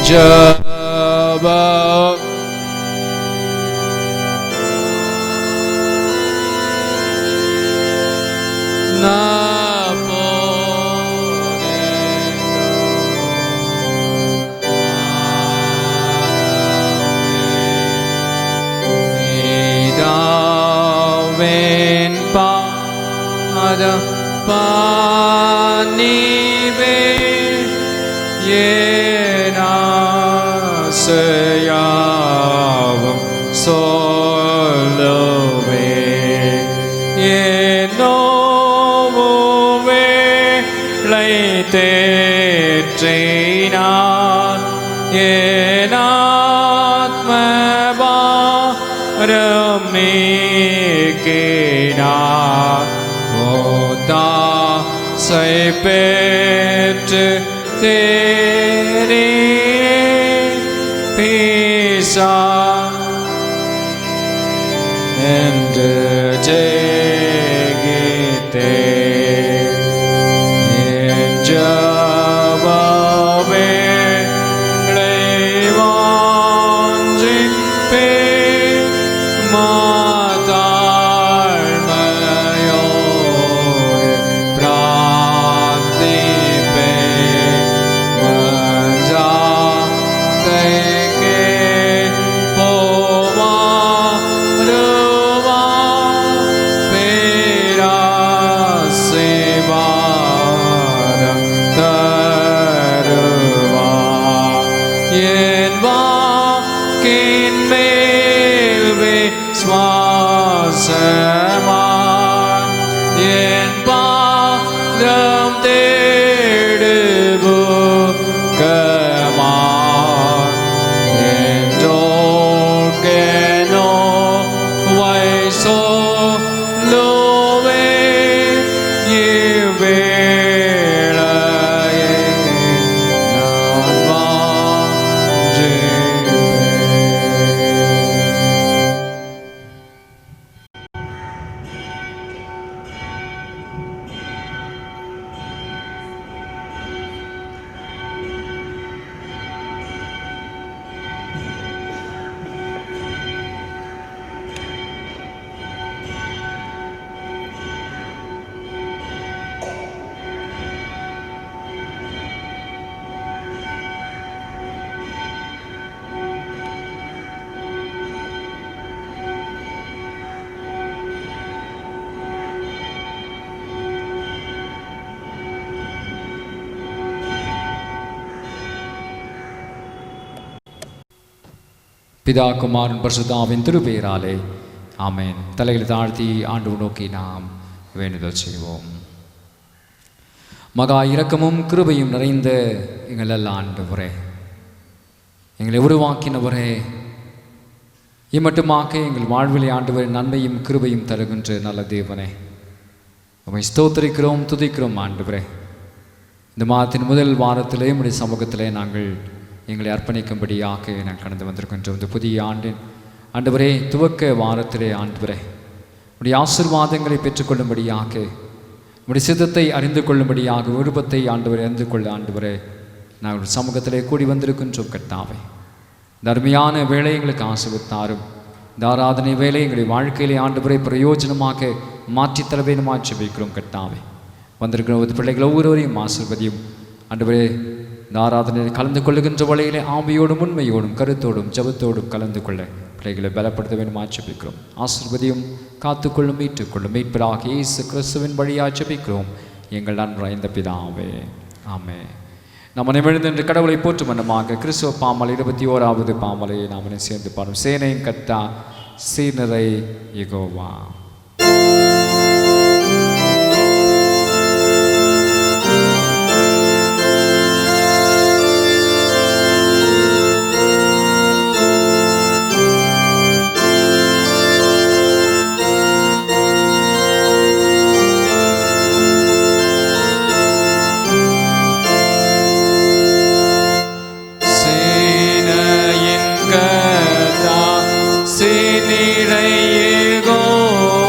ஜெபம். பணிவே ஏனாசையாவும் சொல்லுவே ஏனோவே லைத்தேற்றினார் ஏனாத்மபாரம் நீக்கினார் ஓதாசை பெற்று தேரே பீசா என்று ஜெயித்தே என் ஜெபமே வாஞ்சிப்பே பிதா குமாரன் பரிசுத்தாவின் திருப்பெயராலே ஆமென். தலைகளை தாழ்த்தி ஆண்டவரை நோக்கி நாம் வேண்டுதல் செய்வோம். மகா இரக்கமும் கிருபையும் நிறைந்த எங்கள் நல்ல ஆண்டவரே, எங்களை உருவாக்கினவரே, இம்மட்டுமாக்க எங்கள் வாழ்விலே ஆண்டவரே நன்மையும் கிருபையும் தருகின்ற நல்ல தேவனே, உம்மை ஸ்தோத்திரிக்கிறோம், துதிக்கிறோம் ஆண்டவரே. இந்த மாதத்தின் முதல் வாரத்திலே உம்முடைய சமூகத்திலே நாங்கள் எங்களை அர்ப்பணிக்கும்படியாக நாங்கள் கடந்து வந்திருக்கின்றோம். இந்த புதிய ஆண்டின் ஆண்டவரே துவக்க வாரத்திலே ஆண்டவரே உடைய ஆசீர்வாதங்களை பெற்றுக்கொள்ளும்படியாக, உடைய சித்தத்தை அறிந்து கொள்ளும்படியாக, விருப்பத்தை ஆண்டவரை அறிந்து கொள்ள ஆண்டவரே நாங்கள் சமூகத்திலே கூடி வந்திருக்கின்றோம். கர்த்தாவே, இந்த அருமையான வேலை எங்களுக்கு ஆசீர்வதித்தாரும், இந்த ஆராதனை வேலை எங்களுடைய வாழ்க்கையிலே ஆண்டவரை பிரயோஜனமாக மாற்றித்தர வேண்டுமா ஜெபிக்கிறோம். கர்த்தாவே, வந்திருக்கிற பிள்ளைகள் ஒவ்வொருவரையும் ஆசீர்வதியும் ஆண்டவரே. இந்த ஆராதனையில் கலந்து கொள்ளுகின்ற வழியிலே ஆவியோடும் உண்மையோடும் கருத்தோடும் ஜபத்தோடும் கலந்து கொள்ள பிள்ளைகளை பலப்படுத்த வேண்டும் ஜெபிக்கிறோம். ஆசீர்வதியும் காத்துக்கொள்ளும் மீட்டுக்கொள்ளும் மீட்பராக இயேசு கிறிஸ்துவின் வழியாக ஜெபிக்கிறோம் எங்கள் நன்றாய்ந்த பிதாவே, ஆமென். நாம் நிமிர்ந்து என்று கடவுளை போற்றும் வண்ணமாக கிறிஸ்துவ பாமாலை 21வது பாமாலையை நாம் சேர்ந்து பாடும். சேனையின் கர்த்தா சீர்நிறை யெகோவா. சீர்நிறை யெகோவா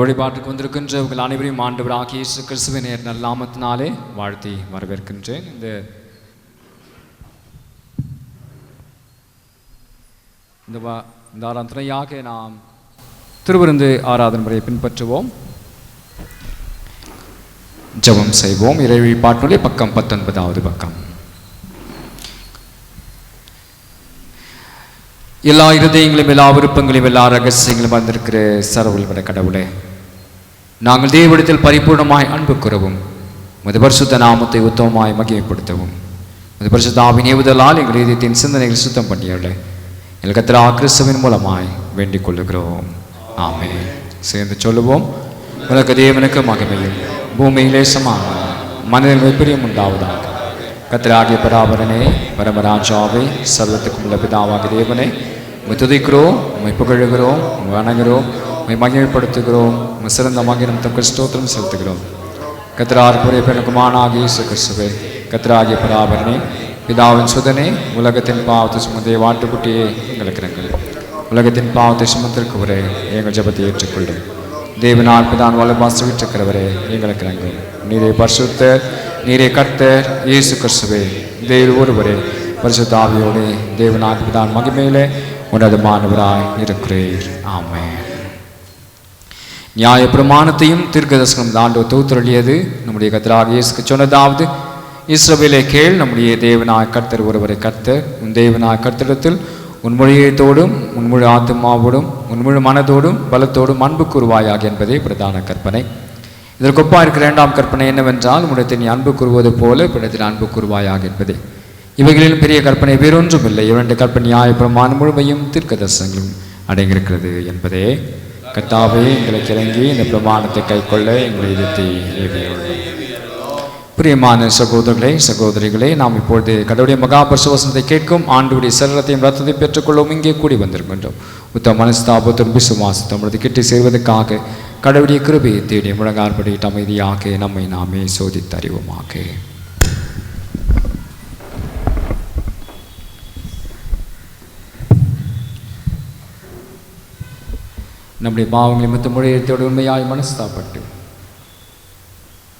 வழிபாட்டுக்கு வந்திருக்கின்ற உங்கள் அனைவரையும் ஆண்டவராகிய இயேசு கிறிஸ்துவின் நல்ல நாமத்தினாலே வாழ்த்தி வரவேற்கின்றேன். இந்த ஆராதனையாக நாம் திருவிருந்து ஆராதனை முறையை பின்பற்றுவோம், ஜெபம் செய்வோம். இறை வழிபாட்டினுடைய பக்கம் 19வது பக்கம். எல்லா இருதயங்களையும் எல்லா விருப்பங்களையும் எல்லா ரகசியங்களும் வந்திருக்கிற சர்வவல்லமை கடவுளே, நாங்கள் தேவனிடத்தில் பரிபூர்ணமாய் அன்பு கூறவும் உமது பரிசுத்த நாமத்தை உத்தமமாய் மகிமைப்படுத்தவும் உமது பரிசுத்த ஆவியின் ஏவுதலால் எங்கள் இதயத்தின் சிந்தனைகள் சுத்தம் பண்ணியுள்ள எங்கள் கர்த்தராகிய கிறிஸ்துவின் மூலமாய் வேண்டிக் கொள்ளுகிறோம். ஆமென். சேர்ந்து சொல்லுவோம். உனக்கு தேவனுக்கு மகிமையும் பூமியிலே சமாதானம் மனிதர்கள் பிரியம் உண்டாவதாக. கர்த்தராகிய பராபரனே, பரமராஜாவே, சர்வத்துக்கும் உள்ள பிதாவாகிய தேவனே, உம்மை துதிக்கிறோம், உம்மை புகழுகிறோம், உம்மை வணங்குகிறோம், உம்மை மகிமைப்படுத்துகிறோம், உம்மை சிறந்த மகிழ்ச்சிக்கு ஸ்தோத்திரம் செலுத்துகிறோம். கர்த்தராகிய பெருமானாகிய இயேசு கிறிஸ்துவே, கர்த்தராகிய பராபரனே, பிதாவின் சுதனே, உலகத்தின் பாவத்தை சுமந்த வாட்டுக்குட்டியே, எங்களுக்கு இரங்கும். உலகத்தின் பாவத்தை சுமந்திருக்கிறவரே, எங்கள் ஜெபத்தை ஏற்றுக்கொள்ளும். தேவனால் பிதான் வலபாசிட்டிருக்கிறவரே, எங்களுக்கு இரங்கும். நீரே பரிசுத்தர், நீரே கர்த்தர், இயேசு கிறிஸ்துவே, தேவ ஒருவரே, பரிசுத்த ஆவியோடே தேவனாகிய பிதான் மகிமையிலே உன்னதமானவராய் இருக்கிறீர். ஆமென். நியாய பிரமாணத்தையும் தீர்க்கதரிசனமும் ஆண்டவர் தொகுத்தருளியது நம்முடைய கர்த்தராகிய இயேசுக்கு சொன்னதாவது, இஸ்ரவேலே கேள், நம்முடைய தேவனாய் கர்த்தர் ஒருவரை கர்த்தர். உன் தேவனாய் கர்த்தரிடத்தில் உன் மொழியத்தோடும் உன் முழு ஆத்மாவோடும் உன் முழு மனதோடும் பலத்தோடும் அன்பு கூறுவாயாக என்பதே பிரதான கற்பனை. இதற்கொப்பா இருக்கிற இரண்டாம் கற்பனை என்னவென்றால், உன்னிடத்தில் நீ அன்பு கூறுவது போல பிறத்தில் அன்பு கூறுவாயாக என்பதே. இவைகளிலும் பெரிய கற்பனை வேறொன்றும் இல்லை. இரண்டு கற்பனை நியாய பிரமாணம் முழுமையும் தீர்க்கதரிசனங்களும் அடங்கியிருக்கிறது என்பதே. கர்த்தாவே, எங்களுக்கு இறங்கி இந்த பிரமாணத்தை கைக்கொள்ள எங்களை இதயத்தை ஏவியுள்ளோம். பிரியமான சகோதரர்களே, சகோதரிகளே, நாம் இப்பொழுது கடவுளுடைய மகாபரிசுவசனத்தை கேட்கும் ஆண்டுடைய சரீரத்தையும் ரத்தத்தை பெற்றுக்கொள்ளும் இங்கே கூடி வந்திருக்கின்றோம். உத்தம மனஸ்தாபத்துடன் விசுவாசத்தோடு கிட்டி சேர்வதற்காக கடவுளுடைய கிருபையை தேடி முழங்காற்படியிட்டு அமைதியாக நம்மை நாமே சோதித்தறிவோமாக. நம்முடைய பாவங்களை மற்ற மொழியத்தோடு உண்மையாய் மனஸ்தாப்பட்டு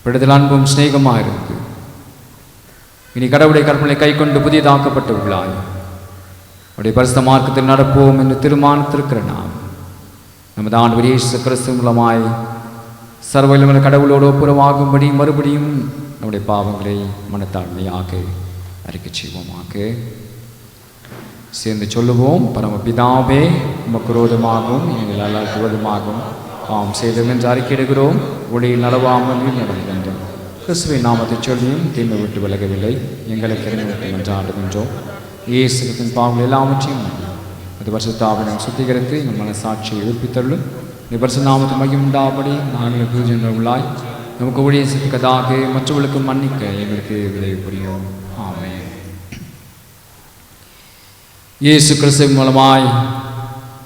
விடுதல் அன்பும் சிநேகமாக இருந்து இனி கடவுளுடைய கற்பனை கை கொண்டு புதியதாக்கப்பட்டுள்ளாய். அவருடைய பரிசுத்த மார்க்கத்தில் நடப்போம் என்று தீர்மானித்திருக்கிற நாம் நமது ஆண்டவர் இயேசு கிறிஸ்து மூலமாய் சர்வவல்லமை கடவுளோடு ஒப்புரவாகும்படி மறுபடியும் நம்முடைய பாவங்களை மனத்தாழ்மையாக அறிக்கை செய்வோமாக. சேர்ந்து சொல்லுவோம். பரமபிதாவே, உமக்கு விரோதமாகவும் எங்கள் அல்லாதவதுமாகவும் பாவம் செய்தோம் என்று அறிக்கையிடுகிறோம். ஒளியில் நடவாமல் நடக்கின்றோம். கிறிஸ்துவின் நாமத்தை சொல்லியும் தீமை விட்டு விலகவில்லை. எங்களுக்கு இறைவனுக்கு மன்றாடுகின்றோம். இயேசுவின் பாவங்கள் எல்லாவற்றையும் அது பரிசுத்தாவினை சுத்திகரித்து எங்கள் மனசாட்சியை உயிர்ப்பித்தருளும். இந்த பரிசுத்த நாமத்தை மையம் உண்டாபடி நாங்கள் பூஜையுள்ளாய் நமக்கு ஊழியத்துக்கதாக மற்றவர்களுக்கு மன்னிக்க எங்களுக்கு உதவி புரியும். ஆமென். இயேசு கிறிஸ்துவின் மூலமாய்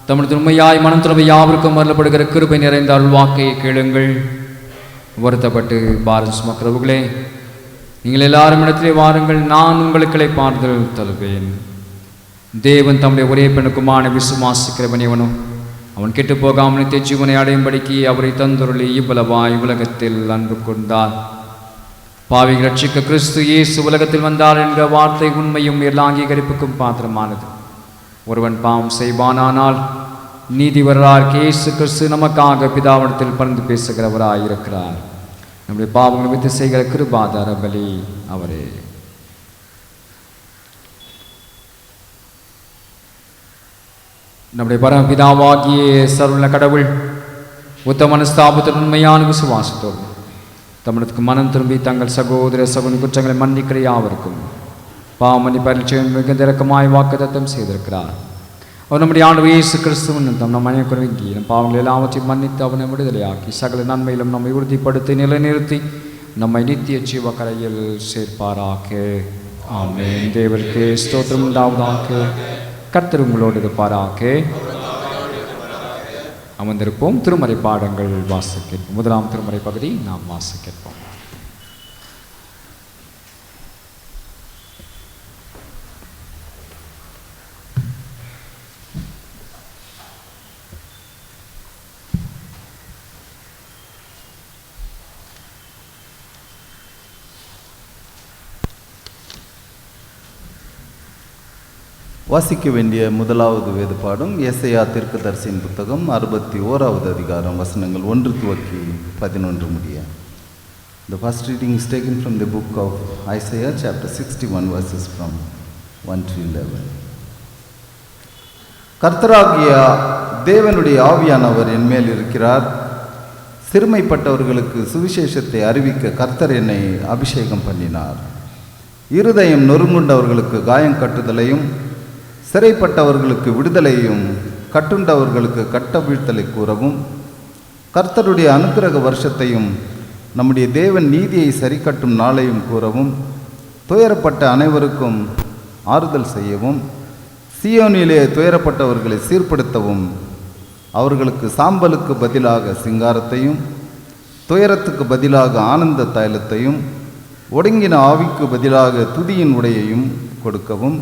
தமிழ் உண்மையாய் மனம் துறவை யாவருக்கும் அருளப்படுகிற கிருபை நிறைந்த அருள்வாக்கையை கேளுங்கள். வருத்தப்பட்டு பாரம் சுமக்கிறவர்களே, நீங்கள் எல்லாரும் இடத்திலே வாருங்கள், நான் உங்களுக்கு இளைப்பாறுதல் தருவேன். தேவன் தம்முடைய ஒரே பெண்ணுக்குமான விசுவாசிக்கிறவன் எவனும் அவன் கெட்டு போகாமல் நித்திய ஜீவனை அடையும்படிக்கு அவரை தந்துருளி இவ்வளவாய் உலகத்தில் அன்பு கொண்டார். பாவிகள் ரட்சிக்க கிறிஸ்து இயேசு உலகத்தில் வந்தார் என்ற வார்த்தை உண்மையும் எல்லா அங்கீகரிப்புக்கும் பாத்திரமானது. ஒருவன் பாவம் செய்வானானால் நீதிவரார் இயேசு கிறிஸ்து நமக்காக பிதாவிடத்தில் பரிந்து பேசுகிறவராய் இருக்கிறார். நம்முடைய பாவங்களை விட்டு செய்கிற கிருபாதார பலி அவரே. நம்முடைய பரமபிதாவாகிய சர்வ கடவுள் உத்தம மனஸ்தாபத்துடன் உண்மையான விசுவாசத்தோடு தமிழத்துக்கு மனம் திரும்பி தங்கள் சகோதர சகோதரி குற்றங்களை மன்னிக்கிற யாவருக்கும் பாவமணி பரிச்சயம் மிகுந்த இறக்கமாய் வாக்குத்தத்தம் செய்திருக்கிறார். அவர் நம்முடைய ஆண்டவர் இயேசு கிறிஸ்துவின் நம் மனைவி குறைங்கி நம் பாவங்கள் எல்லாவற்றையும் மன்னித்து அவனை விடுதலையாக்கி சகல நன்மையிலும் நம்மை உறுதிப்படுத்தி நிலைநிறுத்தி நம்மை நித்திய ஜீவ கரையில் சேர்ப்பாராக. ஆமென். தேவருக்கு ஸ்தோத்திரம் உண்டாவதாக. கர்த்தர் உங்களோடு இருப்பாராக. அமர்ந்திருப்போம். திருமறை பாடங்கள் வாசிக்க முதலாம் திருமறை பகுதி நாம் வாசிக்கிறோம். வாசிக்க வேண்டிய முதலாவது வேத பாடம் ஏசாயா தீர்க்கதரிசியின் புத்தகம் 61வது அதிகாரம் வசனங்கள் 1 துவக்கி 11 முடிய. The first reading is taken from the book of Isaiah chapter 61 verses from 1 to 11. கர்த்தராகிய தேவனுடைய ஆவியானவர் என் மேல் இருக்கிறார். சிறுமைப்பட்டவர்களுக்கு சுவிசேஷத்தை அறிவிக்க கர்த்தர் என்னை அபிஷேகம் பண்ணினார். இருதயம் நொறுங்குண்டவர்களுக்கு காயம் கட்டுதலையும், சிறைப்பட்டவர்களுக்கு விடுதலையும், கட்டுண்டவர்களுக்கு கட்டவிழ்த்தலை கூறவும், கர்த்தருடைய அனுக்கிரக வருஷத்தையும் நம்முடைய தேவன் நீதியை சரிக்கட்டும் நாளையும் கூறவும், துயரப்பட்ட அனைவருக்கும் ஆறுதல் செய்யவும், சீயோனிலே துயரப்பட்டவர்களை சீர்படுத்தவும், அவர்களுக்கு சாம்பலுக்கு பதிலாக சிங்காரத்தையும், துயரத்துக்கு பதிலாக ஆனந்த தைலத்தையும், ஒடுங்கின ஆவிக்கு பதிலாக துதியின் உடையையும் கொடுக்கவும்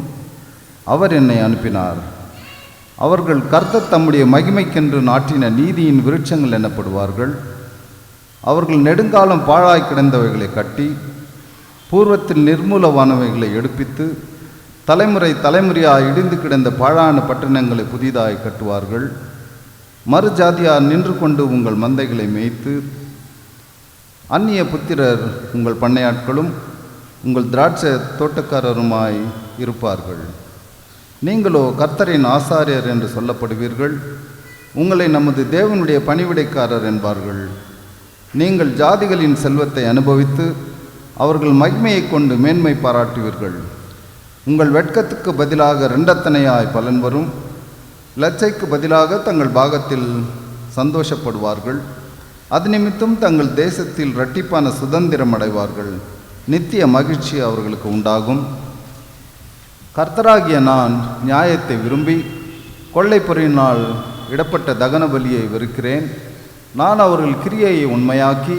அவர் என்னை அனுப்பினார். அவர்கள் கர்த்தர் தம்முடைய மகிமைக்கென்று நாட்டின நீதியின் விருட்சங்கள் எனப்படுவார்கள். அவர்கள் நெடுங்காலம் பாழாய் கிடந்தவைகளை கட்டி, பூர்வத்தில் நிர்மூலமானவைகளை எடுப்பித்து, தலைமுறை தலைமுறையாய் இடிந்து கிடந்த பாழான பட்டணங்களை புதிதாய் கட்டுவார்கள். மறுஜாதியார் நின்று கொண்டு உங்கள் மந்தைகளை மேய்த்து, அந்நிய புத்திரர் உங்கள் பண்ணையாட்களும் உங்கள் திராட்சை தோட்டக்காரருமாய் இருப்பார்கள். நீங்களோ கர்த்தரின் ஆசாரியர் என்று சொல்லப்படுவீர்கள். உங்களை நமது தேவனுடைய பணிவிடைக்காரர் என்பார்கள். நீங்கள் ஜாதிகளின் செல்வத்தை அனுபவித்து அவர்கள் மகிமையை கொண்டு மேன்மை பாராட்டுவீர்கள். உங்கள் வெட்கத்துக்கு பதிலாக ரெண்டத்தனையாய் பலன் வரும். லச்சைக்கு பதிலாக தங்கள் பாகத்தில் சந்தோஷப்படுவார்கள். அது நிமித்தம் தங்கள் தேசத்தில் இரட்டிப்பான சுதந்திரம் அடைவார்கள். நித்திய மகிழ்ச்சி அவர்களுக்கு உண்டாகும். கர்த்தராகிய நான் நியாயத்தை விரும்பி கொள்ளைப்பொறியினால் இடப்பட்ட தகன பலியை வெறுக்கிறேன். நான் அவர்கள் கிரியையை உண்மையாக்கி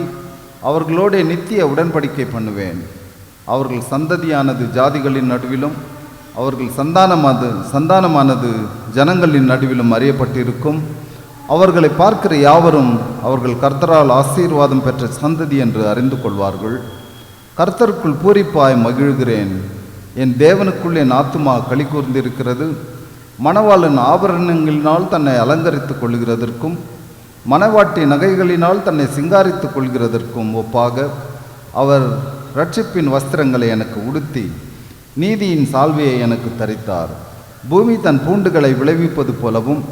அவர்களோட நித்திய உடன்படிக்கை பண்ணுவேன். அவர்கள் சந்ததியானது ஜாதிகளின் நடுவிலும் அவர்கள் சந்தானமானது ஜனங்களின் நடுவிலும் அறியப்பட்டிருக்கும். அவர்களை பார்க்கிற யாவரும் அவர்கள் கர்த்தரால் ஆசீர்வாதம் பெற்ற சந்ததி என்று அறிந்து கொள்வார்கள். கர்த்தருக்குள் பூரிப்பாய் மகிழ்கிறேன். என் தேவனுக்குள் என் ஆத்துமா களி கூர்ந்திருக்கிறது. மணவாளன் ஆபரணங்களினால் தன்னை அலங்கரித்துக் கொள்கிறதற்கும் மணவாட்டி நகைகளினால் தன்னை சிங்காரித்துக் கொள்கிறதற்கும் ஒப்பாக அவர் இரட்சிப்பின் வஸ்திரங்களை எனக்கு உடுத்தி நீதியின் சால்வையை எனக்கு தரித்தார். பூமி தன் பூண்டுகளை விளைவிப்பது போலவும்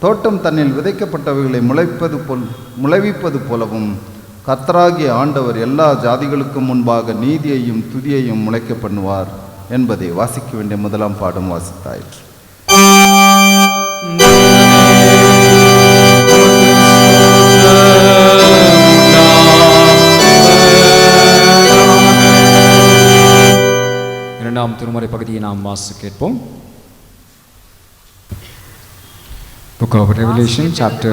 தோட்டம் தன்னில் விதைக்கப்பட்டவைகளை முளைவிப்பது போலவும் கர்த்தராகிய ஆண்டவர் எல்லா ஜாதிகளுக்கும் முன்பாக நீதியையும் துதியையும் முளைக்க பண்ணுவார் என்பதை வாசிக்க வேண்டிய முதலாம் பாடம் வாசித்தாயிற்று. இரண்டாம் திருமறை பகுதியை நாம் வாசிக்க கேட்போம். Book of Revelation chapter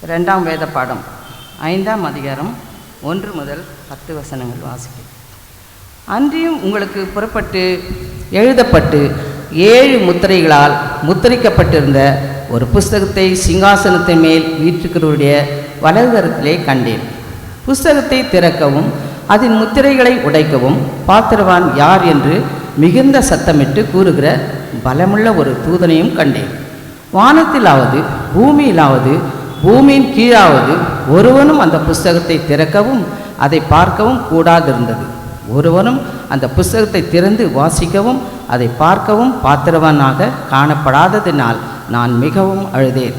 2ஆம் வேத பாடம் 5ஆம் அதிகாரம் 1 முதல் 10 வசனங்கள் வாசிக்க. அன்றியும் உங்களுக்கு புறப்பட்டு எழுதப்பட்டு 7 முத்திரைகளால் முத்திரிக்கப்பட்டிருந்த ஒரு புஸ்தகத்தை சிங்காசனத்தின் மேல் வீற்றிருக்கிறவருடைய வலதுகரத்திலே கண்டேன். புஸ்தகத்தை திறக்கவும் அதன் முத்திரைகளை உடைக்கவும் பாத்திரவான் யார் என்று மிகுந்த சத்தமிட்டு கூறுகிற பலமுள்ள ஒரு தூதனையும் கண்டேன். வானத்திலாவது பூமியிலாவது பூமியின் கீழாவது ஒருவனும் அந்த புஸ்தகத்தை திறக்கவும் அதை பார்க்கவும் கூடாதிருந்தது. ஒருவனும் அந்த புஸ்தகத்தை திறந்து வாசிக்கவும் அதை பார்க்கவும் பாத்திரவானாக காணப்படாததினால் நான் மிகவும் அழுதேன்.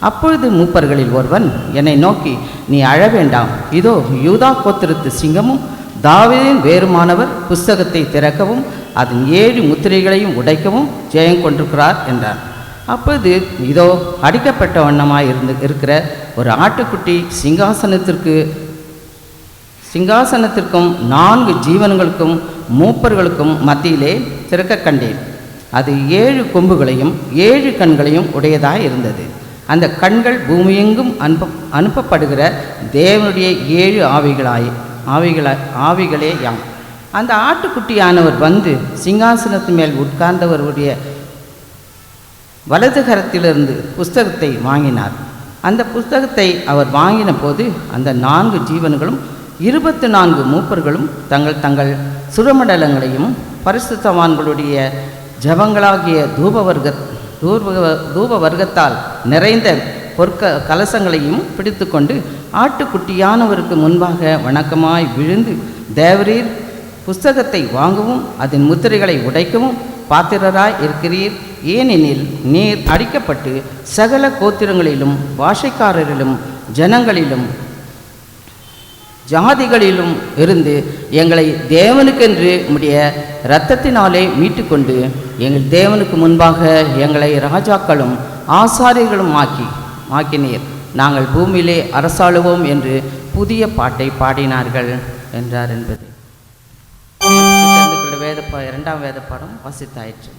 அப்பொழுது மூப்பர்களில் ஒருவன் என்னை நோக்கி, நீ அழ வேண்டாம், இதோ யூதா கோத்திரத்து சிங்கமும் தாவீதின் வேறுமானவர் புஸ்தகத்தை திறக்கவும் அதன் 7 முத்திரைகளையும் உடைக்கவும் ஜெயம் கொண்டிருக்கிறார் என்றார். அப்பொழுது இதோ அடிக்கப்பட்ட வண்ணமாய் இருக்கிற ஒரு ஆட்டுக்குட்டி சிங்காசனத்திற்கும் 4 ஜீவன்களுக்கும் மூப்பர்களுக்கும் மத்தியிலே திறக்க கண்டேன். அது 7 கொம்புகளையும் 7 கண்களையும் உடையதாய் இருந்தது. அந்த கண்கள் பூமியெங்கும் அனுப்பப்படுகிற தேவனுடைய 7 ஆவிகளே யாம். அந்த ஆட்டுக்குட்டியானவர் வந்து சிங்காசனத்தின் மேல் உட்கார்ந்தவருடைய வலது கரத்திலிருந்து புஸ்தகத்தை வாங்கினார். அந்த புஸ்தகத்தை அவர் வாங்கின போது அந்த 4 ஜீவன்களும் 24 மூப்பர்களும் தங்கள் சுரமண்டலங்களையும் பரிசுத்தவான்களுடைய ஜபங்களாகிய தூப வர்க்கத்தால் நிறைந்த கலசங்களையும் பிடித்து கொண்டு ஆட்டுக்குட்டியானவருக்கு முன்பாக வணக்கமாய் விழுந்து, தேவரீர் புஸ்தகத்தை வாங்கவும் அதன் முத்திரைகளை உடைக்கவும் பாத்திரராய் இருக்கிறீர். ஏனெனில் நீர் அடிக்கப்பட்டு சகல கோத்திரங்களிலும் பாஷைக்காரரிலும் ஜனங்களிலும் ஜாதிகளிலும் இருந்து எங்களை தேவனுக்கென்று உம்முடைய இரத்தத்தினாலே மீட்டுக்கொண்டு எங்கள் தேவனுக்கு முன்பாக எங்களை ராஜாக்களும் ஆசாரியர்களும் ஆக்கினீர். நாங்கள் பூமியிலே அரசாளுவோம் என்று புதிய பாட்டை பாடினார்கள் என்றார் என்பது இரண்டாம் வேத பாடம் வாசித்தாயிற்று.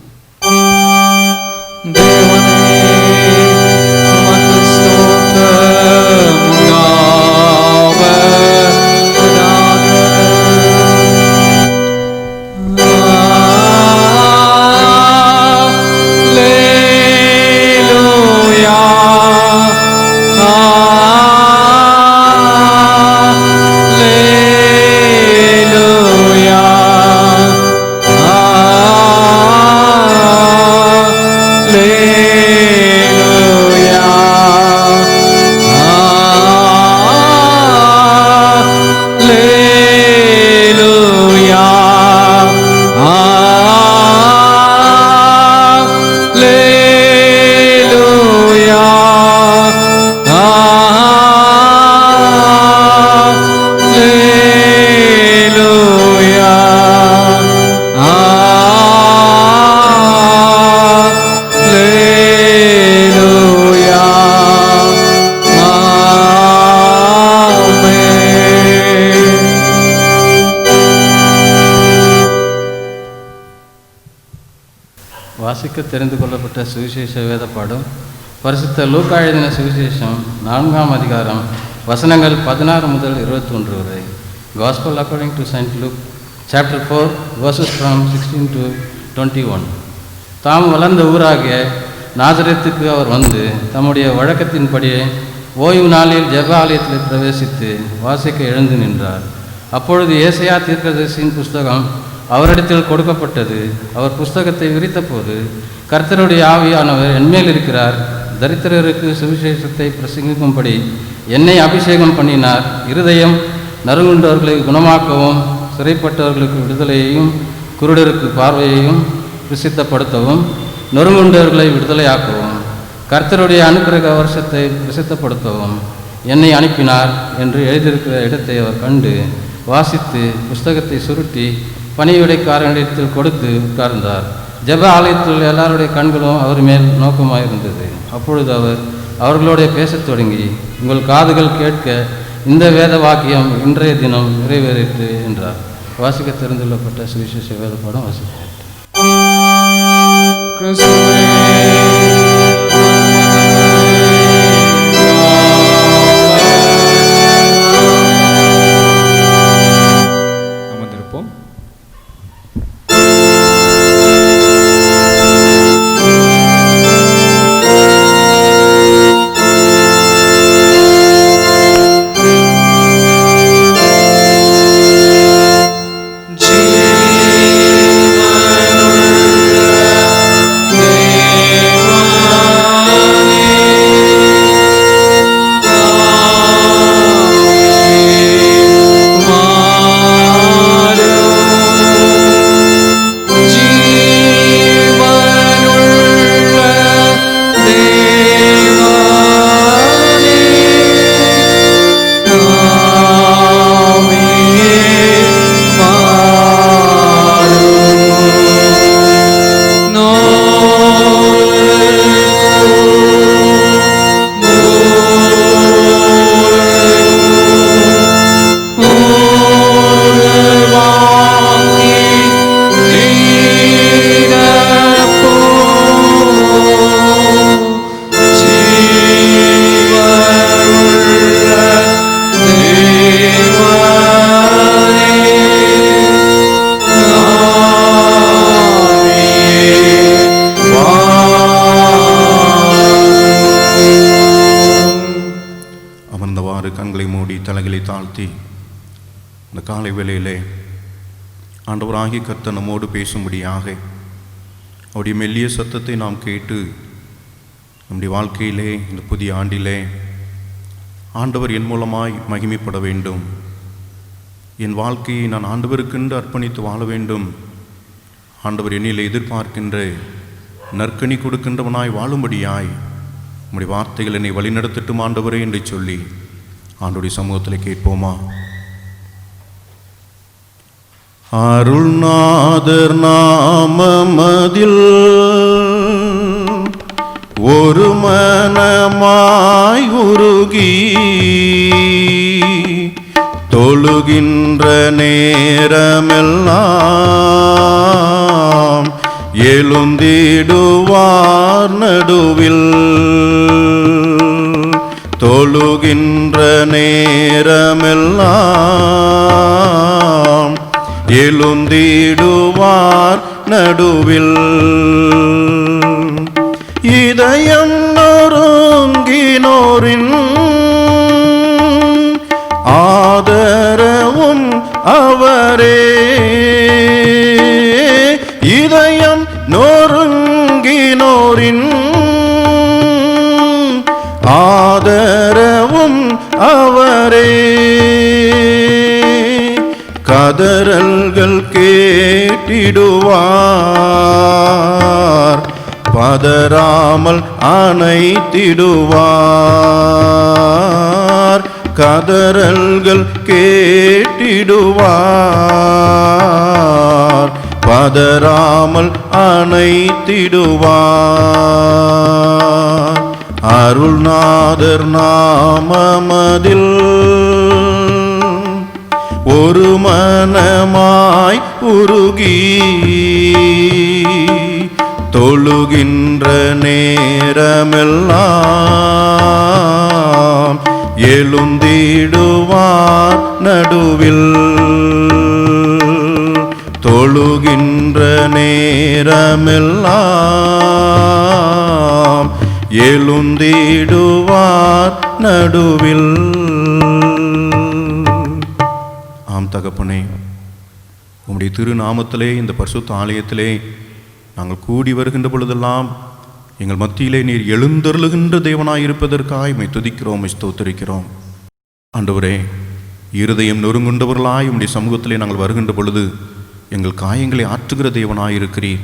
வாசிக்க தெரிந்து கொள்ளப்பட்ட சுவிசேஷ வேத பாடம் பரிசுத்த லூக்கா எழுதின சுவிசேஷம் 4ஆம் அதிகாரம் வசனங்கள் 16 முதல் 21 வரை. Gospel according to Saint Luke, chapter 4, verses from 16 to 21. தாம் வளர்ந்த ஊராகிய நாசரேத்துக்கு அவர் வந்து தம்முடைய வழக்கத்தின்படியே ஓய்வு நாளில் ஜெப ஆலயத்தில் பிரவேசித்து வாசிக்க எழுந்து நின்றார். அப்பொழுது ஏசாயா தீர்க்கதரிசியின் புஸ்தகம் அவரிடத்தில் கொடுக்கப்பட்டது. அவர் புஸ்தகத்தை விரித்தபோது, கர்த்தருடைய ஆவியானவர் என்மேல் இருக்கிறார், தரித்திரருக்கு சுவிசேஷத்தை பிரசங்கிக்கும்படி என்னை அபிஷேகம் பண்ணினார். இருதயம் நறுங்குண்டவர்களை குணமாக்கவும், சிறைப்பட்டவர்களுக்கு விடுதலையையும், குருடருக்கு பார்வையையும் பிரசித்தப்படுத்தவும், நொறுங்குண்டவர்களை விடுதலையாக்கவும், கர்த்தருடைய அனுக்கிரக வருஷத்தை பிரசித்தப்படுத்தவும் என்னை அனுப்பினார் என்று எழுதியிருக்கிற இடத்தை அவர் கண்டு வாசித்து புஸ்தகத்தை சுருட்டி பணிவிடைக்காரனிடத்தில் கொடுத்து உட்கார்ந்தார். ஜெப ஆலயத்தில் எல்லாருடைய கண்களும் அவர் மேல் நோக்கமாயிருந்தது. அப்பொழுது அவர் அவர்களோட பேசத் தொடங்கி, உங்கள் காதுகள் கேட்க இந்த வேத வாக்கியம் இன்றைய தினம் நிறைவேறிற்று என்றார். வாசிக்க தெரிந்துள்ளப்பட்ட சுவிசேஷ வேத பாடம் வாசித்தார். இந்த காலை வேளையிலே ஆண்டவராகிய கர்த்தர் நம்மோடு பேசும்படியாக அவருடைய மெல்லிய சத்தத்தை நாம் கேட்டு நம்முடைய வாழ்க்கையிலே இந்த புதிய ஆண்டிலே ஆண்டவர் என் மூலமாய் மகிமைப்பட வேண்டும், என் வாழ்க்கையை நான் ஆண்டவருக்கென்று அர்ப்பணித்து வாழ வேண்டும், ஆண்டவர் என்னில் எதிர்பார்க்கின்ற நற்கனி கொடுக்கின்றவனாய் வாழும்படியாய் உம்முடைய வார்த்தைகள் என்னை வழிநடத்தட்டும் ஆண்டவரே என்று சொல்லி ஆண்டவருடைய சமூகத்தில் கேட்போமா? அருள்நாதர் நாமமதில் ஒரு மனமாய் உருகி தொழுகின்ற நேரமெல்லாம் எழுந்திடுவார் நடுவில், தொழுகின்ற நேரமெல்லாம் எழுந்திடுவார் நடுவில். இதயம் நொறுங்கினோரின் ஆதரவும் அவரே, இதயம் நொறுங்கினோரின் ஆதரவும் அவரே. கதறல்கள் கேட்டிடுவார், பதறாமல் அணைத்திடுவார். கதறல்கள் கேட்டிடுவார், பதறாமல் அணைத்திடுவார். அருள்நாதர் நாமமதில் ஒரு மனமாய் உருகி தொழுகின்ற நேரமெல்லாம் எழுந்திடுவார் நடுவில், தொழுகின்ற நேரமெல்லாம் எழுந்திடுவார் நடுவில். ஆம் தகப்பனே, உம்முடைய திருநாமத்திலே இந்த பரிசுத்த ஆலயத்திலே நாங்கள் கூடி வருகின்ற பொழுதெல்லாம் எங்கள் மத்தியிலே நீர் எழுந்தருளுகின்ற தேவனாயிருப்பதற்காய் உம்மை துதிக்கிறோம், ஸ்தோத்திரிக்கிறோம். ஆண்டவரே, இருதயம் நொறுங்குண்டவர்களாய் உம்முடைய சமூகத்திலே நாங்கள் வருகின்ற பொழுது எங்கள் காயங்களை ஆற்றுகிற தேவனாயிருக்கிறீர்.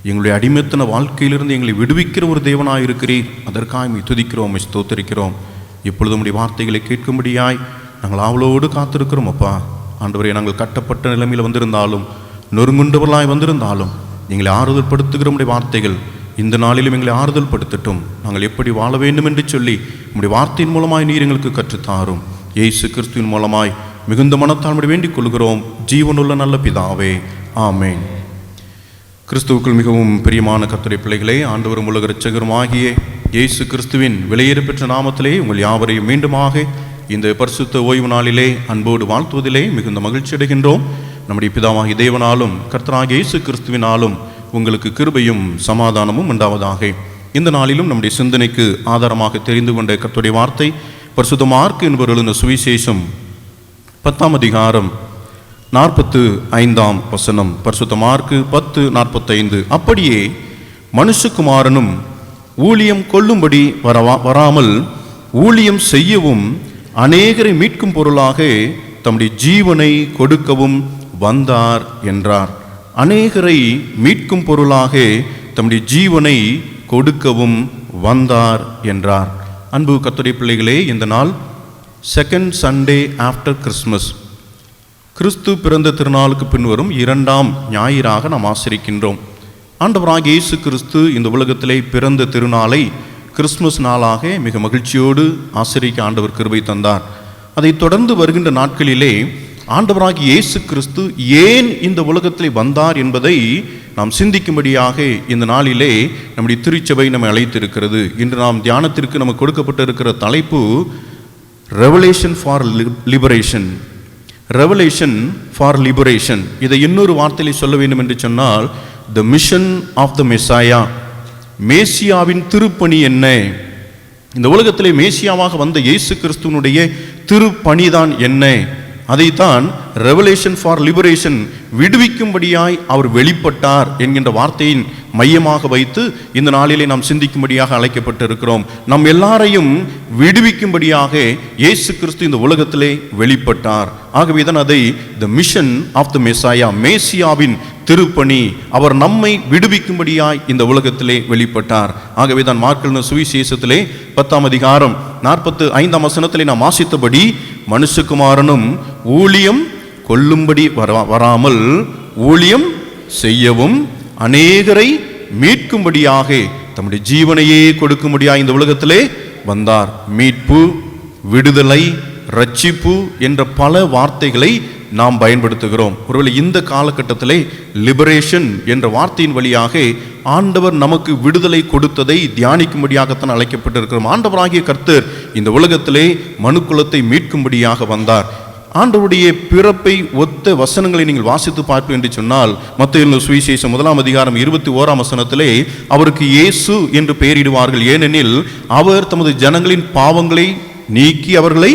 எங்களுடைய அடிமைத்தன வாழ்க்கையிலிருந்து எங்களை விடுவிக்கிற ஒரு தேவனாயிருக்கிறீர். அதற்காக உம்மை துதிக்கிறோம், ஸ்தோத்திரிக்கிறோம். இப்பொழுது உம்முடைய வார்த்தைகளை கேட்கும்படியாய் நாங்கள் ஆவலோடு காத்திருக்கிறோம் அப்பா. ஆண்டவரே, நாங்கள் கட்டப்பட்ட நிலைமையில் வந்திருந்தாலும் நொறுங்குண்டவர்களாய் வந்திருந்தாலும் எங்களை ஆறுதல் படுத்துகிற உம்முடைய வார்த்தைகள் இந்த நாளிலும் எங்களை ஆறுதல் படுத்தட்டும். நாங்கள் எப்படி வாழ வேண்டும் என்று சொல்லி உம்முடைய வார்த்தையின் மூலமாய் நீர் எங்களுக்கு கற்றுத்தாரும். இயேசு கிறிஸ்துவின் மூலமாய் மிகுந்த மனத்தாழ்மை வேண்டிக் கொள்கிறோம், ஜீவனுள்ள நல்ல பிதாவே, ஆமேன். கிறிஸ்துவுக்குள் மிகவும் பிரியமான கர்த்தருடைய பிள்ளைகளே, ஆண்டவரும் உலக இரட்சகரும் ஆகிய இயேசு கிறிஸ்துவின் விலையேற பெற்ற நாமத்திலே உங்கள் யாவரையும் மீண்டுமாக இந்த பரிசுத்த ஓய்வு நாளிலே அன்போடு வாழ்த்துவதிலே மிகுந்த மகிழ்ச்சி அடைகின்றோம். நம்முடைய பிதாவாகிய தேவனாலும் கர்த்தராகிய இயேசு கிறிஸ்துவினாலும் உங்களுக்கு கிருபையும் சமாதானமும் உண்டாவதாக. இந்த நாளிலும் நம்முடைய சிந்தனைக்கு ஆதாரமாக தெரிந்து கொண்ட கர்த்தருடைய வார்த்தை பரிசுத்த மார்க்கு என்பவர் எழுதின சுவிசேஷம் 10ஆம் அதிகாரம் 45ஆம் வசனம். பரிசுத்த மார்க்கு 10:45. அப்படியே மனுஷகுமாரனும் ஊழியம் கொள்ளும்படி வராமல் ஊழியம் செய்யவும் அநேகரை மீட்கும் பொருளாக தம்முடைய ஜீவனை கொடுக்கவும் வந்தார் என்றார். அநேகரை மீட்கும் பொருளாக தம்முடைய ஜீவனை கொடுக்கவும் வந்தார் என்றார். அன்பு கர்த்தருடைய பிள்ளைகளே, இந்த நாள் செகண்ட் சண்டே ஆஃப்டர் கிறிஸ்மஸ், கிறிஸ்து பிறந்த திருநாளுக்கு பின்வரும் 2ஆம் ஞாயிறாக நாம் ஆசரிக்கின்றோம். ஆண்டவராகிய இயேசு கிறிஸ்து இந்த உலகத்திலே பிறந்த திருநாளை கிறிஸ்மஸ் நாளாக மிக மகிழ்ச்சியோடு ஆசரிக்க ஆண்டவர் கிருபை தந்தார். அதைத் தொடர்ந்து வருகின்ற நாட்களிலே ஆண்டவராகிய இயேசு கிறிஸ்து ஏன் இந்த உலகத்திலே வந்தார் என்பதை நாம் சிந்திக்கும்படியாக இந்த நாளிலே நம்முடைய திருச்சபை நம்மை அழைத்திருக்கிறது. இன்று நாம் தியானத்திற்கு நமக்கு கொடுக்கப்பட்டிருக்கிற தலைப்பு revelation for liberation. Revelation for liberation. இதை இன்னொரு வார்த்தையிலே சொல்ல வேண்டும் என்று சொன்னால் த மிஷன் ஆஃப் த மெசாயா. மேசியாவின் திருப்பணி என்ன? இந்த உலகத்திலே மேசியாவாக வந்த இயேசு கிறிஸ்துவனுடைய திருப்பணிதான் என்ன? அதைத்தான் ரெவலேஷன் ஃபார் லிபரேஷன், விடுவிக்கும்படியாய் அவர் வெளிப்பட்டார் என்கின்ற வார்த்தையின் மையமாக வைத்து இந்த நாளிலே நாம் சிந்திக்கும்படியாக அழைக்கப்பட்டிருக்கிறோம். நம் எல்லாரையும் விடுவிக்கும்படியாக இயேசு கிறிஸ்து இந்த உலகத்திலே வெளிப்பட்டார். ஆகவே தான் அதை த மிஷன் ஆஃப் த மெசாயா, மேசியாவின் திருப்பணி, அவர் நம்மை விடுவிக்கும்படியாய் இந்த உலகத்திலே வெளிப்பட்டார். ஆகவே தான் மார்க் சுவிசேஷத்திலே 10ஆம் அதிகாரம் 45ஆம் வசனத்திலே நாம் வாசித்தபடி, மனுஷகுமாரனும் ஊழியம் கொள்ளும்படி வராமல் ஊழியம் செய்யவும் அநேகரை மீட்கும்படியாக தம்முடைய ஜீவனையே கொடுக்கும்படியாக இந்த உலகத்திலே வந்தார். மீட்பு, விடுதலை, ரட்சிப்பு என்ற பல வார்த்தைகளை நாம் பயன்படுத்துகிறோம். ஒருவேளை இந்த காலகட்டத்திலே லிபரேஷன் என்ற வார்த்தையின் வழியாக ஆண்டவர் நமக்கு விடுதலை கொடுத்ததை தியானிக்கும்படியாகத்தான் அழைக்கப்பட்டிருக்கிறோம். ஆண்டவராகிய கர்த்தர் இந்த உலகத்திலே மனுக்குலத்தை மீட்கும்படியாக வந்தார். ஆண்டவருடைய பிறப்பை ஒத்த வசனங்களை நீங்கள் வாசித்து பார்ப்பீர்கள் என்று சொன்னால், மத்தேயு சுவிசேஷம் 1ஆம் அதிகாரம் 21ஆம் வசனத்திலே அவருக்கு இயேசு என்று பெயரிடுவார்கள். ஏனெனில் அவர் தமது ஜனங்களின் பாவங்களை நீக்கி அவர்களை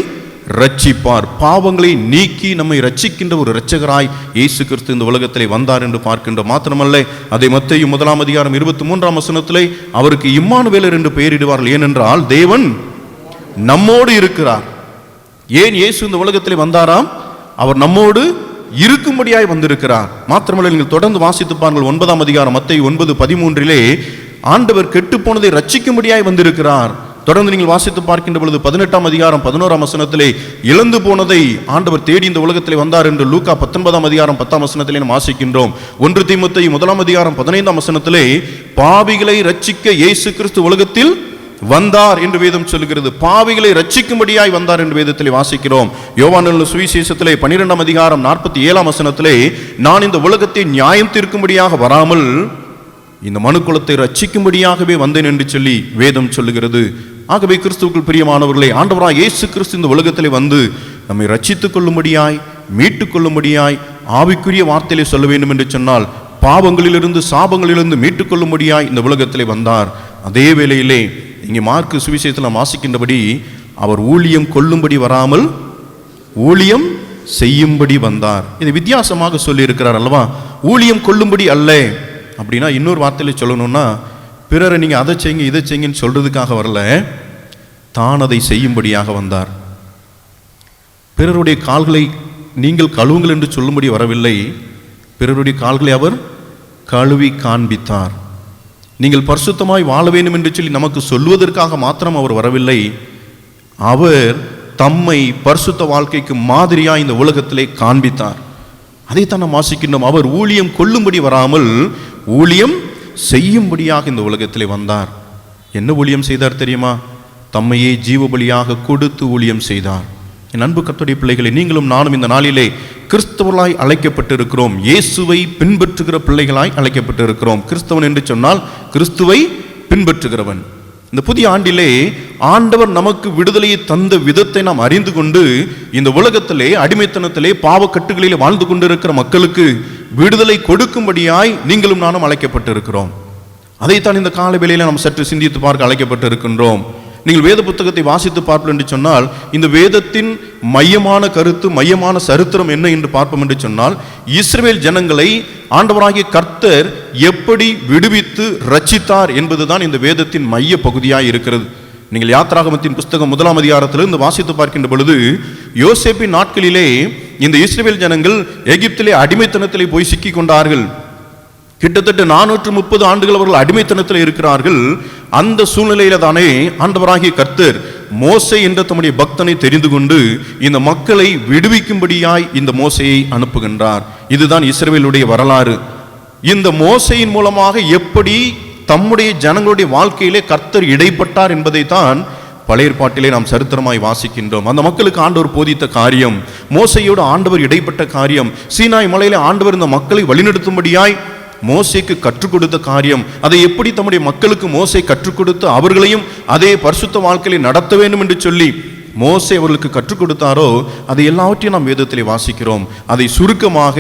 ரட்சிப்பார். பாவங்களை நீக்கி நம்மை ரட்சிக்கின்ற ஒரு இரட்சகராய் இயேசு கிறிஸ்து இந்த உலகத்திலே வந்தார் என்று பார்க்கின்ற மாத்திரமல்ல, அதை மத்தேயு 1ஆம் அதிகாரம் 23ஆம் வசனத்திலே அவருக்கு இம்மானுவேலர் என்று பெயரிடுவார்கள். ஏனென்றால் தேவன் நம்மோடு இருக்கிறார். ஏன் இயேசு இந்த உலகத்திலே வந்தாராம்? அவர் நம்மோடு இருக்கும்படியாய் வந்திருக்கிறார். மாத்திரமல்ல, நீங்கள் தொடர்ந்து வாசித்து பாருங்கள். 9ஆம் அதிகாரம் மத்தேயு 9:13 ஆண்டவர் கெட்டு போனதை ரட்சிக்கும்படியாய் வந்திருக்கிறார். தொடர்ந்து நீங்கள் வாசித்து பார்க்கின்ற பொழுது 18ஆம் அதிகாரம் 11ஆம் வசனத்திலே இழந்து போனதை ஆண்டவர் தேடி இந்த உலகத்திலே வந்தார் என்று லூக்கா 19ஆம் அதிகாரம் 10ஆம் வசனத்திலே நாம் வாசிக்கின்றோம். 1 தீமோத்தேயு 1ஆம் அதிகாரம் 15ஆம் வசனத்திலே பாவிகளை ரட்சிக்க இயேசு கிறிஸ்து உலகத்தில் வந்தார் என்று வேதம் சொல்லுகிறது. பாவிகளை ரட்சிக்கும்படியாய் வந்தார் என்று வேதத்திலே வாசிக்கிறோம். யோவான் சுவிசேஷத்திலே 12ஆம் அதிகாரம் 47ஆம் வசனத்திலே நான் இந்த உலகத்தை நியாயம் தீர்க்கும்படியாக வராமல் இந்த மனுக்குலத்தை ரட்சிக்கும்படியாகவே வந்தேன் என்று சொல்லி வேதம் சொல்லுகிறது. ஆகவே கிறிஸ்துவுக்குள் பிரியமானவர்களே, ஆண்டவராய் இயேசு கிறிஸ்து இந்த உலகத்திலே வந்து நம்மை ரட்சித்துக் கொள்ளும்படியாய், மீட்டுக் கொள்ளும்படியாய், ஆவிக்குரிய வார்த்தையிலே சொல்ல வேண்டும் என்று சொன்னால் பாவங்களிலிருந்து சாபங்களிலிருந்து மீட்டுக் கொள்ளும்படியாய் இந்த உலகத்திலே வந்தார். அதே வேளையிலே இங்கே மார்க்கு சுவிசேஷத்தில் நாம் வாசிக்கின்றபடி அவர் ஊழியம் கொள்ளும்படி வராமல் ஊழியம் செய்யும்படி வந்தார். இது வித்தியாசமாக சொல்லி இருக்கிறார் அல்லவா? ஊழியம் கொள்ளும்படி அல்ல. அப்படின்னா இன்னொரு வார்த்தையில சொல்லணும்னா, பிறரை நீங்கள் அதை செய்யுங்க இதை செய்யுங்கன்னு சொல்றதுக்காக வரல, தான் அதை செய்யும்படியாக வந்தார். பிறருடைய கால்களை நீங்கள் கழுவுங்கள் என்று சொல்லும்படி வரவில்லை, பிறருடைய கால்களை அவர் கழுவி காண்பித்தார். நீங்கள் பரிசுத்தமாய் வாழ வேண்டும் என்று சொல்லி நமக்கு சொல்வதற்காக மாத்திரம் அவர் வரவில்லை, அவர் தம்மை பரிசுத்த வாழ்க்கைக்கு மாதிரியாக இந்த உலகத்திலே காண்பித்தார். அதைத்தான் நாம் வாசிக்கின்றோம். அவர் ஊழியம் கொள்ளும்படி வராமல் ஊழியம் செய்யும்படியாக இந்த உலகத்திலே வந்தார். என்ன ஊழியம் செய்தார் தெரியுமா? தம்மையே ஜீவபலியாக கொடுத்து ஊழியம் செய்தார். என் அன்பு கர்த்தருடைய பிள்ளைகளை, நீங்களும் நானும் இந்த நாளிலே கிறிஸ்தவர்களாய் அழைக்கப்பட்டிருக்கிறோம். இயேசுவை பின்பற்றுகிற பிள்ளைகளாய் அழைக்கப்பட்டிருக்கிறோம். கிறிஸ்தவன் என்று சொன்னால் கிறிஸ்துவை பின்பற்றுகிறவன். இந்த புதிய ஆண்டிலே ஆண்டவர் நமக்கு விடுதலையை தந்த விதத்தை நாம் அறிந்து கொண்டு இந்த உலகத்திலே அடிமைத்தனத்திலே பாவக்கட்டுகளிலே வாழ்ந்து கொண்டிருக்கிற மக்களுக்கு விடுதலை கொடுக்கும்படியாய் நீங்களும் நானும் அழைக்கப்பட்டிருக்கிறோம். அதைத்தான் இந்த கால வேளையில நாம் சற்று சிந்தித்து பார்க்க அழைக்கப்பட்டிருக்கின்றோம். நீங்கள் வேத புத்தகத்தை வாசித்து பார்ப்போம் என்று சொன்னால், இந்த வேதத்தின் மையமான கருத்து, மையமான சரித்திரம் என்ன என்று பார்ப்போம் என்று சொன்னால், இஸ்ரவேல் ஜனங்களை ஆண்டவராகிய கர்த்தர் எப்படி விடுவித்து ரட்சித்தார் என்பதுதான் இந்த வேதத்தின் மைய பகுதியாக இருக்கிறது. நீங்கள் யாத்ராகமத்தின் புஸ்தகம் 1ஆம் அதிகாரத்திலிருந்து வாசித்து பார்க்கின்ற பொழுது, யோசேப்பின் நாட்களிலே இந்த இஸ்ரவேல் ஜனங்கள் எகிப்திலே அடிமைத்தனத்திலே போய் சிக்கி கொண்டார்கள். கிட்டத்தட்ட 430 ஆண்டுகள் அவர்கள் அடிமைத்தனத்தில் இருக்கிறார்கள். அந்த சூழ்நிலையில தானே ஆண்டவராகிய கர்த்தர் மோசே என்ற தம்முடைய பக்தனை தெரிந்து கொண்டு இந்த மக்களை விடுவிக்கும்படியாய் இந்த மோசேயை அனுப்புகின்றார். இதுதான் இஸ்ரவேலுடைய வரலாறு. இந்த மோசேயின் மூலமாக எப்படி தம்முடைய ஜனங்களுடைய வாழ்க்கையிலே கர்த்தர் இடைப்பட்டார் என்பதை தான் பழைய ஏற்பாட்டிலே நாம் சரித்திரமாய் வாசிக்கின்றோம். அந்த மக்களுக்கு ஆண்டவர் போதித்த காரியம், மோசேயோடு ஆண்டவர் இடைப்பட்ட காரியம், சீனாய் மலையிலே ஆண்டவர் இந்த மக்களை வழிநடத்தும்படியாய் மோசேக்கு கற்றுக் கொடுத்த காரியம், அதை எப்படி தம்முடைய மக்களுக்கு மோசே கற்றுக் கொடுத்து அவர்களையும் அதே பரிசுத்த வாழ்க்கையை நடத்த வேண்டும் என்று சொல்லி மோசே அவர்களுக்கு கற்றுக் கொடுத்தாரோ அதை எல்லாவற்றையும் நாம் வேதத்திலே வாசிக்கிறோம். அதை சுருக்கமாக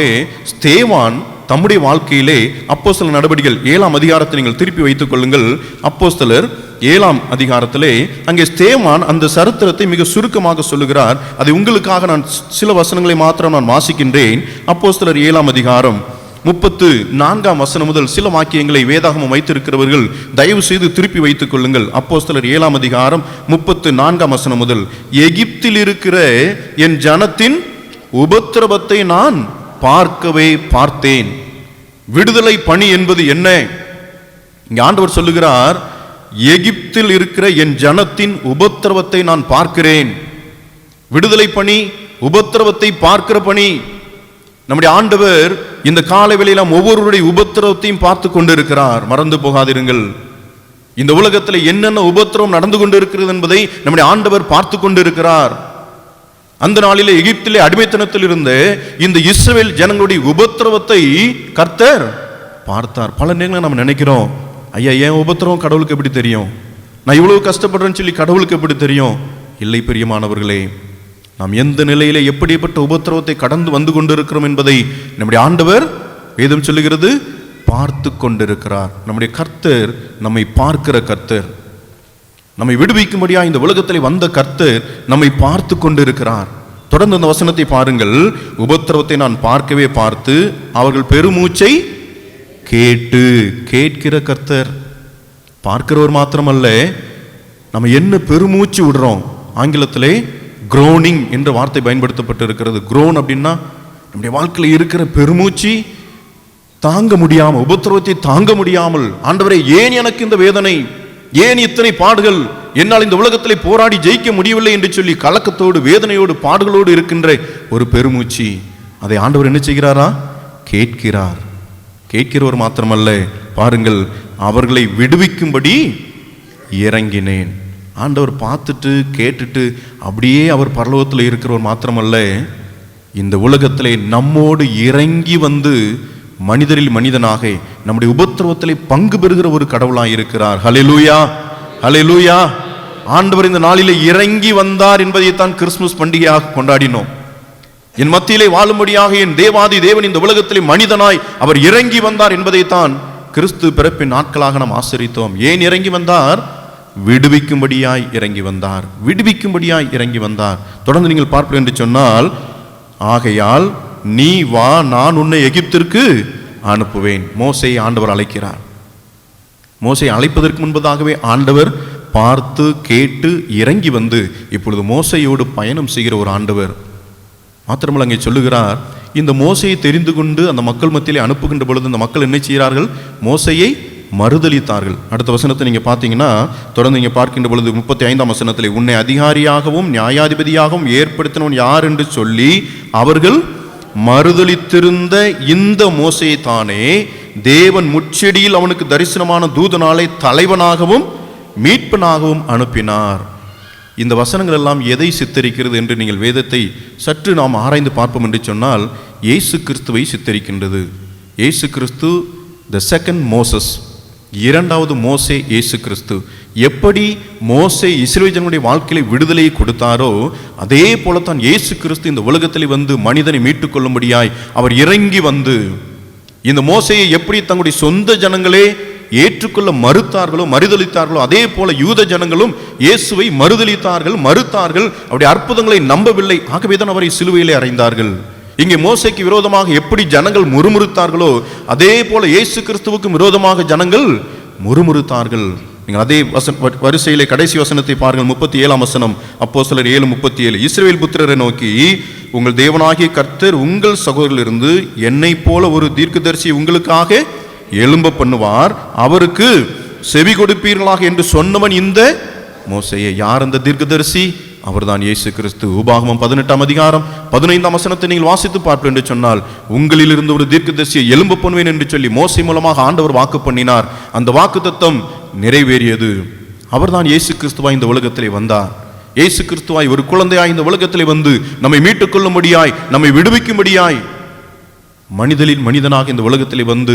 ஸ்தேவான் தம்முடைய வாழ்க்கையிலே அப்போஸ்தலர் நடவடிக்கைகள் 7ஆம் அதிகாரத்தை நீங்கள் திருப்பி வைத்துக் கொள்ளுங்கள். அப்போஸ்தலர் 7ஆம் அதிகாரத்திலே அங்கே ஸ்தேவான் அந்த சரித்திரத்தை மிக சுருக்கமாக சொல்லுகிறார். அதை உங்களுக்காக நான் சில வசனங்களை மாத்திரம் நான் வாசிக்கின்றேன். அப்போஸ்தலர் 7ஆம் அதிகாரம் 34ஆம் வசனம் முதல் சில வாக்கியங்களை வேதாகமம் வைத்திருக்கிறவர்கள் தயவு செய்து திருப்பி வைத்துக் கொள்ளுங்கள். அப்போஸ்தலர் 7ஆம் அதிகாரம் 34ஆம் வசனம் முதல். எகிப்தில் இருக்கிற என் ஜனத்தின் உபத்திரவத்தை நான் பார்க்கவே பார்த்தேன். விடுதலை பணி என்பது என்ன? இங்க ஆண்டவர் சொல்லுகிறார், எகிப்தில் இருக்கிற என் ஜனத்தின் உபத்திரவத்தை நான் பார்க்கிறேன். விடுதலை பணி, உபத்திரவத்தை பார்க்கிற பணி. நம்முடைய ஆண்டவர் இந்த காலை வேளையில் ஒவ்வொருவருடைய உபத்திரவத்தையும் பார்த்து கொண்டிருக்கிறார். மறந்து போகாதிருங்கள், இந்த உலகத்தில் என்னென்ன உபத்திரவம் நடந்து கொண்டிருக்கிறது என்பதை நம்முடைய ஆண்டவர் பார்த்து கொண்டிருக்கிறார். அந்த நாளிலே எகிப்திலே அடிமைத்தனத்தில் இருந்த இந்த இஸ்ரவேல் ஜனங்களுடைய உபத்திரவத்தை கர்த்தர் பார்த்தார். பல நேரங்களில் நம்ம நினைக்கிறோம், ஐயா என் உபத்திரவம் கடவுளுக்கு எப்படி தெரியும், நான் இவ்வளவு கஷ்டப்படுறேன்னு சொல்லி கடவுளுக்கு எப்படி தெரியும்? இல்லை பிரியமானவர்களே, நாம் எந்த நிலையிலே எப்படிப்பட்ட உபத்திரவத்தை கடந்து வந்து கொண்டிருக்கிறோம் என்பதை நம்முடைய ஆண்டவர் வேதம் சொல்லுகிறது பார்த்து கொண்டிருக்கிறார். நம்முடைய கர்த்தர் நம்மை பார்க்கிற கர்த்தர். நம்மை விடுவிக்கும்படியா இந்த உலகத்திலே வந்த கர்த்தர் நம்மை பார்த்து கொண்டிருக்கிறார். தொடர்ந்து அந்த வசனத்தை பாருங்கள். உபத்திரவத்தை நான் பார்க்கவே பார்த்து அவர்கள் பெருமூச்சை கேட்டு. கேட்கிற கர்த்தர், பார்க்கிறவர் மாத்திரமல்ல, நம்ம என்ன பெருமூச்சு விடுறோம். ஆங்கிலத்திலே groaning என்ற வார்த்தை பயன்படுத்தப்பட்டு இருக்கிறது. groan அப்படின்னா நம்முடைய வாழ்க்கையில் இருக்கிற பெருமூச்சு தாங்க முடியாமல், உபத்திரவத்தை தாங்க முடியாமல், ஆண்டவரே ஏன் எனக்கு இந்த வேதனை, ஏன் இத்தனை பாடுகள், என்னால் இந்த உலகத்திலே போராடி ஜெயிக்க முடியவில்லை என்று சொல்லி கலக்கத்தோடு வேதனையோடு பாடுகளோடு இருக்கின்ற ஒரு பெருமூச்சு. அதை ஆண்டவர் என்ன செய்கிறாரா? கேட்கிறார். கேட்கிறவர் மாத்திரமல்ல, பாருங்கள், அவர்களை விடுவிக்கும்படி இறங்கினேன். ஆண்டவர் பார்த்துட்டு கேட்டுட்டு அப்படியே அவர் பரலோகத்தில் இருக்கிறவர் மாத்திரமல்ல, இந்த உலகத்திலே நம்மோடு இறங்கி வந்து மனிதரில் மனிதனாக நம்முடைய உபத்திரவத்திலே பங்கு பெறுகிற ஒரு கடவுளாய் இருக்கிறார். ஹல்லேலூயா, ஹல்லேலூயா. ஆண்டவர் இந்த நாளிலே இறங்கி வந்தார் என்பதைத்தான் கிறிஸ்துமஸ் பண்டிகையாக கொண்டாடினோம். என் மத்தியிலே வாழும்படியாக என் தேவாதி தேவன் இந்த உலகத்திலே மனிதனாய் அவர் இறங்கி வந்தார் என்பதைத்தான் கிறிஸ்து பிறப்பின் நாட்களாக நாம் ஆசரித்தோம். ஏன் இறங்கி வந்தார்? விடுவிக்கும்படியாய் இறங்கி வந்தார். விடுவிக்கும்படியாய் இறங்கி வந்தார். தொடர்ந்து நீங்கள் பார்ப்பீர்கள் என்று சொன்னால், ஆகையால் நீ வா, நான் உன்னை எகிப்திற்கு அனுப்புவேன். மோசேயை ஆண்டவர் அழைக்கிறார். மோசேயை அழைப்பதற்கு முன்பதாகவே ஆண்டவர் பார்த்து கேட்டு இறங்கி வந்து இப்பொழுது மோசேயோடு பயணம் செய்கிற ஒரு ஆண்டவர். மாத்திரமல்ல, அங்கே சொல்லுகிறார், இந்த மோசையை தெரிந்து கொண்டு அந்த மக்கள் மத்தியிலே அனுப்புகின்ற பொழுது அந்த மக்கள் என்ன செய்கிறார்கள்? மோசையை மறுதலித்தார்கள். அடுத்த வசனத்தை நீங்க பார்த்தீங்கன்னா, தொடர்ந்து நீங்க பார்க்கின்ற பொழுது 35ஆம் வசனத்திலே, உன்னை அதிகாரியாகவும் நியாயாதிபதியாகவும் ஏற்படுத்தினவன் யார் என்று சொல்லி அவர்கள் மறுதலித்திருந்த இந்த மோசையை தானே தேவன் முச்செடியில் அவனுக்கு தரிசனமான தூதனாலே தலைவனாகவும் மீட்பனாகவும் அனுப்பினார். இந்த வசனங்கள் எல்லாம் எதை சித்தரிக்கிறது என்று நீங்கள் வேதத்தை சற்று நாம் ஆராய்ந்து பார்ப்போம் என்று சொன்னால், இயேசு கிறிஸ்துவை சித்தரிக்கின்றது. இயேசு கிறிஸ்து த செகண்ட் மோசஸ், இரண்டாவது மோசே இயேசு கிறிஸ்து. எப்படி மோசே இஸ்ரவேல் ஜனங்களுடைய வாழ்க்கையில விடுதலையை கொடுத்தாரோ அதே போலத்தான் இயேசு கிறிஸ்து இந்த உலகத்தில் வந்து மனிதனை மீட்டுக் கொள்ளும்படியாய் அவர் இறங்கி வந்து, இந்த மோசையை எப்படி தங்களுடைய சொந்த ஜனங்களே ஏற்றுக்கொள்ள மறுதலித்தார்களோ அதே போல யூத ஜனங்களும் இயேசுவை மறுத்தார்கள். அவருடைய அற்புதங்களை நம்பவில்லை. ஆகவேதான் அவரை சிலுவையிலே அறைந்தார்கள். இங்கே மோசைக்கு விரோதமாக எப்படி ஜனங்கள் முறுமுறுத்தார்களோ அதே போல இயேசு கிறிஸ்துவுக்கும் விரோதமாக ஜனங்கள் முறுமுறுத்தார்கள். நீங்கள் அதே வரிசையிலே கடைசி வசனத்தை பாருங்கள். 37ஆம் வசனம், அப்போஸ்தலர் 7:37. இஸ்ரவேல் புத்திரரை நோக்கி, உங்கள் தேவனாகிய கர்த்தர் உங்கள் சகோதரிலிருந்து என்னை போல ஒரு தீர்க்கதரிசி உங்களுக்காக எழும்ப பண்ணுவார், அவருக்கு செவி கொடுப்பீர்களாக என்று சொன்னவன் இந்த மோசேயே. யார் அந்த தீர்க்கதரிசி? அவர்தான் இயேசு கிறிஸ்து. உபாகமம் 18ஆம் அதிகாரம் 15ஆம் வசனத்தை நீங்கள் வாசித்து பார்ப்பீர்கள் என்று சொன்னால், உங்களில் இருந்து ஒரு தீர்க்கதரிசியை எழும்ப பண்ணுவேன் என்று சொல்லி மோசே மூலமாக ஆண்டவர் வாக்கு பண்ணினார். அந்த வாக்குத்தத்தம் நிறைவேறியது. அவர்தான் இயேசு கிறிஸ்துவாய் இந்த உலகத்திலே வந்தார். இயேசு கிறிஸ்துவாய் ஒரு குழந்தையாய் இந்த உலகத்திலே வந்து நம்மை மீட்டுக் கொள்ளும்படியாய், நம்மை விடுவிக்கும்படியாய் மனிதனின் மனிதனாக இந்த உலகத்திலே வந்து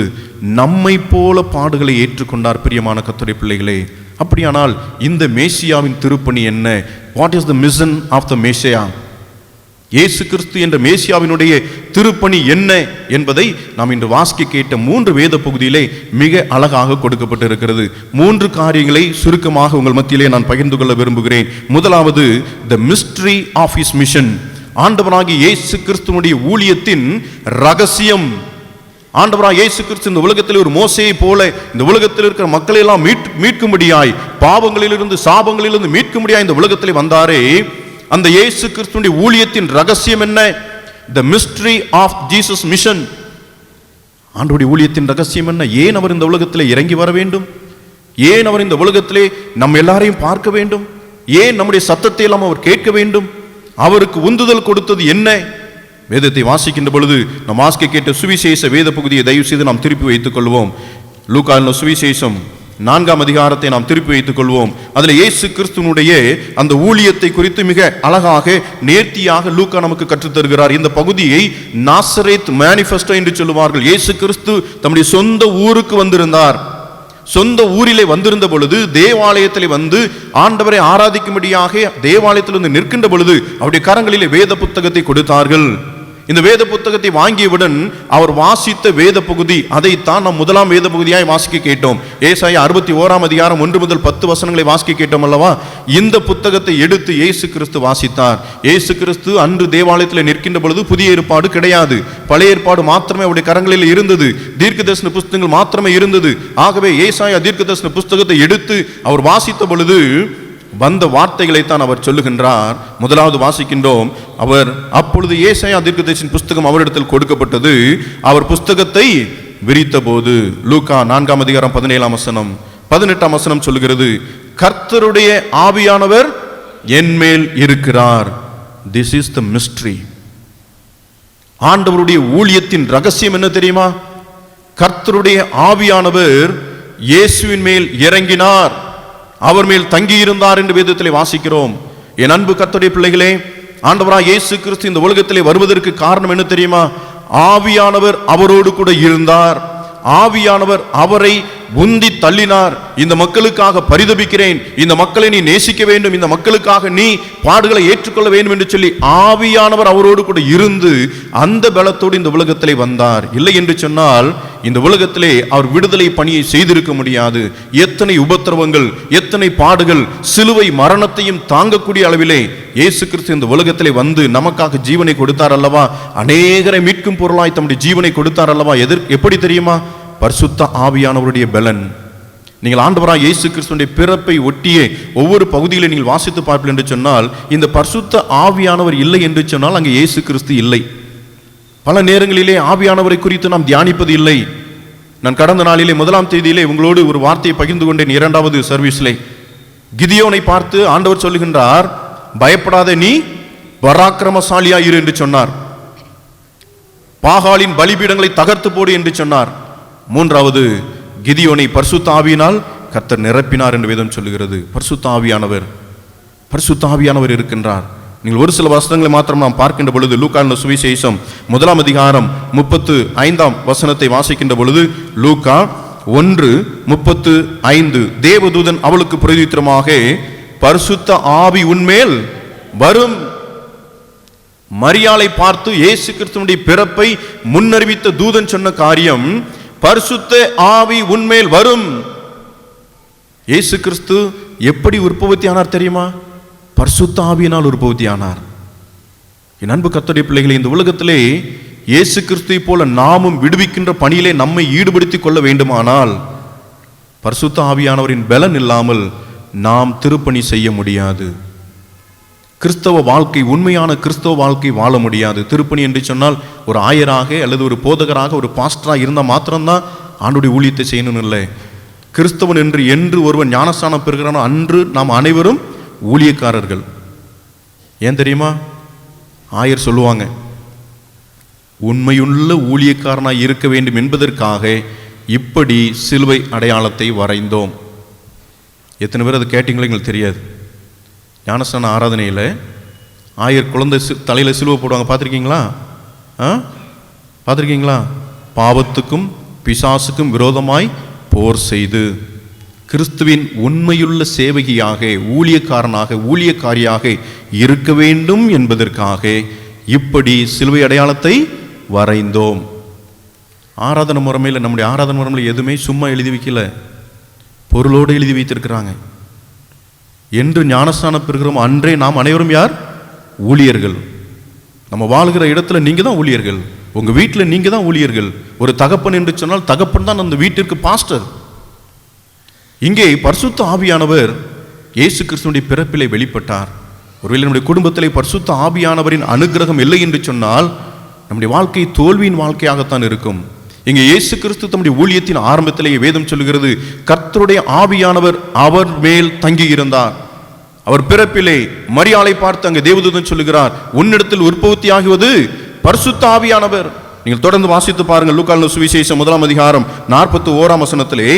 நம்மை போல பாடுகளை ஏற்றுக்கொண்டார். பிரியமான கர்த்தருடைய பிள்ளைகளே, அப்படியானால் இந்த மேசியாவின் திருப்பணி என்ன? What is the mission of the Messiah? இயேசு கிறிஸ்து என்ற மேசியாவினுடைய திருப்பணி என்ன என்பதை நாம் இன்று வாசிக்க கேட்ட 3 வேத பகுதியிலே மிக அழகாக கொடுக்கப்பட்டிருக்கிறது. 3 காரியங்களை சுருக்கமாக உங்கள் மத்தியிலே நான் பகிர்ந்து கொள்ள விரும்புகிறேன். முதலாவது, the mystery of his mission. ஆண்டவராகிய இயேசு கிறிஸ்துவினுடைய ஊழியத்தின் ரகசியம். ஆண்டவராகிய இயேசு கிறிஸ்து இந்த உலகத்தில் ஒரு மோசேயை போல இந்த உலகத்தில் இருக்கிற மக்களை எல்லாம் மீட்கும்படியாய், பாவங்களிலிருந்து சாபங்களிலிருந்து மீட்கும்படியாய் இந்த உலகத்தில் வந்தாரே, அந்த இயேசு கிறிஸ்துவினுடைய ஊழியத்தின் ரகசியம் என்ன? The mystery of Jesus mission. ஆண்டவருடைய ஊழியத்தின் ரகசியம் என்ன? ஏன் அவர் இந்த உலகத்திலே இறங்கி வர வேண்டும்? ஏன் அவர் இந்த உலகத்திலே நம்ம எல்லாரையும் பார்க்க வேண்டும்? ஏன் நம்முடைய சத்தத்தை எல்லாம் அவர் கேட்க வேண்டும்? அவருக்கு உந்துதல் கொடுத்தது என்ன? வேதத்தை வாசிக்கின்ற பொழுது நாம் வாசிக்க கேட்ட சுவிசேஷ வேத பகுதியை தயவு செய்து நாம் திருப்பி வைத்துக் கொள்வோம். லூக்கா சுவிசேஷம் 4ஆம் அதிகாரத்தை நாம் திருப்பி வைத்துக் கொள்வோம். அதில் இயேசு கிறிஸ்துவனுடைய அந்த ஊழியத்தை குறித்து மிக அழகாக நேர்த்தியாக லூக்கா நமக்கு கற்றுத்தருகிறார். இந்த பகுதியை நாசரேத் மேனிஃபெஸ்டோ என்று சொல்லுவார்கள். இயேசு கிறிஸ்து தம்முடைய சொந்த ஊருக்கு வந்திருந்தார். சொந்த ஊரிலே வந்திருந்த பொழுது தேவாலயத்திலே வந்து ஆண்டவரை ஆராதிக்கும்படியாக தேவாலயத்தில் வந்து நிற்கின்ற பொழுது அவருடைய கரங்களிலே வேத புத்தகத்தை கொடுத்தார்கள். இந்த வேத புத்தகத்தை வாங்கியவுடன் அவர் வாசித்த வேத பகுதி, அதைத்தான் நாம் முதலாம் வேத பகுதியாய் வாசிக்க கேட்டோம். ஏசாயா 61ஆம் அதிகாரம் 1 முதல் 10 வசனங்களை வாசிக்க கேட்டோம் அல்லவா? இந்த புத்தகத்தை எடுத்து இயேசு கிறிஸ்து வாசித்தார். இயேசு கிறிஸ்து அன்று தேவாலயத்தில் நிற்கின்ற பொழுது புதிய ஏற்பாடு கிடையாது, பழைய ஏற்பாடு மாத்திரமே அவருடைய கரங்களில் இருந்தது. தீர்க்க தரிசன புஸ்தகங்கள் மாத்திரமே இருந்தது. ஆகவே ஏசாயா தீர்க்க தரிசன புஸ்தகத்தை எடுத்து அவர் வாசித்த பொழுது வந்த வார்த்தைகளைத்தான் அவர் சொல்லுகின்றார். முதலாவது வாசிக்கின்றோம். அவர் அப்பொழுது ஏசாயா தீர்க்கதரிசியின் புஸ்தகம் அவரிடத்தில் கொடுக்கப்பட்டது. அவர் புஸ்தகத்தை விரித்த போது, லூக்கா 4ஆம் அதிகாரம் 17ஆம் வசனம் 18ஆம் வசனம் சொல்லுகிறது, கர்த்தருடைய ஆவியானவர் என்மேல் இருக்கிறார். This is the mystery. ஆண்டவருடைய ஊழியத்தின் ரகசியம் என்ன தெரியுமா? கர்த்தருடைய ஆவியானவர் இயேசுவின் மேல் இறங்கினார், அவர் மேல் தங்கியிருந்தார் என்று வேதத்திலே வாசிக்கிறோம். என் அன்பு கர்த்தருடைய பிள்ளைகளே, ஆண்டவராய் இயேசு கிறிஸ்து இந்த உலகத்திலே வருவதற்கு காரணம் என்ன தெரியுமா? ஆவியானவர் அவரோடு கூட இருந்தார். ஆவியானவர் அவரை உந்தி தள்ளினார். இந்த மக்களுக்காக பரிதபிக்கிறேன், இந்த மக்களை நீ நேசிக்க வேண்டும், இந்த மக்களுக்காக நீ பாடுகளை ஏற்றுக்கொள்ள வேண்டும் என்று சொல்லி ஆவியானவர் அவரோடு கூட இருந்து அந்த பலத்தோடு இந்த உலகத்திலே வந்தார். இல்லை என்று சொன்னால் இந்த உலகத்திலே அவர் விடுதலை பணியை செய்திருக்க முடியாது. எத்தனை உபத்திரவங்கள், எத்தனை பாடுகள், சிலுவை மரணத்தையும் தாங்கக்கூடிய அளவிலே இயேசு கிறிஸ்து இந்த உலகத்திலே வந்து நமக்காக ஜீவனை கொடுத்தார் அல்லவா? அநேகரை மீட்கும் பொருளாய் தம்முடைய ஜீவனை கொடுத்தார் அல்லவா? எப்படி தெரியுமா? பரிசுத்த ஆவியானவருடைய பலன். நீங்கள் ஆண்டவராய் இயேசு கிறிஸ்துவினுடைய பிறப்பை ஒட்டியே ஒவ்வொரு பகுதியிலே நீங்கள் வாசித்து பார்ப்பீர்கள் என்று சொன்னால், இந்த பரிசுத்த ஆவியானவர் இல்லை என்று சொன்னால் அங்கே இயேசு கிறிஸ்து இல்லை. பல நேரங்களிலே ஆவியானவரை குறித்து நாம் தியானிப்பது இல்லை. நான் கடந்த நாளிலே 1ஆம் தேதியிலே உங்களோடு ஒரு வார்த்தையை பகிர்ந்து கொண்டேன். 2வது சர்வீஸ்லே கிதியோனை பார்த்து ஆண்டவர் சொல்லுகின்றார், பயப்படாத, நீ பராக்கிரமசாலியா இரு என்று சொன்னார். பாகாலின் பலிபீடங்களை தகர்த்து போடு என்று சொன்னார். 3வது, கிதியோனை பரிசுத்த ஆவியினால் கர்த்தர் நிரப்பினார் என்று வேதம் சொல்லுகிறது. பரிசுத்த ஆவியானவர் இருக்கின்றார். நீங்கள் ஒரு சில வசனங்களை மாத்திரம் நாம் பார்க்கின்ற பொழுது லூக்கா சுவிசேஷம் 1ஆம் அதிகாரம் 35ஆம் வசனத்தை வாசிக்கின்ற பொழுது, லூக்கா 1:35, தேவதூதன் அவளுக்கு பிரதித்திரமாக, பரிசுத்த ஆவி உன்மேல் வரும். மரியாளை பார்த்து இயேசு கிறிஸ்துவினுடைய பிறப்பை முன்னறிவித்த தூதன் சொன்ன காரியம், பரிசுத்த ஆவி உன்மேல் வரும். இயேசு கிறிஸ்து எப்படி உற்பத்தி ஆனார் தெரியுமா? பரிசுத்த ஆவியினால் உற்பத்தி ஆனார். என் அன்பு கர்த்தருடைய பிள்ளைகளை, இந்த உலகத்திலே இயேசு கிறிஸ்துவை போல நாமும் விடுவிக்கின்ற பணியிலே நம்மை ஈடுபடுத்திக் கொள்ள வேண்டுமானால் பரிசுத்த ஆவியானவரின் பலன் இல்லாமல் நாம் திருப்பணி செய்ய முடியாது. கிறிஸ்தவ வாழ்க்கை, உண்மையான கிறிஸ்தவ வாழ்க்கை வாழ முடியாது. திருப்பணி என்று சொன்னால் ஒரு ஆயராக அல்லது ஒரு போதகராக ஒரு பாஸ்டராக இருந்தால் மாத்திரம்தான் ஆண்டுடைய ஊழியத்தை செய்யணும்னு இல்லை. கிறிஸ்தவன் என்று ஒருவன் ஞானஸ்தானம் பெறுகிறானோ அன்று நாம் அனைவரும் ஊழியக்காரர்கள். ஏன் தெரியுமா? ஆயர் சொல்லுவாங்க, உண்மையுள்ள ஊழியக்காரனாய் இருக்க வேண்டும் என்பதற்காக இப்படி சிலுவை அடையாளத்தை வரைந்தோம். எத்தனை பேர் அது கேட்டீங்களோ எங்களுக்கு தெரியாது. ஞானஸ்தான ஆராதனையில் ஆயர் குழந்தை தலையில் சிலுவை போடுவாங்க, பார்த்துருக்கீங்களா? பார்த்துருக்கீங்களா? பாவத்துக்கும் பிசாசுக்கும் விரோதமாய் போர் செய்து கிறிஸ்துவின் உண்மையுள்ள சேவகியாக, ஊழியக்காரனாக, ஊழியக்காரியாக இருக்க வேண்டும் என்பதற்காக இப்படி சிலுவை அடையாளத்தை வரைந்தோம். ஆராதனை முறைமையில், நம்முடைய ஆராதனை முறைமையில் எதுவுமே சும்மா எழுதி வைக்கல, பொருளோடு எழுதி வைத்திருக்கிறாங்க. என்று ஞானஸ்நானம் பெறுகிறோம் அன்றே நாம் அனைவரும் யார்? ஊழியர்கள். நம்ம வாழ்கிற இடத்துல நீங்கள் தான் ஊழியர்கள். உங்கள் வீட்டில் நீங்கள் தான் ஊழியர்கள். ஒரு தகப்பன் என்று சொன்னால் தகப்பன் தான் அந்த வீட்டிற்கு பாஸ்டர். இங்கே பரிசுத்த ஆவியானவர் இயேசு கிறிஸ்துவினுடைய பிறப்பிலே வெளிப்பட்டார். ஒருவேளை நம்முடைய குடும்பத்திலே பரிசுத்த ஆவியானவரின் அனுக்கிரகம் இல்லை என்று சொன்னால் நம்முடைய வாழ்க்கை தோல்வியின் வாழ்க்கையாகத்தான் இருக்கும். இங்கே இயேசு கிறிஸ்து தம்முடைய ஊழியத்தின் ஆரம்பத்திலேயே வேதம் சொல்லுகிறது, கர்த்தருடைய ஆவியானவர் அவர் மேல் தங்கி இருந்தார். அவர் பிறப்பிலே மரியாளை பார்த்து அங்கே தேவதூதன் சொல்லுகிறார், உன்னிடத்தில் உற்பத்தி ஆகுவது பரிசுத்த ஆவியானவர். நீங்கள் தொடர்ந்து வாசித்து பாருங்கள். லூக்கான சுவிசேஷம் 1 அதிகாரம் 41 வசனத்திலே,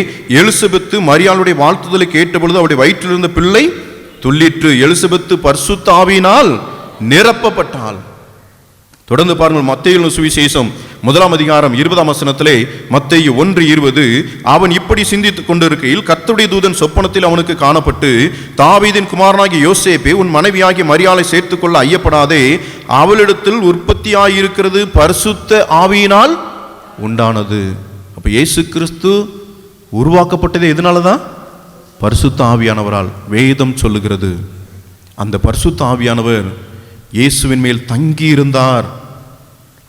எலிசபெத்து மரியாளுடைய வாழ்த்துதலை கேட்டபொழுது அவருடைய வயிற்றிலிருந்த பிள்ளை துள்ளிற்று. எலிசபெத்து பரிசுத்த ஆவியினால் நிரப்பப்பட்டாள். தொடர்ந்து பாருங்கள். மத்தேயு சுவிசேஷம் 1 அதிகாரம் 20 வசனத்திலே, மத்தேயு 1:20, அவன் இப்படி சிந்தித்துக் கொண்டிருக்கையில் கர்த்தருடைய தூதன் சொப்பனத்தில் அவனுக்கு காணப்பட்டு, தாவீதின் குமாரனாகிய யோசேப்பே, உன் மனைவியாகிய மரியாளை சேர்த்துக் கொள்ள ஐயப்படாதே, அவளிடத்தில் உற்பத்தியாயிருக்கிறது பரிசுத்த ஆவியினால் உண்டானது. அப்ப இயேசு கிறிஸ்து உருவாக்கப்பட்டது எதனாலதான்? பரிசுத்த ஆவியானவரால். வேதம் சொல்லுகிறது அந்த பரிசுத்த ஆவியானவர் இயேசுவின் மேல் தங்கி இருந்தார்.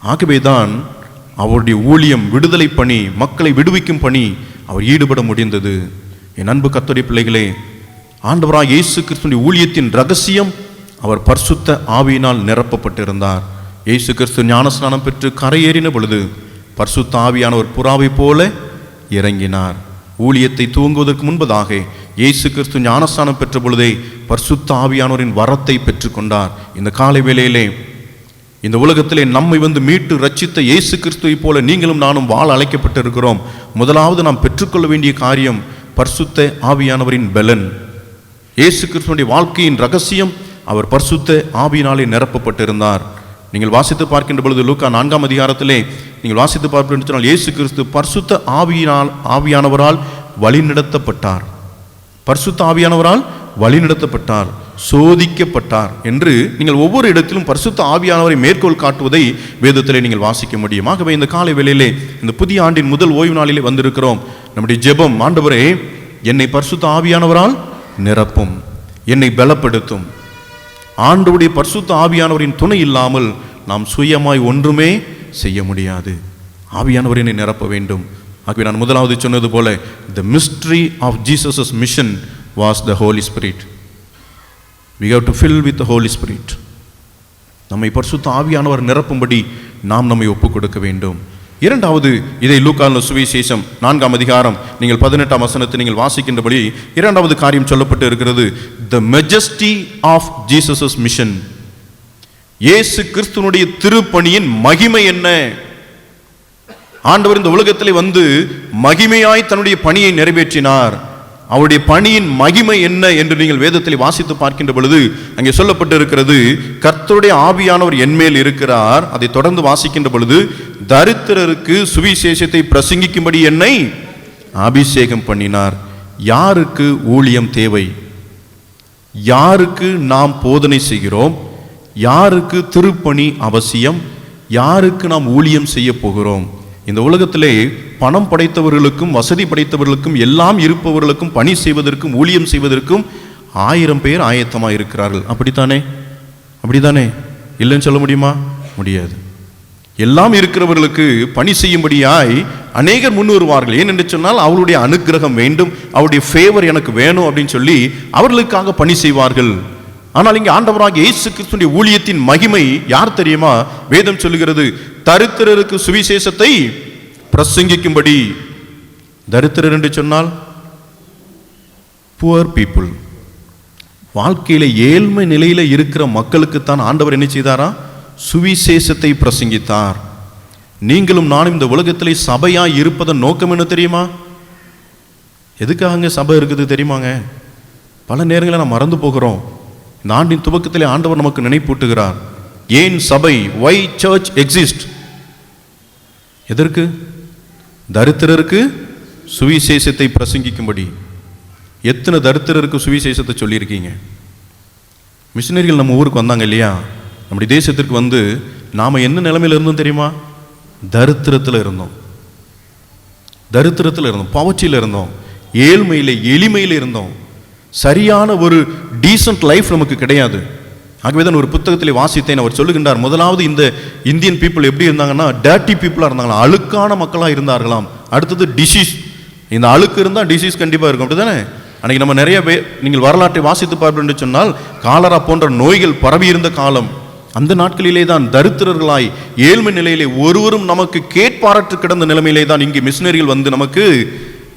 ஆகவேதான் அவருடைய ஊழியம், விடுதலை பணி, மக்களை விடுவிக்கும் பணி அவர் ஈடுபட முடிந்தது. என் அன்பு கர்த்தருடைய பிள்ளைகளே, ஆண்டவராக இயேசு கிறிஸ்துவின் ஊழியத்தின் ரகசியம் அவர் பரிசுத்த ஆவியினால் நிரப்பப்பட்டிருந்தார். இயேசு கிறிஸ்து ஞானஸ்நானம் பெற்று கரையேறின பொழுது பரிசுத்த ஆவியானவர் புறாவை போல இறங்கினார். ஊழியத்தை துவங்குவதற்கு முன்பதாக இயேசு கிறிஸ்து ஞானஸ்நானம் பெற்ற பொழுதே பரிசுத்த ஆவியானவரின் வரத்தை பெற்றுக்கொண்டார். இந்த காலை வேளையிலே இந்த உலகத்திலே நம்மை மீட்டு ரட்சித்த இயேசு கிறிஸ்துவை போல நீங்களும் நானும் வாழ அழைக்கப்பட்டிருக்கிறோம். முதலாவது நாம் பெற்றுக்கொள்ள வேண்டிய காரியம் பரிசுத்த ஆவியானவரின் பலன். இயேசு கிறிஸ்துவினுடைய வாழ்க்கையின் ரகசியம் அவர் பரிசுத்த ஆவியினாலே நிரப்பப்பட்டிருந்தார். நீங்கள் வாசித்து பார்க்கின்ற பொழுது லூக்கா 4 அதிகாரத்திலே நீங்கள் வாசித்து பார்ப்பீர்கள் சொன்னால், இயேசு கிறிஸ்து பரிசுத்த ஆவியானவரால் வழிநடத்தப்பட்டார். பரிசுத்த ஆவியானவரால் வழிநடத்தப்பட்டார், சோதிக்கப்பட்டார் என்று நீங்கள் ஒவ்வொரு இடத்திலும் பரிசுத்த ஆவியானவரை மேற்கோள் காட்டுவதை வேதத்திலே நீங்கள் வாசிக்க முடியும். ஆகவே இந்த காலை வேளையிலே, இந்த புதிய ஆண்டின் முதல் ஓய்வு நாளிலே வந்திருக்கிறோம். நம்முடைய ஜெபம், ஆண்டவரே என்னை பரிசுத்த ஆவியானவரால் நிரப்பும், என்னை பலப்படுத்தும். ஆண்டவருடைய பரிசுத்த ஆவியானவரின் துணை இல்லாமல் நாம் சுயமாய் ஒன்றுமே செய்ய முடியாது. ஆவியானவர் என்னை நிரப்ப வேண்டும். ஆகவே நான் முதலாவது சொன்னது போல, the mystery of Jesus' mission was the Holy Spirit. We have to fill with the Holy Spirit. நம்மை பரிசுத்த ஆவியானவர் நிரப்பும்படி நாம் நம்மை ஒப்புக் கொடுக்க வேண்டும். இரண்டாவது, இதை லூக்கான சுவிசேஷம் 4 அதிகாரம் நீங்கள் 18 வசனத்தை நீங்கள் வாசிக்கின்றபடி இரண்டாவது காரியம் சொல்லப்பட்டு இருக்கிறது, the majesty of Jesus' mission. இயேசு கிறிஸ்துவினுடைய திருப்பணியின் மகிமை என்ன? ஆண்டவர் இந்த உலகத்திலே மகிமையாய் தன்னுடைய பணியை நிறைவேற்றினார். அவருடைய பணியின் மகிமை என்ன என்று நீங்கள் வேதத்தில் வாசித்து பார்க்கின்ற பொழுது அங்கே சொல்லப்பட்டு இருக்கிறது, கர்த்தருடைய ஆவியானவர் என்மேல் இருக்கிறார். அதை தொடர்ந்து வாசிக்கின்ற பொழுது, தரித்திரருக்கு சுவிசேஷத்தை பிரசங்கிக்கும்படி என்னை அபிஷேகம் பண்ணினார். யாருக்கு ஊழியம் தேவை? யாருக்கு நாம் போதனை செய்கிறோம்? யாருக்கு திருப்பணி அவசியம்? யாருக்கு நாம் ஊழியம் செய்ய போகிறோம்? இந்த உலகத்திலே பணம் படைத்தவர்களுக்கும் வசதி படைத்தவர்களுக்கும் எல்லாம் இருப்பவர்களுக்கும் பணி செய்வதற்கும் ஊழியம் செய்வதற்கும் 1000 பேர் ஆயத்தமாக இருக்கிறார்கள். அப்படித்தானே? அப்படித்தானே? இல்லைன்னு சொல்ல முடியுமா? முடியாது. எல்லாம் இருக்கிறவர்களுக்கு பணி செய்யும்படியாய் அநேகர் முன் வருவார்கள். ஏனென்று சொன்னால் அவருடைய அனுக்கிரகம் வேண்டும், அவருடைய ஃபேவர் எனக்கு வேணும் அப்படின்னு சொல்லி அவர்களுக்காக பணி செய்வார்கள். ஆனால் இங்கே ஆண்டவராகிய இயேசு கிறிஸ்துவினுடைய ஊழியத்தின் மகிமை யார் தெரியுமா? வேதம் சொல்லுகிறது, தரித்திரருக்கு சுவிசேஷத்தை பிரசங்கிக்கும்படி. தரித்திரர் என்று சொன்னால் புவர் பீப்புள், வாழ்க்கையில ஏழ்மை நிலையில இருக்கிற மக்களுக்குத்தான் ஆண்டவர் என்ன செய்தாரா? சுவிசேஷத்தை பிரசங்கித்தார். நீங்களும் நானும் இந்த உலகத்திலே சபையாய் இருப்பதன் நோக்கம் என்ன தெரியுமா? எதுக்காக சபை இருக்குது தெரியுமாங்க? பல நேரங்களில் நாம் மறந்து போகிறோம். இந்த ஆண்டின் துவக்கத்திலே ஆண்டவர் நமக்கு நினைப்பூட்டுகிறார். ஏன் சபை? why church exist? எதற்கு? தரித்திரருக்கு சுவிசேஷத்தை பிரசங்கிக்கும்படி. எத்தனை தரித்திரருக்கு சுவிசேஷத்தை சொல்லியிருக்கீங்க? மிஷினரிகள் நம்ம ஊருக்கு வந்தாங்க இல்லையா? நம்முடைய தேசத்திற்கு வந்து நாம் என்ன நிலைமையில் இருந்தோம் தெரியுமா? தரித்திரத்தில் இருந்தோம், பாவச்சியில் இருந்தோம், ஏழ்மையில் எளிமையில் இருந்தோம். சரியான ஒரு டீசன்ட் லைஃப் நமக்கு கிடையாது. ஆகவே தான் ஒரு புத்தகத்தில் வாசித்தேன். அவர் சொல்லுகின்றார், முதலாவது இந்த இந்தியன் பீப்புள் எப்படி இருந்தாங்கன்னா டர்ட்டி பீப்புளாக இருந்தாங்களாம், அழுக்கான மக்களாக இருந்தார்களாம். அடுத்தது டிசீஸ். இந்த அழுக்கு இருந்தால் டிசீஸ் கண்டிப்பாக இருக்கும், அப்படி தானே? அன்றைக்கி நம்ம நிறைய நீங்கள் வரலாற்றை வாசித்து பார்ப்போம் என்று சொன்னால் காலரா போன்ற நோய்கள் பரவி இருந்த காலம். அந்த நாட்களிலே தான் தரித்திரர்களாய் ஏழ்மை நிலையிலே ஒருவரும் நமக்கு கேட்பாரற்று கிடந்த நிலைமையிலே தான் இங்கே மிஷினரிகள் வந்து நமக்கு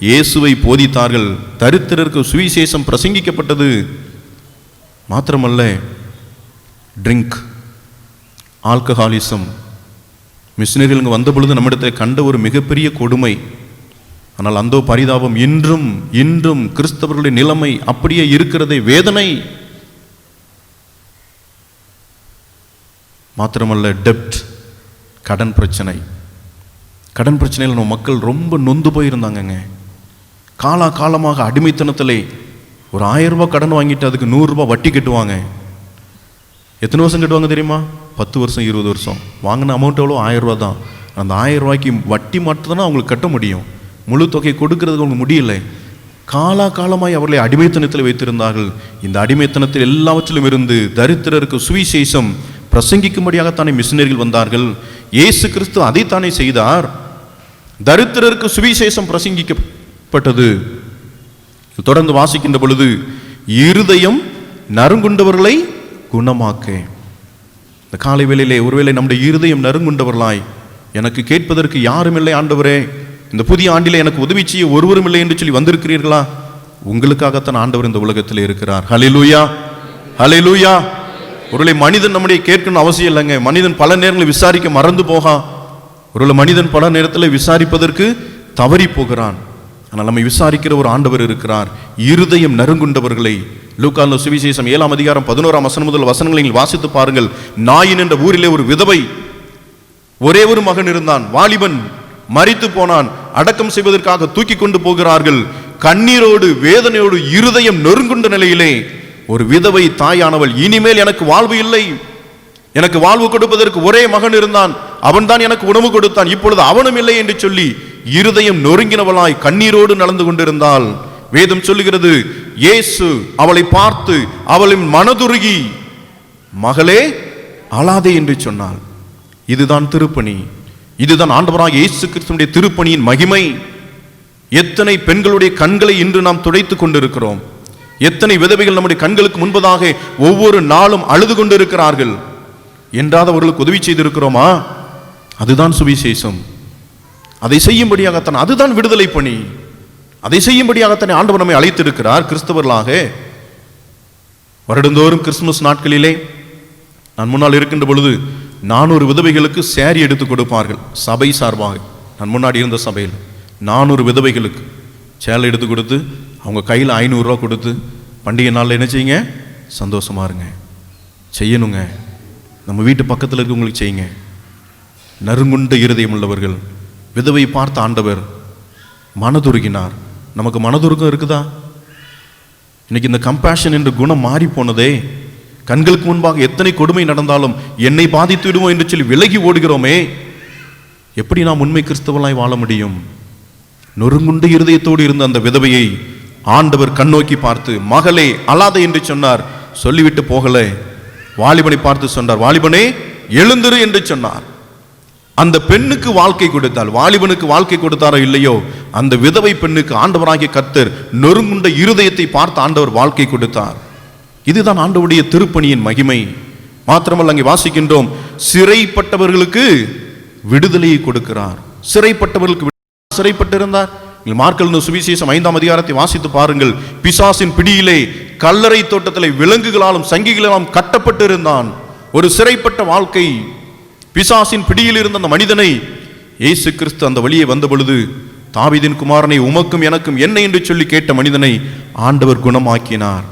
இயேசுவை போதித்தார்கள். தரித்திரருக்கு சுவிசேஷம் பிரசங்கிக்கப்பட்டது. மாத்திரமல்ல, ட்ரிங்க், ஆல்கஹாலிசம் மிஷினரிகள் வந்த பொழுது நம்மிடத்தில் கண்ட ஒரு மிகப்பெரிய கொடுமை. ஆனால் அந்த பரிதாபம் இன்றும் கிறிஸ்தவர்களுடைய நிலைமை அப்படியே இருக்கிறதே, வேதனை. மாத்திரமல்ல, டெப்ட், கடன் பிரச்சனையில் நம்ம மக்கள் ரொம்ப நொந்து போயிருந்தாங்கங்க. காலமாக அடிமைத்தனத்திலே ஒரு 1000 ரூபாய் கடன் வாங்கிட்டு அதுக்கு 100 ரூபாய் வட்டி கட்டுவாங்க. எத்தனை வருஷம் கட்டுவாங்க தெரியுமா? 10 வருஷம் 20 வருஷம். வாங்கின அமௌண்ட் எவ்வளோ? 1000 ரூபா தான். அந்த 1000 ரூபாய்க்கு வட்டி மட்டும் தான் அவங்களுக்கு கட்ட முடியும், முழு தொகை கொடுக்கறதுக்கு அவங்களுக்கு முடியல. காலமாய் அவர்களை அடிமைத்தனத்தில் வைத்திருந்தார்கள். இந்த அடிமைத்தனத்தில் எல்லாவற்றிலும் இருந்து தரித்திரருக்கு சுவிசேஷம் பிரசங்கிக்கும்படியாகத்தானே மிஷினரிகள் வந்தார்கள். இயேசு கிறிஸ்து அதைத்தானே செய்தார். தரித்திரருக்கு சுவிசேஷம் பிரசங்கிக்கப்பட்டது. தொடர்ந்து வாசிக்கின்ற பொழுது, இருதயம் நறுங்குண்டவர்களை குணமாக்க. இந்த காலை வேளையிலே ஒருவேளை நம்முடைய இருதயம் நறுங்குண்டவர்களாய், எனக்கு கேட்பதற்கு யாரும் இல்லை ஆண்டவரே, இந்த புதிய ஆண்டிலே எனக்கு உதவி செய்ய ஒருவரும் இல்லை என்று சொல்லி வந்திருக்கிறீர்களா? உங்களுக்காகத்தான் ஆண்டவர் இந்த உலகத்தில் இருக்கிறார். ஹல்லேலூயா, ஹல்லேலூயா. ஒருவேளை மனிதன் நம்முடைய கேட்கணும் அவசியம் இல்லைங்க. மனிதன் பல நேரங்களில் விசாரிக்க மறந்து போகான். ஒருவேளை மனிதன் பல நேரத்தில் விசாரிப்பதற்கு தவறி போகிறான். ஆனால் நம்மை விசாரிக்கிற ஒரு ஆண்டவர் இருக்கிறார். இருதயம் நறுங்குண்டவர்களை. லூக்கான சுவிசேஷம் 7ஆம் அதிகாரம் 11ஆம் வசனம் முதல் வசனங்களை நீங்கள் வாசித்து பாருங்கள். நாயின் என்ற ஊரிலே ஒரு விதவை, ஒரே ஒரு மகன் இருந்தான். வாலிபன் மரித்து போனான். அடக்கம் செய்வதற்காக தூக்கி கொண்டு போகிறார்கள். கண்ணீரோடு வேதனையோடு இருதயம் நொறுங்குண்ட நிலையிலே ஒரு விதவை தாயானவள், இனிமேல் எனக்கு வாழ்வு இல்லை, எனக்கு வாழ்வு கொடுப்பதற்கு ஒரே மகன் இருந்தான், அவன் தான் எனக்கு உணவு கொடுத்தான், இப்பொழுது அவனும் இல்லை என்று சொல்லி இருதயம் நொறுங்கினவளாய் கண்ணீரோடு நடந்து கொண்டிருந்தாள். வேதம் சொல்லுகிறது, இயேசு அவளை பார்த்து அவளின் மனதுருகி, மகளே அழாதே என்று சொன்னாள். இதுதான் திருப்பணி. இதுதான் ஆண்டவராகிய இயேசு கிறிஸ்துவின் திருப்பணியின் மகிமை. எத்தனை பெண்களுடைய கண்களை இன்று நாம் துடைத்துக் கொண்டிருக்கிறோம். எத்தனை விதவைகள் நம்முடைய கண்களுக்கு முன்பதாக ஒவ்வொரு நாளும் அழுது கொண்டிருக்கிறார்கள். என்றாவது அவர்களுக்கு உதவி செய்திருக்கிறோமா? அதுதான் சுவிசேஷம். அதை செய்யும்படியாகத்தான், அதுதான் விடுதலை பணி. அதை செய்யும்படியாகத்தான் ஆண்டவர் நம்மை அழைத்திருக்கிறார் கிறிஸ்தவர்களாக. வருடந்தோறும் கிறிஸ்துமஸ் நாட்களிலே நான் முன்னால் இருக்கின்ற பொழுது 400 விதவைகளுக்கு சேரி எடுத்து கொடுப்பார்கள் சபை சார்பாக. நான் முன்னாடி இருந்த சபையில் 400 விதவைகளுக்கு சேலை எடுத்து கொடுத்து அவங்க கையில் 500 ரூபா கொடுத்து, பண்டிகை நாளில் என்ன செய்யுங்க, சந்தோஷமா இருங்க, செய்யணுங்க, நம்ம வீட்டு பக்கத்தில் இருக்கவங்களுக்கு செய்யுங்க. நறுங்குண்ட இருதயம் உள்ளவர்கள். விதவை பார்த்த ஆண்டவர் மனதுருகினார். நமக்கு மனதுருக்கம் இருக்குதா? இன்னைக்கு இந்த கம்பேஷன் என்ற குணம் மாறி போனதே. கண்களுக்கு முன்பாக எத்தனை கொடுமை நடந்தாலும் என்னை பாதித்து விடுவோம் என்று சொல்லி விலகி ஓடுகிறோமே. எப்படி நாம் உண்மை கிறிஸ்தவர்களாய் வாழ முடியும்? நொறுங்குண்டு இருதயத்தோடு இருந்த அந்த விதவையை ஆண்டவர் கண்ணோக்கி பார்த்து, மகளே அழாதே என்று சொன்னார். சொல்லிவிட்டு போகல. வாலிபனை பார்த்து சொன்னார், வாலிபனே எழுந்திரு என்று சொன்னார். அந்த பெண்ணுக்கு வாழ்க்கை கொடுத்தால், வாலிபனுக்கு வாழ்க்கை கொடுத்தாரோ இல்லையோ, அந்த விதவை பெண்ணுக்கு ஆண்டவராகிய கர்த்தர் நொறுங்குண்ட இருதயத்தை பார்த்து ஆண்டவர் வாழ்க்கை கொடுத்தார். இதுதான் ஆண்டவருடைய திருப்பணியின் மகிமை. மாத்திரமல்ல, அங்கே வாசிக்கின்றோம், சிறைப்பட்டவர்களுக்கு விடுதலையை கொடுக்கிறார். சிறைப்பட்டவர்களுக்கு சிறைப்பட்டிருந்தார். மார்க்கல் சுவிசேஷம் 5ஆம் அதிகாரத்தை வாசித்து பாருங்கள். பிசாசின் பிடியிலே கல்லறை தோட்டத்திலே விலங்குகளாலும் சங்கிகளாலும் கட்டப்பட்டு இருந்தான். ஒரு சிறைப்பட்ட வாழ்க்கை. பிசாசின் பிடியில் இருந்த அந்த மனிதனை இயேசு கிறிஸ்து அந்த வழியே வந்த பொழுது, தாவீதின் குமாரனை உமக்கும் எனக்கும் என்ன என்று சொல்லி கேட்ட மனிதனை ஆண்டவர் குணமாக்கினார்.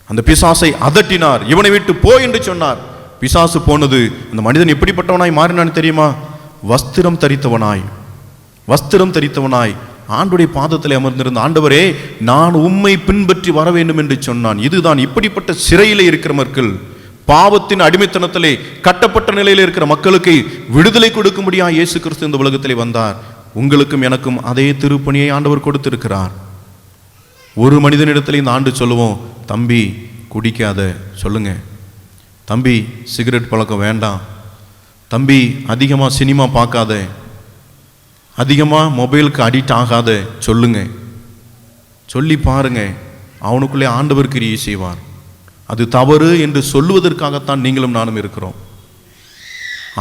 அந்த பிசாசை அதட்டினார். இவனை விட்டு போ என்று சொன்னார். பிசாசு போனது. அந்த மனிதன் எப்படிப்பட்டவனாய் மாறினான் தெரியுமா? வஸ்திரம் தரித்தவனாய் ஆண்டுடைய பாதத்தில் அமர்ந்திருந்த, ஆண்டவரே நான் உம்மை பின்பற்றி வர வேண்டும் என்று சொன்னான். இதுதான் இப்படிப்பட்ட சிறையிலே இருக்கிறவர்கள் பாவத்தின் அடிமைத்தனத்திலே கட்டப்பட்ட நிலையில் இருக்கிற மக்களுக்கு விடுதலை கொடுக்கும்படியா இயேசு கிறிஸ்து இந்த உலகத்திலே வந்தார். உங்களுக்கும் எனக்கும் அதே திருப்பணியை ஆண்டவர் கொடுத்திருக்கிறார். ஒரு மனிதனிடத்தில் இந்த ஆண்டு சொல்லுவோம், தம்பி குடிக்காத சொல்லுங்க, தம்பி சிகரெட் பழக்கம் வேண்டாம், தம்பி அதிகமாக சினிமா பார்க்காத, அதிகமாக மொபைலுக்கு அடிக்ட் ஆகாத சொல்லுங்க. சொல்லி பாருங்க, அவனுக்குள்ளே ஆண்டவர் கிரியை செய்வார். அது தவறு என்று சொல்லுவதற்காகத்தான் நீங்களும் நானும் இருக்கிறோம்.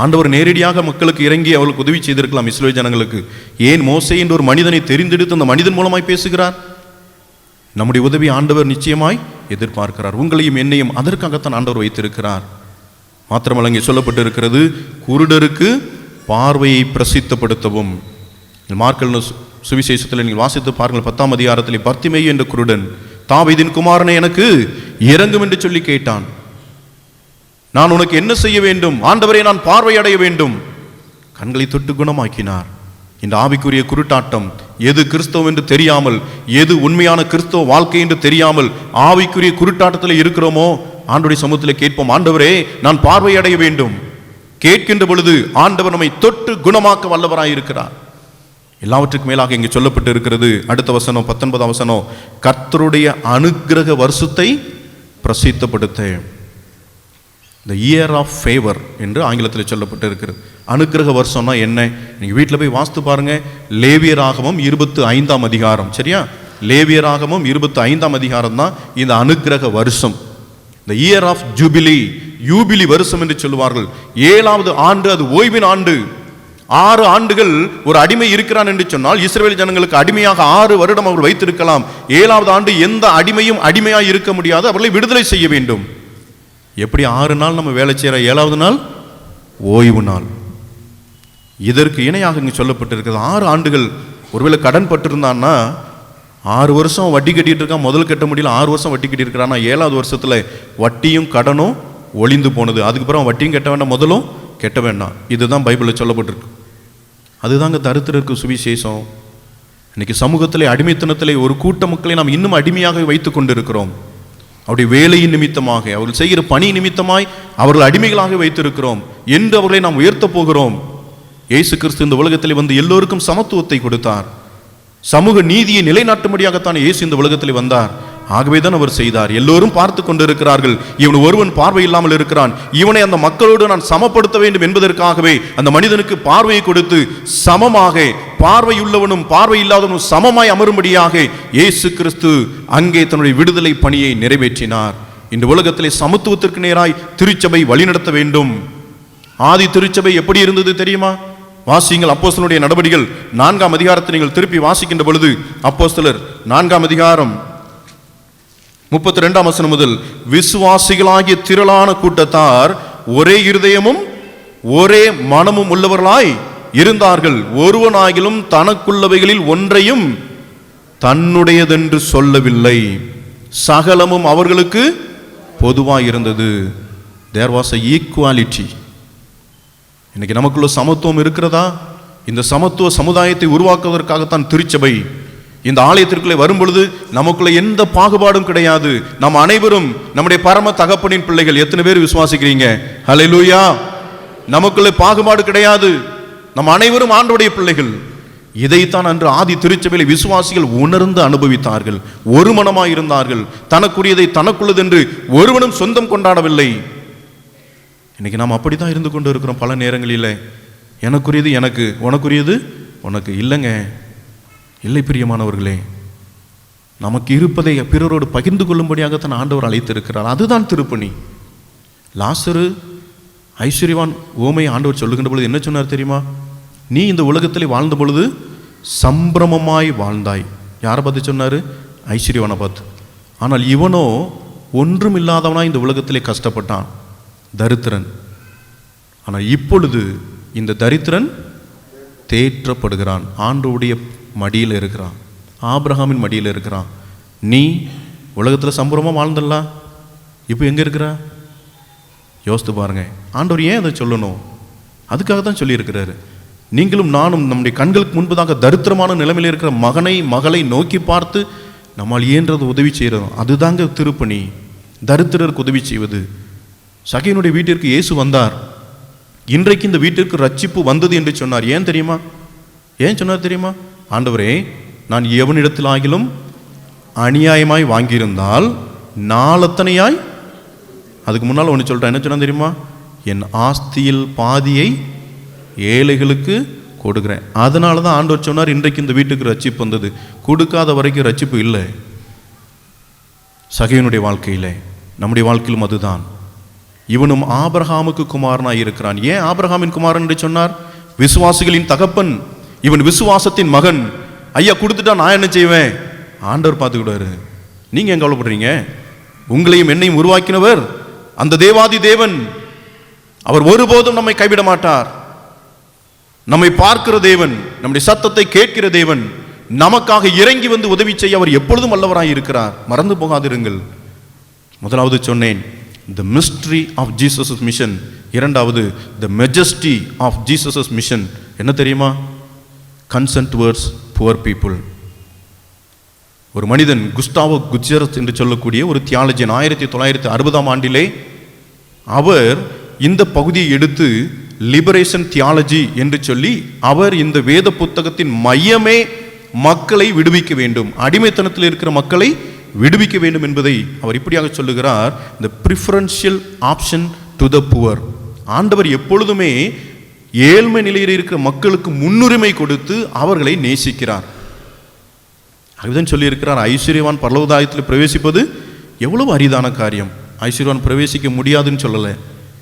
ஆண்டவர் நேரடியாக மக்களுக்கு இறங்கி அவர்களுக்கு உதவி செய்திருக்கலாம். இஸ்ரவேல் ஜனங்களுக்கு ஏன் மோசே என்ற ஒரு மனிதனை தெரிந்தெடுத்து அந்த மனிதன் மூலமாய் பேசுகிறார்? நம்முடைய உதவி ஆண்டவர் நிச்சயமாய் எதிர்பார்க்கிறார். உங்களையும் என்னையும் அதற்காகத்தான் ஆண்டவர் வைத்திருக்கிறார். மாத்திரமல்ல, இங்கே சொல்லப்பட்டிருக்கிறது, குருடருக்கு பார்வையை பிரசித்தப்படுத்தவும். மார்க்கல் சுவிசேஷத்தில் நீங்கள் வாசித்து பாருங்கள், 10ஆம் அதிகாரத்தில் பர்த்திமேயு என்ற குருடன், தாவீதின் குமாரனை எனக்கு இறங்கும் என்று சொல்லி கேட்டான். நான் உனக்கு என்ன செய்ய வேண்டும்? ஆண்டவரை நான் பார்வையடைய வேண்டும். கண்களை தொட்டு குணமாக்கினார். இந்த ஆவிக்குரிய குருட்டாட்டம், எது கிறிஸ்தவம் என்று தெரியாமல், எது உண்மையான கிறிஸ்தவ வாழ்க்கை என்று தெரியாமல் ஆவிக்குரிய குருட்டாட்டத்தில் இருக்கிறோமோ, ஆண்டவருடைய சமூகத்தில் கேட்போம், ஆண்டவரே நான் பார்வையடைய வேண்டும். கேட்கின்ற பொழுது ஆண்டவர் நம்மை தொட்டு குணமாக்க வல்லவராய் இருக்கிறார். எல்லாவற்றுக்கு மேலாக இங்கே சொல்லப்பட்டு இருக்கிறது, அடுத்த வசனம் 19ஆம் வசனம், கர்த்தருடைய அனுக்கிரக வருஷத்தை பிரசித்தப்படுத்த. The year of favor என்று ஆங்கிலத்தில் சொல்லப்பட்டு இருக்கிறது. அனுக்கிரக வருஷம்னா என்ன? நீங்கள் வீட்டில் போய் வாஸ்து பாருங்க. லேவியராகமம் 25ஆம் அதிகாரம், சரியா? லேவியராகமம் 25ஆம் அதிகாரம் தான் இந்த அனுக்கிரக வருஷம். The year of jubilee, யூபிலி வருஷம் என்று சொல்லுவார்கள். 7வது ஆண்டு, அது ஓய்வின் ஆண்டு. 6 ஆண்டுகள் ஒரு அடிமை இருக்கிறான் என்று சொன்னால், இஸ்ரவேல் ஜனங்களுக்கு அடிமையாக 6 வருடம் அவர்கள் வைத்திருக்கலாம். 7வது ஆண்டு எந்த அடிமையும் அடிமையாக இருக்க முடியாது, அவர்களை விடுதலை செய்ய வேண்டும். எப்படி 6 நாள் நம்ம வேலை செய்கிற, 7வது நாள் ஓய்வு நாள். இதற்கு இணையாக இங்கே சொல்லப்பட்டிருக்கிறது. 6 ஆண்டுகள் ஒருவேளை கடன் பட்டிருந்தான்னா, 6 வருஷம் வட்டி கட்டிட்டு இருக்கான், முதல் கட்ட முடியல, 6 வருஷம் வட்டி கட்டி இருக்கிறான்னா, 7வது வருஷத்தில் வட்டியும் கடனும் ஒளிந்து போனது. அதுக்கப்புறம் வட்டியும் கட்ட வேண்டாம், முதலும் கெட்ட வேண்டாம். இதுதான் பைபிளில் சொல்லப்பட்டிருக்கு. அதுதாங்க தரித்திரருக்கு சுவிசேஷம். இன்னைக்கு சமூகத்திலே அடிமைத்தனத்திலே ஒரு கூட்ட மக்களை நாம் இன்னும் அடிமையாக வைத்துக் கொண்டிருக்கிறோம். அவருடைய வேலையின் நிமித்தமாக, அவர்கள் செய்கிற பணி நிமித்தமாய் அவர்கள் அடிமைகளாக வைத்திருக்கிறோம். என்று அவர்களை நாம் உயர்த்த போகிறோம். இயேசு கிறிஸ்து இந்த உலகத்தில் வந்து எல்லோருக்கும் சமத்துவத்தை கொடுத்தார். சமூக நீதியை நிலைநாட்டும்படியாகத்தான் இயேசு இந்த உலகத்தில் வந்தார். ஆகவே தான் அவர் செய்தார். எல்லோரும் பார்த்து கொண்டிருக்கிறார்கள், இவன் ஒருவன் பார்வை இல்லாமல் இருக்கிறான், இவனை அந்த மக்களோடு நான் சமப்படுத்த வேண்டும் என்பதற்காகவே அந்த மனிதனுக்கு பார்வையை கொடுத்து சமமாக பார்வையுள்ளவனும் பார்வை இல்லாதவனும் சமமாய் அமரும்படியாக இயேசு கிறிஸ்து அங்கே தன்னுடைய விடுதலை பணியை நிறைவேற்றினார். இந்த உலகத்திலே சமத்துவத்திற்கு நேராய் திருச்சபை வழிநடத்த வேண்டும். ஆதி திருச்சபை எப்படி இருந்தது தெரியுமா? வாசியுங்கள், அப்போஸ்தலருடைய நடபடிகள் 4ஆம் அதிகாரத்தை நீங்கள் திருப்பி வாசிக்கின்ற பொழுது, அப்போஸ்தலர் 4ஆம் அதிகாரம் 32ஆம் வசனம் முதல், விசுவாசிகளாகிய திரளான கூட்டத்தார் ஒரே இருதயமும் ஒரே மனமும் உள்ளவர்களாய் இருந்தார்கள். ஒருவனாகிலும் தனக்குள்ளவைகளில் ஒன்றையும் தன்னுடையதென்று சொல்லவில்லை. சகலமும் அவர்களுக்கு பொதுவாய் இருந்தது. There was a equality. இன்னைக்கு நமக்குள்ள சமத்துவம் இருக்கிறதா? இந்த சமத்துவ சமுதாயத்தை உருவாக்குவதற்காகத்தான் திருச்சபை இந்த ஆலயத்திற்குள்ளே வரும் பொழுது நமக்குள்ள எந்த பாகுபாடும் கிடையாது. நாம் அனைவரும் நம்முடைய பரம தகப்பனின் பிள்ளைகள். எத்தனை பேர் விசுவாசிக்கிறீங்க? ஹல்லேலூயா. நமக்குள்ள பாகுபாடு கிடையாது. நம் அனைவரும் ஆண்டவருடைய பிள்ளைகள். இதைத்தான் அன்று ஆதி திருச்சபையில் விசுவாசிகள் உணர்ந்து அனுபவித்தார்கள். ஒரு மனமாய் இருந்தார்கள். தனக்குரியதை தனக்குள்ளதென்று ஒருவனும் சொந்தம் கொண்டாடவில்லை. இன்னைக்கு நாம் அப்படித்தான் இருந்து கொண்டு இருக்கிறோம். பல நேரங்களில் எனக்குரியது எனக்கு, உனக்குரியது உனக்கு. இல்லைங்க, இல்லை பிரியமானவர்களே. நமக்கு இருப்பதை பிறரோடு பகிர்ந்து கொள்ளும்படியாகத்தான் ஆண்டவர் அழைத்திருக்கிறார். அதுதான் திருப்பணி. லாசரு ஐஸ்வர்யவான் ஓமை ஆண்டவர் சொல்லுகின்ற பொழுது என்ன சொன்னார் தெரியுமா? நீ இந்த உலகத்தில் வாழ்ந்த பொழுது சம்பிரமமாய் வாழ்ந்தாய். யாரை பார்த்து சொன்னார்? ஐஸ்வர்யவானை பார்த்து. ஆனால் இவனோ ஒன்றும் இல்லாதவனாய் இந்த உலகத்திலே கஷ்டப்பட்டான், தரித்திரன். ஆனால் இப்பொழுது இந்த தரித்திரன் தேற்றப்படுகிறான், ஆண்டவருடைய மடியில் இருக்கிறான், ஆபிரகாமின் மடியில் இருக்கிறான். நீ உலகத்தில் சம்பரமாக வாழ்ந்தல்ல, இப்போ எங்கே இருக்கிற? யோசித்து பாருங்க. ஆண்டவர் ஏன் அதை சொல்லணும்? அதுக்காக தான் சொல்லியிருக்கிறாரு. நீங்களும் நானும் நம்முடைய கண்களுக்கு முன்பதாக தரித்திரமான நிலைமையில் இருக்கிற மகனை மகளை நோக்கி பார்த்து நம்மால் இயன்றது உதவி செய்கிறோம். அதுதாங்க திருப்பணி. தரித்திரருக்கு உதவி செய்வது. சகையனுடைய வீட்டிற்கு இயேசு வந்தார். இன்றைக்கு இந்த வீட்டிற்கு ரட்சிப்பு வந்தது என்று சொன்னார். ஏன் தெரியுமா? ஏன் சொன்னார் தெரியுமா? ஆண்டவரே, நான் எவனிடத்தில் ஆகிலும் அநியாயமாய் வாங்கியிருந்தால் நாளத்தனையாய், அதுக்கு முன்னால் ஒன்று சொல்லிட்டேன், என்ன சொன்னா தெரியுமா? என் ஆஸ்தியில் பாதியை ஏழைகளுக்கு கொடுக்குறேன். அதனால தான் ஆண்டவர் சொன்னார் இன்றைக்கு இந்த வீட்டுக்கு ரட்சிப்பு வந்தது. கொடுக்காத வரைக்கும் ரட்சிப்பு இல்லை. சகையனுடைய வாழ்க்கையில், நம்முடைய வாழ்க்கையிலும் அதுதான். இவனும் ஆபிரகாமுக்கு குமாரனாய் இருக்கிறான். ஏன் ஆபிரகாமின் குமாரன் என்று சொன்னார்? விசுவாசிகளின் தகப்பன், இவன் விசுவாசத்தின் மகன். ஐயா கொடுத்துட்டா நான் என்ன செய்வேன்? ஆண்டவர் பார்த்துக்கிட்டாரு. நீங்க எங்க கவலைப்படுறீங்க? உங்களையும் என்னையும் உருவாக்கினவர் அந்த தேவாதி தேவன். அவர் ஒருபோதும் நம்மை கைவிட மாட்டார். நம்மை பார்க்கிற தேவன், நம்முடைய சத்தத்தை கேட்கிற தேவன், நமக்காக இறங்கி வந்து உதவி செய்ய அவர் எப்பொழுதும் வல்லவராய் இருக்கிறார். மறந்து போகாதிருங்கள். முதலாவது சொன்னேன், the mystery of Jesus' mission. இரண்டாவது, the majesty of Jesus' mission. என்ன தெரியுமா? concern towards poor people. ஒரு மனிதன், குஸ்டாவோ குட்ஜரத் என்று சொல்லக்கூடிய ஒரு தியாலஜியன், 1960ஆம் ஆண்டிலே அவர் இந்த பகுதியை எடுத்து லிபரேஷன் தியாலஜி என்று சொல்லி, அவர் இந்த வேத புத்தகத்தின் மையமே மக்களை விடுவிக்க வேண்டும், அடிமைத்தனத்தில் இருக்கிற மக்களை விடுவிக்க வேண்டும் என்பதை அவர் இப்படியாக சொல்லுகிறார், the preferential option to the poor. ஆண்டவர் எப்பொழுதுமே ஏழ்மை நிலையில் இருக்கிற மக்களுக்கு முன்னுரிமை கொடுத்து அவர்களை நேசிக்கிறார். அதுதான் சொல்லியிருக்கிறார், ஐஸ்வர்யவான் பரலோகராஜ்யத்தில் பிரவேசிப்பது எவ்வளவு அரிதான காரியம். ஐஸ்வர்யவான் பிரவேசிக்க முடியாதுன்னு சொல்லலை,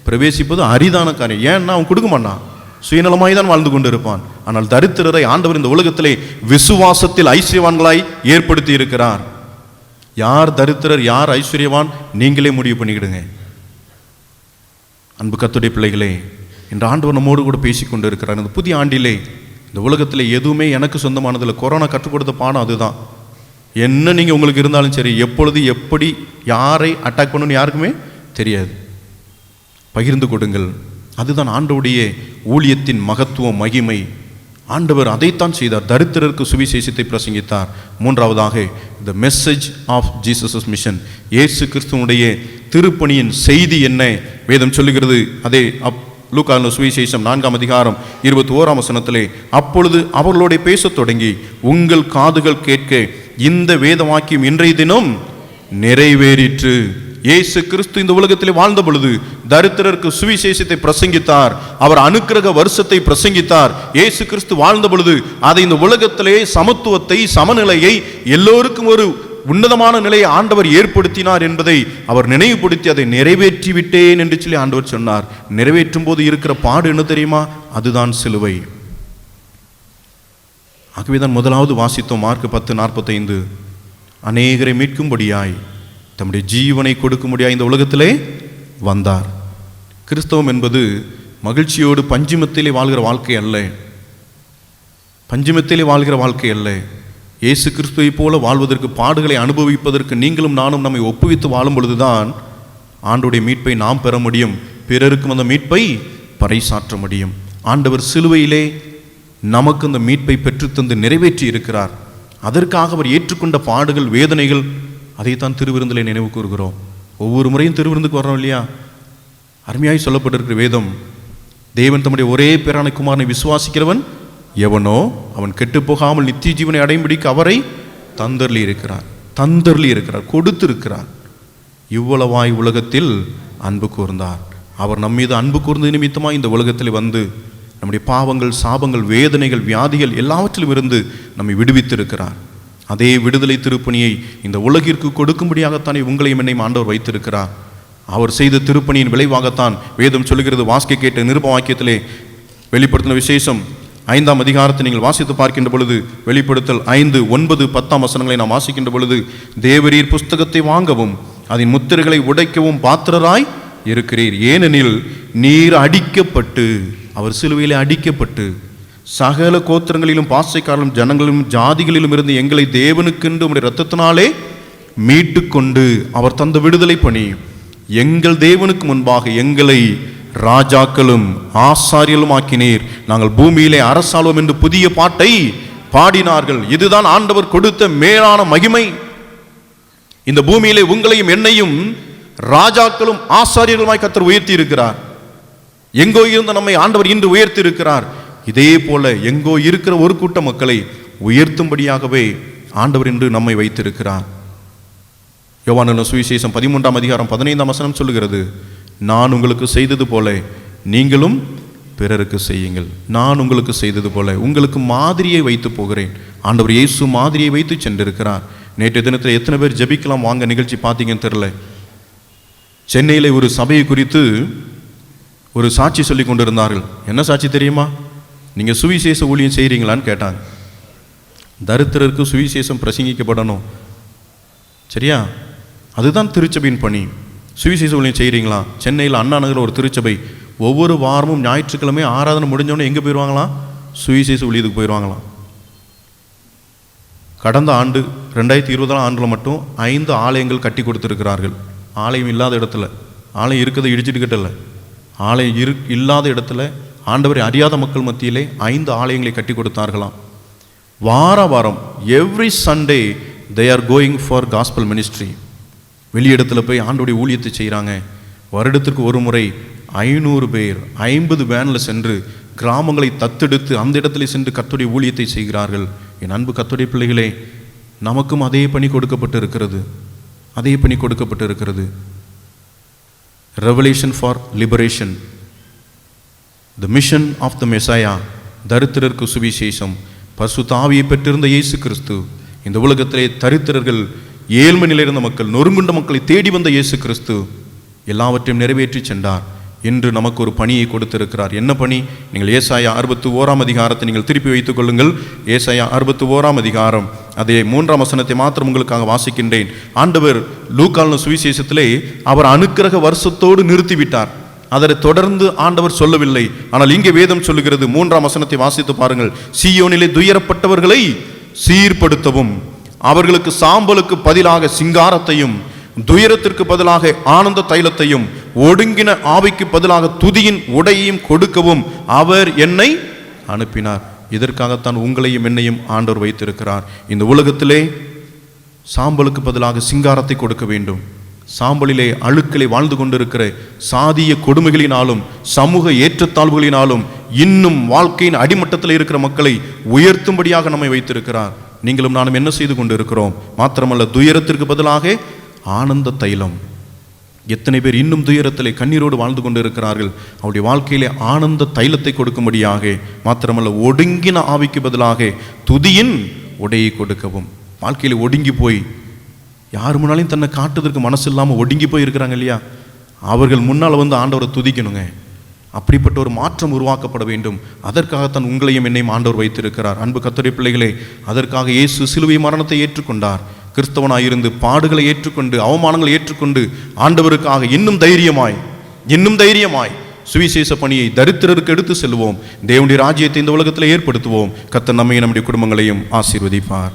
பிரவேசிப்பது அரிதான காரியம். ஏன்னா அவன் கொடுக்க மாட்டான், சுயநலமாய் தான் வாழ்ந்து கொண்டு இருப்பான். ஆனால் தரித்திரரை ஆண்டவர் இந்த உலகத்திலே விசுவாசத்தில் ஐஸ்வர்யவான்களாய் ஏற்படுத்தி இருக்கிறார். யார் தரித்திரர், யார் ஐஸ்வர்யவான், நீங்களே முடிவு பண்ணிக்கிடுங்க. அன்பு கர்த்தருடைய பிள்ளைகளே, இன்று ஆண்டவர் நம்மோடு கூட பேசி கொண்டு இருக்கிறார். இந்த புதிய ஆண்டிலே இந்த உலகத்தில் எதுவுமே எனக்கு சொந்தமானதில்லை. கொரோனா கற்றுக் கொடுத்த பாடம் அதுதான். என்ன நீங்கள் உங்களுக்கு இருந்தாலும் சரி, எப்பொழுது எப்படி யாரை அட்டாக் பண்ணணும்னு யாருக்குமே தெரியாது. பகிர்ந்து கொடுங்கள். அதுதான் ஆண்டவருடைய ஊழியத்தின் மகத்துவம், மகிமை. ஆண்டவர் அதைத்தான் செய்தார், தரித்திரருக்கு சுவிசேஷத்தை பிரசங்கித்தார். மூன்றாவதாக, the message of Jesus mission, Yesu கிறிஸ்துவனுடைய திருப்பணியின் செய்தி என்ன வேதம் சொல்லுகிறது? அதே லூக்கான சுவிசேஷம் 4ஆம் அதிகாரம் 21ஆம் வசனத்திலே, அப்பொழுது அவர்களோட பேசத் தொடங்கி, உங்கள் காதுகள் கேட்க இந்த வேத வாக்கியம் இன்றைய தினம் நிறைவேறிற்று. இயேசு கிறிஸ்து இந்த உலகத்திலே வாழ்ந்த பொழுது தரித்திரருக்கு சுவிசேஷத்தை பிரசங்கித்தார். அவர் அனுக்கிரக வருஷத்தை பிரசங்கித்தார். இயேசு கிறிஸ்து வாழ்ந்த பொழுது அதை இந்த உலகத்திலே சமத்துவத்தை, சமநிலையை, எல்லோருக்கும் ஒரு உன்னதமான நிலையை ஆண்டவர் ஏற்படுத்தினார் என்பதை அவர் நினைவுபடுத்தி அதை நிறைவேற்றி விட்டேன் என்று சொல்லி ஆண்டவர் சொன்னார். நிறைவேற்றும் போது இருக்கிற பாடு என்ன தெரியுமா? அதுதான் சிலுவை. ஆகவேதான் முதலாவது வாசித்தோம், மார்க் 10:45, அநேகரை மீட்கும்படியாய் தம்முடைய ஜீவனை கொடுக்கும்படியாய் இந்த உலகத்திலே வந்தார். கிறிஸ்தவம் என்பது மகிழ்ச்சியோடு பஞ்சுமத்திலே வாழ்கிற வாழ்க்கை அல்ல, பஞ்சுமத்திலே வாழ்கிற வாழ்க்கை அல்ல. இயேசு கிறிஸ்துவை போல வாழ்வதற்கு, பாடுகளை அனுபவிப்பதற்கு நீங்களும் நானும் நம்மை ஒப்புவித்து வாழும் பொழுதுதான் ஆண்டவருடைய மீட்பை நாம் பெற முடியும், பிறருக்கும் அந்த மீட்பை பறைசாற்ற முடியும். ஆண்டவர் சிலுவையிலே நமக்கு அந்த மீட்பை பெற்றுத்தந்து நிறைவேற்றி இருக்கிறார். அதற்காக அவர் ஏற்றுக்கொண்ட பாடுகள், வேதனைகள், அதைத்தான் திருவிருந்திலே நினைவு கூறுகிறோம். ஒவ்வொரு முறையும் திருவிருந்துக்கு வர்றோம் இல்லையா? அருமையாய் சொல்லப்பட்டிருக்கிற வேதம், தேவன் தம்முடைய ஒரே பேரான குமாரனை விசுவாசிக்கிறவன் எவனோ அவன் கெட்டு போகாமல் நித்திய ஜீவனை அடையும்படிக்கு அவரை தந்தர்லி இருக்கிறார், கொடுத்திருக்கிறார். இவ்வளவாய் உலகத்தில் அன்பு கூர்ந்தார். அவர் நம்மீது அன்பு கூர்ந்தது நிமித்தமாக இந்த உலகத்தில் வந்து நம்முடைய பாவங்கள், சாபங்கள், வேதனைகள், வியாதிகள் எல்லாவற்றிலும் இருந்து நம்மை விடுவித்திருக்கிறார். அதே விடுதலை திருப்பணியை இந்த உலகிற்கு கொடுக்கும்படியாகத்தானே உங்களையும் என்னையும் ஆண்டவர் வைத்திருக்கிறார். அவர் செய்த திருப்பணியின் விளைவாகத்தான் வேதம் சொல்லுகிறது. வாசிக்க கேட்ட நிருப வாக்கியத்திலே வெளிப்படுத்தின விசேஷம் 5ஆம் அதிகாரத்தை நீங்கள் வாசித்து பார்க்கின்ற பொழுது, வெளிப்படுத்தல் 5, 9, 10 வசனங்களை நாம் வாசிக்கின்ற பொழுது, தேவரீர் புஸ்தகத்தை வாங்கவும் அதன் முத்திரைகளை உடைக்கவும் பாத்திரராய் இருக்கிறீர். ஏனெனில் நீர் அடிக்கப்பட்டு, அவர் சிலுவையிலே அடிக்கப்பட்டு, சகல கோத்திரங்களிலும், பாசைக்காரர்களும், ஜனங்களிலும், ஜாதிகளிலும் இருந்து எங்களை தேவனுக்கென்று உம்முடைய இரத்தத்தினாலே மீட்டு கொண்டு அவர் தந்த விடுதலை பணி, எங்கள் தேவனுக்கு முன்பாக எங்களை ராஜாக்களும் ஆசாரியலும் ஆக்கினீர், நாங்கள் பூமியிலே அரசாளுவோம் என்று புதிய பாட்டை பாடினார்கள். இதுதான் ஆண்டவர் கொடுத்த மேலான மகிமை. இந்த பூமியிலே உங்களையும் என்னையும் ராஜாக்களும் ஆசாரியர்களுமாய் கர்த்தர் உயர்த்தி இருக்கிறார். எங்கோ இருந்த நம்மை ஆண்டவர் இன்று உயர்த்தி இருக்கிறார். இதே போல எங்கோ இருக்கிற ஒரு கூட்ட மக்களை உயர்த்தும்படியாகவே ஆண்டவர் இன்று நம்மை வைத்திருக்கிறார். யோவான் சுவிசேஷம் 13ஆம் அதிகாரம் 15ஆம் வசனம் சொல்லுகிறது, நான் உங்களுக்கு செய்தது போல நீங்களும் பிறருக்கு செய்யுங்கள். நான் உங்களுக்கு செய்தது போல உங்களுக்கு மாதிரியை வைத்து போகிறேன். ஆண்டவர் இயேசு மாதிரியை வைத்து சென்றிருக்கிறார். நேற்றைய தினத்தில் எத்தனை பேர் ஜெபிக்கலாம் வாங்க நிகழ்ச்சி பார்த்தீங்கன்னு தெரியல. சென்னையில் ஒரு சபையை குறித்து ஒரு சாட்சி சொல்லி கொண்டிருந்தார்கள். என்ன சாட்சி தெரியுமா? நீங்கள் சுவிசேஷ ஊழியம் செய்கிறீங்களான்னு கேட்டாங்க. தரித்திரருக்கு சுவிசேஷம் பிரசங்கிக்கப்படணும், சரியா? அதுதான் திருச்சபையின் பணி. சுவிசேஷ ஊழியம் செய்கிறீங்களா? சென்னையில் அண்ணா நகர் ஒரு திருச்சபை ஒவ்வொரு வாரமும் ஞாயிற்றுக்கிழமை ஆராதனை முடிஞ்சோடனே எங்கே போயிடுவாங்களாம்? சுவிசேஷ ஊழியத்துக்கு போயிடுவாங்களாம். கடந்த ஆண்டு 2020ஆம் ஆண்டில் மட்டும் 5 ஆலயங்கள் கட்டி கொடுத்துருக்கிறார்கள். ஆலயம் இல்லாத இடத்துல, ஆலயம் இருக்கிறத இடிச்சிட்டுக்கிட்டல, ஆலயம் இல்லாத இடத்துல ஆண்டவரை அறியாத மக்கள் மத்தியிலே 5 ஆலயங்களை கட்டி கொடுத்தார்களாம். வாரம் every Sunday they are going for gospel ministry. வெளியிடத்துல போய் ஆண்டோடைய ஊழியத்தை செய்கிறாங்க. வருடத்திற்கு ஒரு முறை 500 பேர் 50 வேனில் சென்று கிராமங்களை தத்தெடுத்து அந்த இடத்துல சென்று கர்த்தருடைய ஊழியத்தை செய்கிறார்கள். என் அன்பு கர்த்தருடைய பிள்ளைகளே, நமக்கும் அதே பணி கொடுக்கப்பட்டு இருக்கிறது. அதே பணி கொடுக்கப்பட்டு இருக்கிறது. Revelation for liberation, the mission of the Messiah, தரித்திரருக்கு சுவிசேஷம். பரிசுத்த ஆவியை பெற்றிருந்த இயேசு கிறிஸ்து இந்த உலகத்திலே தரித்திரர்கள், ஏழ்மை நிலையிருந்த மக்கள், நொறுங்குண்ட மக்களை தேடி வந்த இயேசு கிறிஸ்து எல்லாவற்றையும் நிறைவேற்றி சென்றார். இன்று நமக்கு ஒரு பணியை கொடுத்திருக்கிறார். என்ன பணி? நீங்கள் ஏசாயா 61ஆம் அதிகாரத்தை நீங்கள் திருப்பி வைத்துக் கொள்ளுங்கள். ஏசாயா 61ஆம் அதிகாரம் அதே 3ஆம் வசனத்தை மாத்திரம் உங்களுக்காக வாசிக்கின்றேன். ஆண்டவர் லூக்கான சுவிசேஷத்திலே அவர் அனுக்கிரக வருஷத்தோடு நிறுத்திவிட்டார். அதை தொடர்ந்து ஆண்டவர் சொல்லவில்லை. ஆனால் இங்கே வேதம் சொல்லுகிறது, 3ஆம் வசனத்தை வாசித்து பாருங்கள். சீயோனிலே துயரப்பட்டவர்களை சீர்படுத்தவும், அவர்களுக்கு சாம்பலுக்கு பதிலாக சிங்காரத்தையும், துயரத்திற்கு பதிலாக ஆனந்த தைலத்தையும், ஒடுங்கின ஆவிக்கு பதிலாக துதியின் உடையையும் கொடுக்கவும் அவர் என்னை அனுப்பினார். இதற்காகத்தான் உங்களையும் என்னையும் ஆண்டவர் வைத்திருக்கிறார். இந்த உலகத்திலே சாம்பலுக்கு பதிலாக சிங்காரத்தை கொடுக்க வேண்டும். சாம்பலிலே அழுக்களை வாழ்ந்து கொண்டிருக்கிற சாதிய கொடுமைகளினாலும் சமூக ஏற்றத்தாழ்வுகளினாலும் இன்னும் வாழ்க்கையின் அடிமட்டத்தில் இருக்கிற மக்களை உயர்த்தும்படியாக நம்மை வைத்திருக்கிறார். நீங்களும் நானும் என்ன செய்து கொண்டு இருக்கிறோம்? மாத்திரமல்ல, துயரத்திற்கு பதிலாக ஆனந்த தைலம். எத்தனை பேர் இன்னும் துயரத்திலே கண்ணீரோடு வாழ்ந்து கொண்டு இருக்கிறார்கள். அவருடைய வாழ்க்கையிலே ஆனந்த தைலத்தை கொடுக்கும்படியாக, மாத்திரமல்ல ஒடுங்கின ஆவிக்கு பதிலாக துதியின் உடையை கொடுக்கவும். வாழ்க்கையில் ஒடுங்கி போய் யார் முன்னாலையும் தன்னை காட்டுவதற்கு மனசு இல்லாமல் ஒடுங்கி போய் இருக்கிறாங்க இல்லையா? அவர்கள் முன்னால் வந்து ஆண்டவரை துதிக்கணுங்க. அப்படிப்பட்ட ஒரு மாற்றம் உருவாக்கப்பட வேண்டும். அதற்காகத்தான் உங்களையும் என்னையும் ஆண்டவர் வைத்திருக்கிறார். அன்பு கர்த்தருடைய பிள்ளைகளே, அதற்காக இயேசு சிலுவை மரணத்தை ஏற்றுக்கொண்டார். கிறிஸ்தவனாயிருந்து பாடுகளை ஏற்றுக்கொண்டு அவமானங்களை ஏற்றுக்கொண்டு ஆண்டவருக்காக இன்னும் தைரியமாய் சுவிசேஷ பணியை தரித்திரருக்கு எடுத்து செல்வோம். தேவனுடைய ராஜ்யத்தை இந்த உலகத்தில் ஏற்படுத்துவோம். கர்த்தர் நம்மையும் நம்முடைய குடும்பங்களையும் ஆசீர்வதிப்பார்.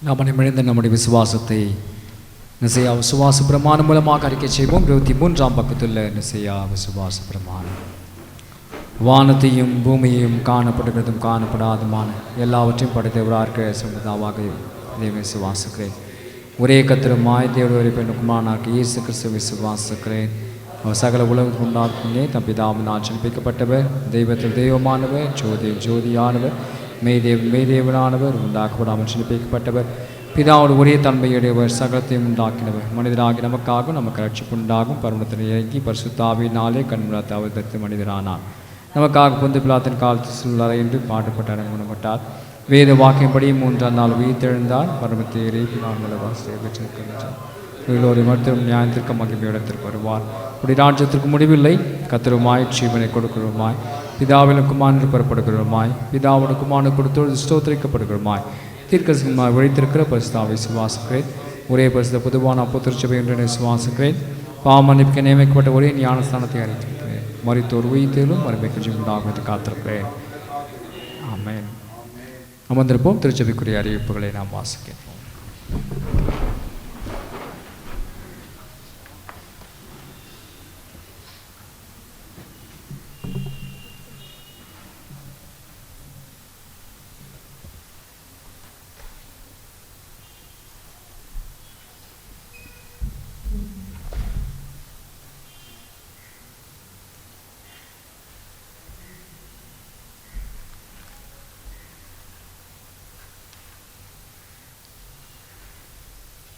நாம் அனைவரும் நம்முடைய விசுவாசத்தை நிசையா விசுவாச பிரமாணம் மூலமாக அறிக்கை செய்வோம். 23ஆம் பக்கத்தில் நிசையா விசுவாச பிரமாணம். வானத்தையும் பூமியையும் காணப்படுகிறதும் காணப்படாதுமான எல்லாவற்றையும் படைத்தவராக சொன்னதாவாக இதை விசுவாசிக்கிறேன். ஒரே கத்திரமாய் தேவடைய பெண்ணுக்குமானாக இயேசு கிறிஸ்து விசுவாசிக்கிறேன். அவர் சகல உலகம் உண்டாக்குனே தம் பிதாவினால் ஜெனிப்பிக்கப்பட்டவர், தெய்வத்தில் தெய்வமானவர், ஜோதியில் ஜோதியானவர், மெய்தேவனானவர், உண்டாக்கப்படாமல் ஜெனிப்பிக்கப்பட்டவர், பிதாவோடு ஒரே தன்மையுடையவர், சகலத்தையும் உண்டாக்கினவர், மனிதராகி நமக்காக நமக்கு ரட்சிப்பு உண்டாகும் பருவத்தில் இறங்கி பரிசுத்தாவியினாலே கண்முழாத்த அவதரித்து மனிதரானார். நமக்காக பொந்து பிலாத்தின் காலத்தில் சூழ்நிலை என்று பாடுபட்டு அடங்கப்பட்டார். வேத வாக்கியப்படி 3ஆம் நாள் உயிர்த்தெழுந்தார். பரமத்தை பெற்றிருக்கின்றார். ஒரு மருத்துவம் நியாயத்திற்கு மகிமையிடத்திற்கு வருவார். உடைய ராஜ்யத்திற்கு முடிவில்லை. கத்தருமாய் ஜீவனை கொடுக்கிறோமாய், பிதாவிலும் குமாரனுக்கு பெறப்படுகிறோமாய், பிதாவோட குமாரனுக்கு கொடுத்தோடு ஸ்தோத்திரிக்கப்படுகிறோமாய், தீர்க்கதரிசியாய் உழைத்திருக்கிற பரிசுத்தாவை விசுவாசிக்கிறேன். ஒரே பரிசுத்த பொதுவான அப்போஸ்தலர் என்று விசுவாசிக்கிறேன். பாவமன்னிப்புக்கு நியமிக்கப்பட்ட ஒரே ஞானஸ்தானத்தை அறிவித்திருக்கிறேன். மரித்தோர் உயிர்த்தேலும் மறுமைக்கு ஜீவன் உண்டாகும் என்று காத்திருக்கிறேன். ஆமென். அமர்ந்திருப்போம். திருச்சபைக்குரிய அறிவிப்புகளை நாம் வாசிக்கிறோம்.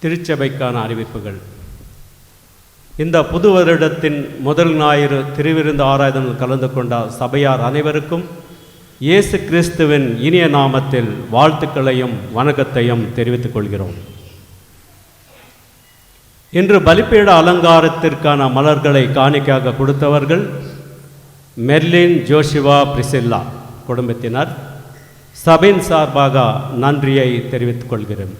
திருச்சபைக்கான அறிவிப்புகள். இந்த புது வருடத்தின் முதல் ஞாயிறு திருவிருந்து ஆராதனையில் கலந்து கொண்ட சபையார் அனைவருக்கும் இயேசு கிறிஸ்துவின் இனிய நாமத்தில் வாழ்த்துக்களையும் வணக்கத்தையும் தெரிவித்துக் கொள்கிறோம். இன்று பலிபீட அலங்காரத்திற்கான மலர்களை காணிக்கையாக கொடுத்தவர்கள் மெர்லின் ஜோஷுவா பிரிசில்லா குடும்பத்தினர். சபையின் சார்பாக நன்றியை தெரிவித்துக் கொள்கிறேன்.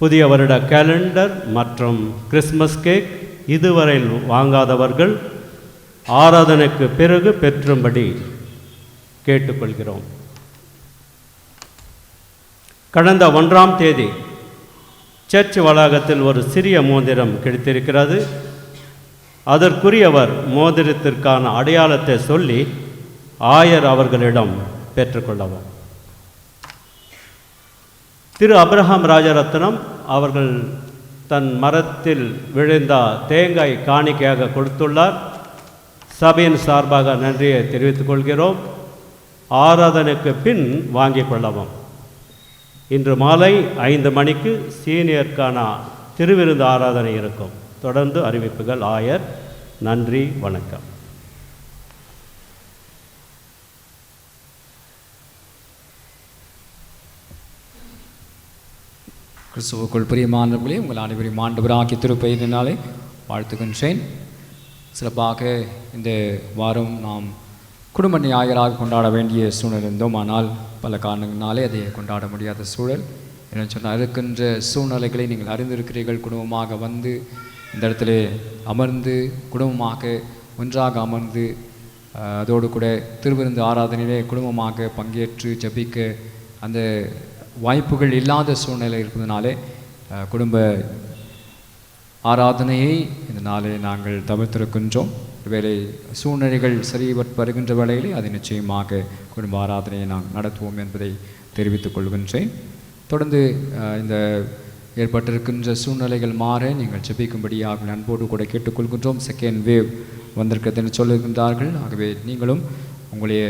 புதிய வருட கேலண்டர் மற்றும் கிறிஸ்மஸ் கேக் இதுவரையில் வாங்காதவர்கள் ஆராதனைக்கு பிறகு பெற்றும்படி கேட்டுக்கொள்கிறோம். கடந்த 1ஆம் தேதி சர்ச் வளாகத்தில் ஒரு சிறிய மோதிரம் கிடைத்திருக்கிறது. அதற்குரியவர் மோதிரத்திற்கான அடையாளத்தை சொல்லி ஆயர் அவர்களிடம் பெற்றுக்கொள்ளவும். திரு அப்ரஹாம் ராஜரத்னம் அவர்கள் தன் மரத்தில் விழுந்த தேங்காய் காணிக்கையாக கொடுத்துள்ளார். சபையின் சார்பாக நன்றியை தெரிவித்துக் கொள்கிறோம். ஆராதனைக்கு பின் வாங்கிக் கொள்ளவும். இன்று மாலை 5 மணிக்கு சீனியருக்கான திருவிருந்து ஆராதனை இருக்கும். தொடர்ந்து அறிவிப்புகள். ஆயர். நன்றி, வணக்கம். கிறிஸ்துவுக்குள் பிரியமானவர்களே, உங்கள் அனைவரையும் ஆண்டவராகிய திருப்பெயரினாலே வாழ்த்துகின்றேன். சிறப்பாக இந்த வாரம் நாம் குடும்ப ஞாயிறாக கொண்டாட வேண்டிய சூழல் இருந்தோம். ஆனால் பல காரணங்களாலே அதை கொண்டாட முடியாத சூழல். என்ன சொன்னால், இருக்கின்ற சூழ்நிலைகளை நீங்கள் அறிந்திருக்கிறீர்கள். குடும்பமாக வந்து இந்த இடத்துல அமர்ந்து குடும்பமாக ஒன்றாக அமர்ந்து அதோடு கூட திருவிருந்து ஆராதனையிலே குடும்பமாக பங்கேற்று ஜபிக்க அந்த வாய்ப்புகள் இல்லாத சூழ்நிலை இருப்பதனாலே குடும்ப ஆராதனையை இந்த நாளை நாங்கள் தவிர்த்திருக்கின்றோம். வேலை சூழ்நிலைகள் சரி வருகின்ற வேளையிலே அது நிச்சயமாக குடும்ப ஆராதனையை நாம் நடத்துவோம் என்பதை தெரிவித்துக் கொள்கின்றேன். தொடர்ந்து இந்த ஏற்பட்டிருக்கின்ற சூழ்நிலைகள் மாற நீங்கள் ஜெபிக்கும்படியாக அன்போடு கூட கேட்டுக்கொள்கின்றோம். செகண்ட் வேவ் வந்திருக்கிறதுன்னு சொல்லுகின்றார்கள். ஆகவே நீங்களும் உங்களுடைய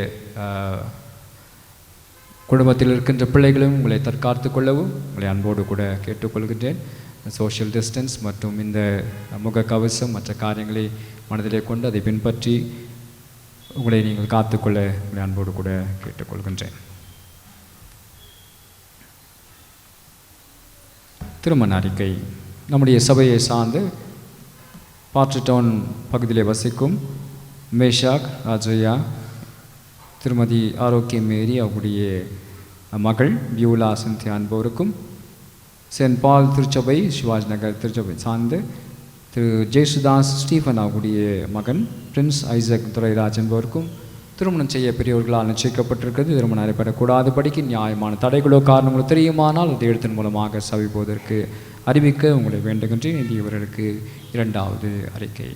குடும்பத்தில் இருக்கின்ற பிள்ளைகளும் உங்களை தற்காத்து கொள்ளவும் உங்களை அன்போடு கூட கேட்டுக்கொள்கின்றேன். சோஷியல் டிஸ்டன்ஸ் மற்றும் இந்த முகக்கவசம் மற்ற காரியங்களை மனதிலே கொண்டு அதை பின்பற்றி உங்களை நீங்கள் காத்துக்கொள்ள உங்களை அன்போடு கூட கேட்டுக்கொள்கின்றேன். திருமண அறிக்கை. நம்முடைய சபையை சார்ந்து பாட்ரிடவுன் பகுதியிலே வசிக்கும் மேஷாக் ராஜையா, திருமதி ஆரோக்கியம் மேரி அவருடைய மகள் பியூலா சிந்தியா என்பவருக்கும், சென்ட் பால் திருச்சபை சிவாஜி நகர் திருச்சபை சார்ந்து திரு ஜெயசுதாஸ் ஸ்டீஃபன் அவருடைய மகன் பிரின்ஸ் ஐசக் துரைராஜ் என்பவருக்கும் திருமணம் செய்ய பெரியவர்களால் நிச்சயிக்கப்பட்டிருக்கிறது. திருமணம் நடைபெறக்கூடாதபடிக்கு நியாயமான தடைகளோ காரணங்களோ தெரியுமானால் அது எழுத்தின் மூலமாக சபை போவதற்கு அறிவிக்க உங்களை வேண்டுகின்றேன். இது இவர்களுக்கு 2வது அறிக்கை.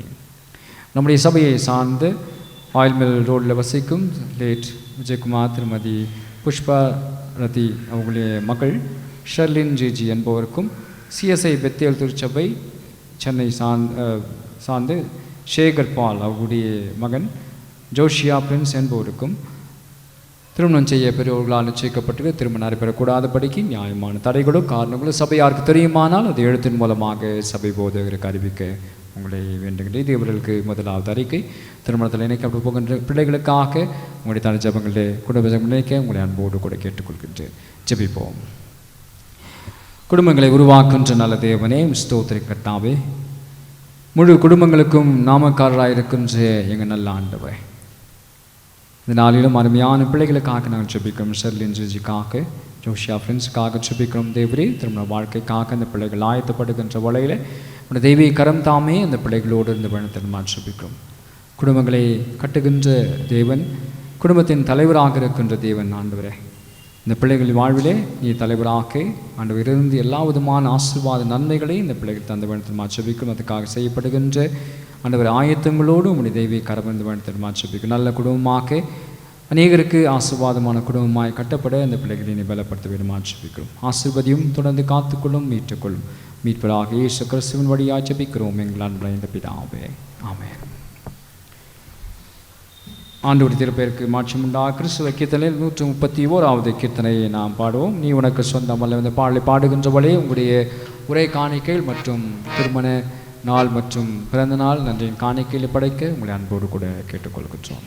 நம்முடைய சபையை சார்ந்து ஆயில்மில் ரோடில் வசிக்கும் லேட் விஜயகுமார், திருமதி புஷ்பா ரதி அவங்களுடைய மகள் ஷர்லின் ஜிஜி என்பவருக்கும், சிஎஸ்ஐ பெத்தேல் திருச்சபை சென்னை சார்ந்து சேகர் பால் அவருடைய மகன் ஜோஷியா பிரின்ஸ் என்பவருக்கும் திருமணம் செய்ய பெரியவர்களால் நிச்சயிக்கப்பட்டு திருமணம் நடைபெறக்கூடாதபடிக்கு நியாயமான தடைகளோ காரணங்களோ சபையாருக்கு தெரியுமானால் அது எழுத்தின் மூலமாக சபை போதகருக்கு அறிவிக்க உங்களை வேண்டுகின்றேன். இது இவர்களுக்கு 1வது அறிக்கை. திருமணத்தில் இணைக்கப்பட்டு போகின்ற பிள்ளைகளுக்காக உங்களுடைய தனி ஜபங்களே குடும்ப ஜபம் இணைக்க உங்களை அன்போடு கூட கேட்டுக்கொள்கின்றேன். ஜெபிப்போம். குடும்பங்களை உருவாக்குகின்ற நல்ல தேவனே, ஸ்தோத்திர கர்த்தாவே, முழு குடும்பங்களுக்கும் நாமக்காரராக இருக்கின்ற எங்கள் நல்ல ஆண்டவரே, இந்த நாளிலும் அருமையான பிள்ளைகளுக்காக நாங்கள் ஜெபிக்கிறோம். ஷெர்லின் ஜிஜிக்காக, ஜோஷியா ஃப்ரெண்ட்ஸுக்காக ஜெபிக்கிறோம். தேவரே, திருமண வாழ்க்கைக்காக அந்த பிள்ளைகள் ஆயத்தப்படுகின்ற வலையில் உடைய தெய்வீக கரம் தாமே அந்த பிள்ளைகளோடு இந்த பயணத்தை ஜெபிக்கிறோம். குடும்பங்களை கட்டுகின்ற தேவன், குடும்பத்தின் தலைவராக இருக்கின்ற தேவன் ஆண்டவரே, இந்த பிள்ளைகள் வாழ்விலே நீ தலைவராக ஆண்டவர் இருந்து எல்லா விதமான ஆசீர்வாத நன்மைகளை இந்த பிள்ளைகள் தந்த பயணத்தில் ஜெபிக்கிறோம். அதுக்காக செய்யப்படுகின்ற ஆண்டவர் ஆயத்தங்களோடு உங்களுடைய தெய்வீக கரம் இந்த பயணத்தில் ஜெபிக்கிறோம். நல்ல குடும்பமாக அநேகருக்கு ஆசீர்வாதமான குடும்பமாய் கட்டப்பட அந்த பிள்ளைகளை நீ பலப்படுத்த வேண்டுமா ஜெபிக்கிறோம். ஆசீர்வதியும் தொடர்ந்து காத்துக்கொள்ளும் மீட்டுக்கொள்ளும். மீட்பராக இயேசு கிறிஸ்துவின் வழியாக ஜெபிக்கிறோம் எங்கள் அன்புள்ள இந்த பிதாவே. ஆமென். ஆண்டவர் திருப்பெயருக்கு மாற்றம் உண்டா. கிறிஸ்துவ கீர்த்தனையில் 131வது கீர்த்தனையை நாம் பாடுவோம். நீ உனக்கு சொந்தமல்ல. இந்த பாடலை பாடுகின்றவளே, உங்களுடைய உரை காணிக்கைகள் மற்றும் திருமண நாள் மற்றும் பிறந்த நாள் நன்றியின் காணிக்கையில் படைக்க உங்களை அன்போடு கூட கேட்டுக்கொள்கின்றோம்.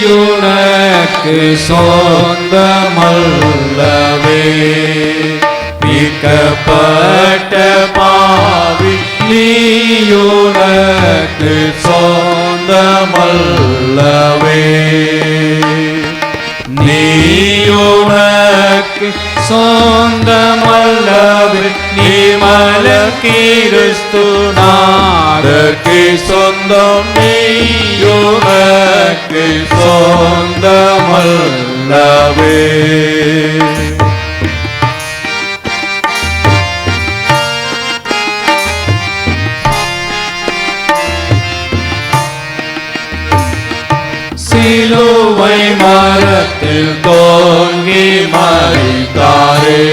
நீயுனக்கு சொந்தமல்லவே, மீட்கப்பட்ட பாவி நீயுனக்கு சொந்தமல்லவே. நீயுனக்கு சொந்தமல்லவே, நீ மலக்கிறிஸ்து நாதற்கு சொந்தம். நீயுனக்கு சொந்தமல்லவே. சிலுவை மரத்தில் தோங்கி மரித்தாரே,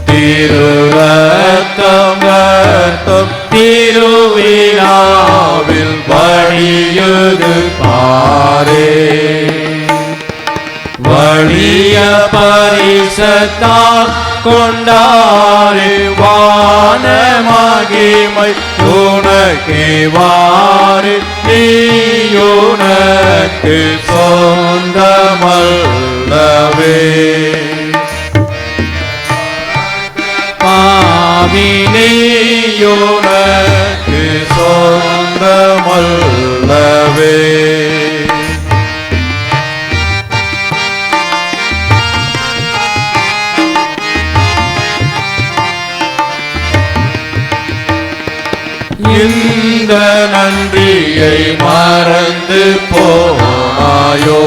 திருரத்தம் ரத்தம் திருவிழாவில் வழியுது பாரே. வழிய பரிசத்தால் கொண்டாரே, வான மகிமை உனக்கே வாரே. நீயுனக்கு சொந்தமல்லவே. பாவி நீயுனக்கு சொந்தமல்லவே. இந்த நன்றியை மறந்து போனாயோ,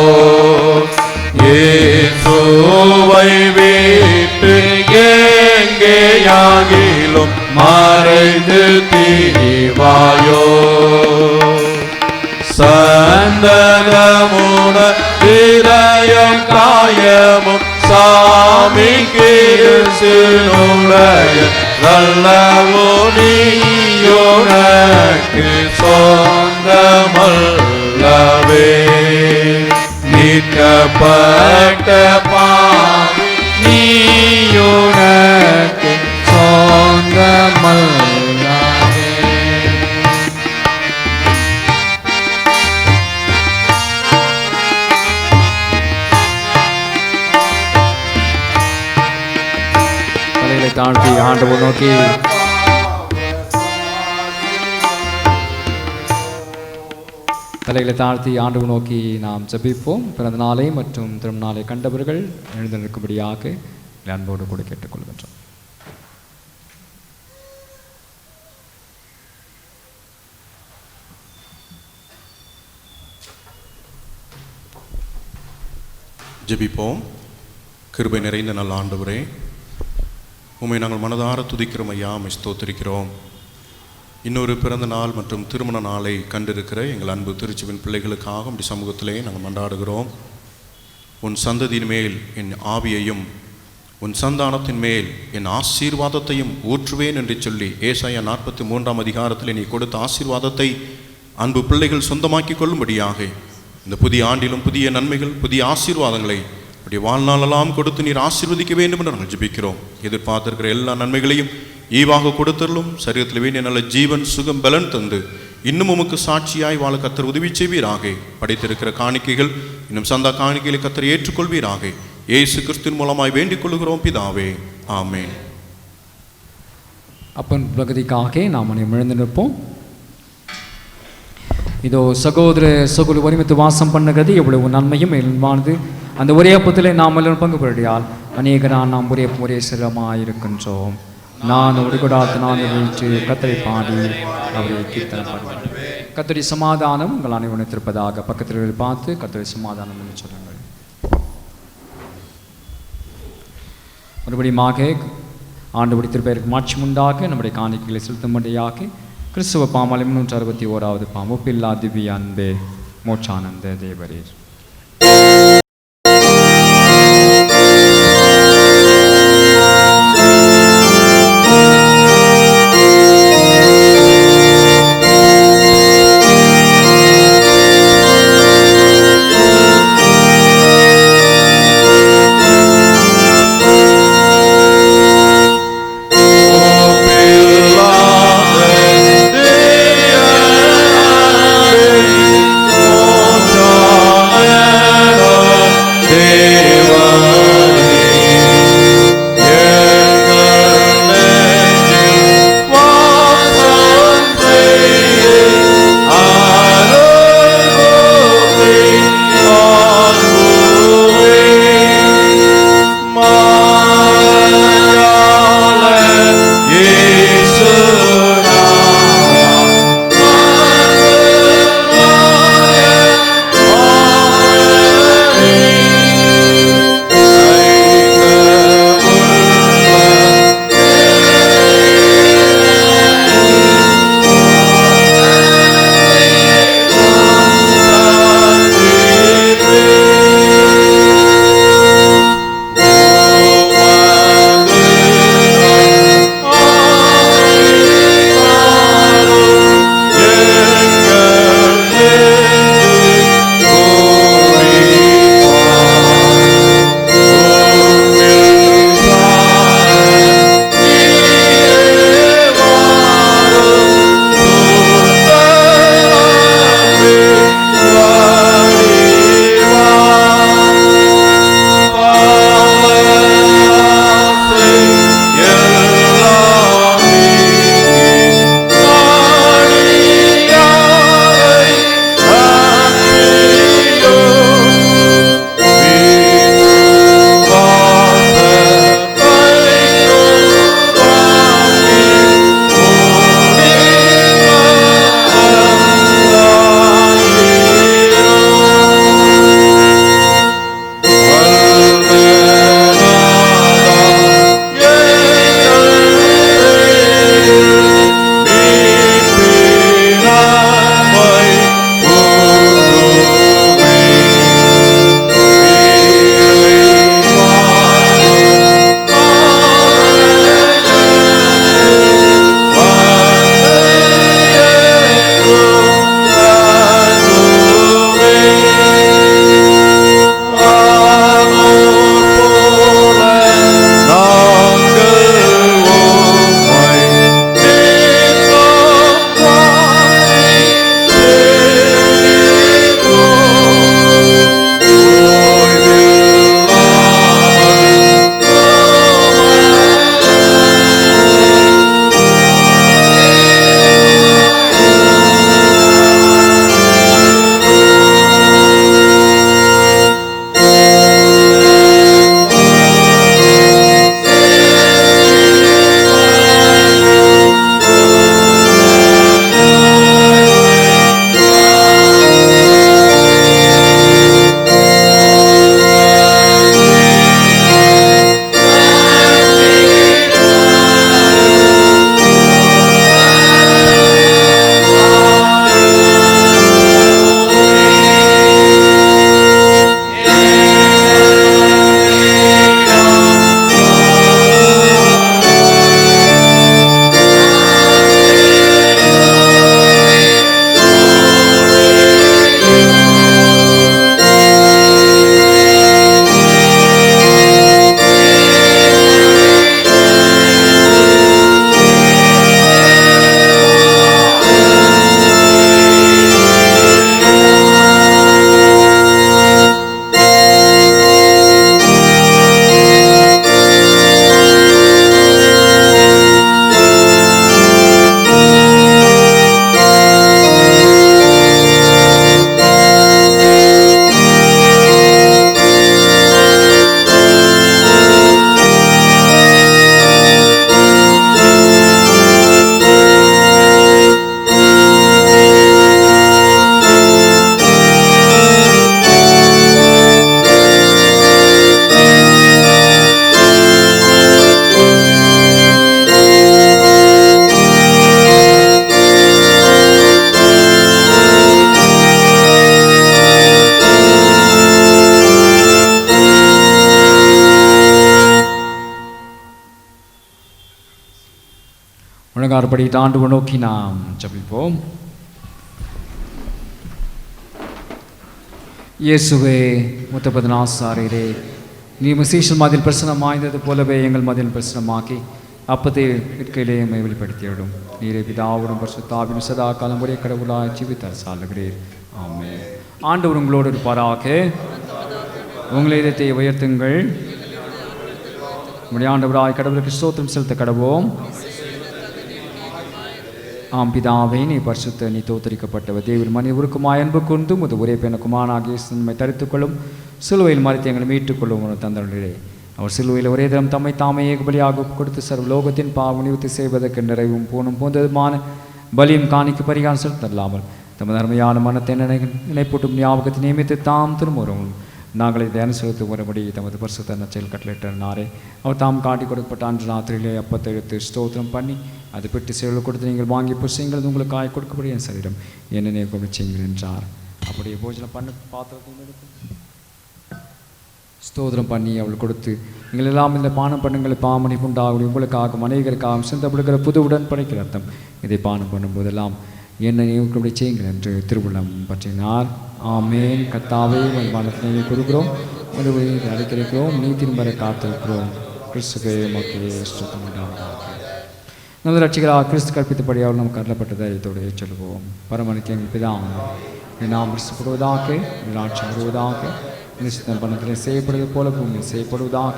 இயேசுவை விட்டு எங்கேயாகிலும் மறைந்து திரிவாயோ. சந்தனமுன இதயம் காயமும் சாமி கிருஷ்ணனுடைய நல்லவோ. நீயுனக்கு சொந்தமல்லவே, மீட்கப்பட்ட பாவி நீயுனக்கு சொந்தமல்லவே. தலைகளை தாழ்த்தி ஆண்டவர் நோக்கி தலைகளை தாழ்த்தி ஆண்டவர் நோக்கி நாம் ஜெபிப்போம். பிறந்த நாளை மற்றும் திருநாளை கண்டவர்கள் எழுந்து நிற்கும்படியாக அன்போடு கூட கேட்டுக்கொள்கின்றோம். ஜெபிப்போம். கிருபை நிறைந்த நல்ல ஆண்டவரே, உம்மை நாங்கள் மனதார துதிக்கிறோம் ஐயா, உம்மை ஸ்தோத்திரிக்கிறோம். இன்னொரு பிறந்த நாள் மற்றும் திருமண நாளை கண்டிருக்கிற எங்கள் அன்பு திருச்சுவின் பிள்ளைகளுக்காக உம்முடைய சமூகத்திலே நாங்கள் மன்றாடுகிறோம். உன் சந்ததியின் மேல் என் ஆவியையும் உன் சந்தானத்தின் மேல் என் ஆசீர்வாதத்தையும் ஊற்றுவேன் என்று சொல்லி ஏசாயா 43ஆம் அதிகாரத்தில் நீ கொடுத்த ஆசீர்வாதத்தை அன்பு பிள்ளைகள் சொந்தமாக்கி கொள்ளும்படியாக இந்த புதிய ஆண்டிலும் புதிய நன்மைகள் புதிய ஆசீர்வாதங்களை அப்படி வாழ்நாளெல்லாம் கொடுத்து நீர் ஆசீர்வதிக்க வேண்டும் என்று நாங்கள் ஜெபிக்கிறோம். எதிர்பார்த்திருக்கிற எல்லா நன்மைகளையும் ஈவாக கொடுத்தருளும். சரீரத்தில் வேண்டிய நல்ல ஜீவன் சுகம் பலன் தந்து இன்னும் உமக்கு சாட்சியாய் வாழ கத்தர் உதவி செய்வீராக. படைத்திருக்கிற காணிக்கைகள் இன்னும் சந்தா காணிக்கைகளை கத்தர் ஏற்றுக்கொள்வீராக. இயேசு கிறிஸ்துவின் மூலமாய் வேண்டிக் கொள்கிறோம் பிதாவே, ஆமென். அப்பன் பகுதிக்காக நாம் எழுந்து நிற்போம். இதோ சகோதர சகோதரி ஒருமித்து வாசம் பண்ணுகிறது எவ்வளவு நன்மையும் மேலானது. அந்த ஒரே அப்பத்திலே நாம் எல்லோரும் பங்கு பெறுவதால் அநேகரால் நாம் ஒரே சிரமாக இருக்கின்றோம். நான் ஒரு குடாத்தினால் வீழ்ச்சி கத்தரை பாடி அவரை கீர்த்தனம் பண்ணுவேன். கத்தரி சமாதானம் உங்கள் அனைவருத்திருப்பதாக பக்கத்தில் பார்த்து கத்தரி சமாதானம் என்று சொல்லுங்கள். மறுபடியுமாக ஆண்டு திருப்பெயருக்கு மாட்சி உண்டாக நம்முடைய காணிக்கைகளை செலுத்தும்படியாக கிறிஸ்துவ பாமாலை 361வது பாம் ஒப்பில்லா திவ்ய அன்பே மோட்சானந்த தேவரீர். Mojana முழங்காற்படி ஆண்டவரை நோக்கி நாம் ஜெபிப்போம். இயேசுவே முத்தப்பது நாசாரே, நீ விசேஷம் மதில் பிரசனமாய்ந்தது போலவே எங்கள் மதில் பிரசனமாக்கி அப்பத்தை இருக்கையிலே எம்மை வெளிப்படுத்தியிடும். நீரே பிதாவுடன் பரிசுத்தாவின் சதா காலம் ஒரே கடவுளாய் ஜீவித்தார் சாலுகிறீர். ஆமென். ஆண்டவர் உங்களோடு இருப்பாராக. உங்களை இதயத்தை உயர்த்துங்கள். உங்களுடைய ஆண்டவராய் கடவுளுக்கு ஸ்தோத்திரம் செலுத்த கடவோம். ஆம் பிதாவே, நீ பரிசுத்த, நீ தோத்தரிக்கப்பட்டவர். தேவர் மனித உருக்குமாய் அன்பு கொண்டு முது ஒரே பெண்ண குமாரனாகிய நம்மை தரித்துக்கொள்ளும், சிலுவையில் மறித்து எங்களை மீட்டுக்கொள்ளும் ஒரு தந்தனே. அவர் சிலுவையில் ஒரே தினம் தம்மை தாமே ஏகபலியாக கொடுத்து சர்வலோகத்தின் பாவ நிவர்த்தி செய்வதற்கு நிறைவும் பூணும் போந்ததுமான பலியும் காணிக்கு பரிகாரம் செலுத்தல்லாமல் தமது அருமையான மனத்தை நினைப்பூட்டும் ஞாபகத்தை நியமித்து தாம் திரும்புகிறோம். நாங்கள் தியானம் செலுத்து வரும்படி தமது பரிசுத்த நச்சல் கட்டளையிட்டாரே. அவர் தாம் காட்டி கொடுக்கப்பட்ட அன்று ராத்திரியிலே அப்பத்தை எடுத்து ஸ்தோத்திரம் பண்ணி அது பெற்று செயல் கொடுத்து நீங்கள் வாங்கி புஷங்கள் உங்களுக்கு காய் கொடுக்கப்படி என் சரீரம் என்ன கொண்டு செய்யுங்கள் என்றார். அப்படியே போஜனம் பண்ண பாத்திரத்தையும் எடுத்து ஸ்தோத்திரம் பண்ணி அவள் கொடுத்து நீங்கள் எல்லாம் இந்த பானம் பண்ணுங்களை பாமணி உண்டாகும் உங்களுக்காக அநேகருக்காக சிந்தப்படுகிற புது உடன்படிக்கை அர்த்தம். இதை பானம் பண்ணும்போதெல்லாம் என்ன நீக்கப்படி செய்யுங்கள் என்று திருவுள்ளம் பற்றினார். ஆமேன். கர்த்தாவே உங்கள் மனத்தினை கொடுக்கிறோம், உங்களை அழைக்கிறோம், நீதியின் வரை காத்திருக்கிறோம். கிறிஸ்துவே மக்களே ஸ்தோத்திரம் உண்டாவதாக. நமது ரட்சிகராக கிறிஸ்து கற்பித்தபடி அவர் நமக்கு அருளப்பட்ட தைரியத்தோடு சொல்லுவோம். பரமனுக்கு எங்கள் பிதாவே, நாம் கிறிஸ்துப்படுவதாக, ஆட்சி வருவதாக, நிச்சயம் பணத்தில் செய்யப்படுவது போல பூமியில் செய்யப்படுவதாக.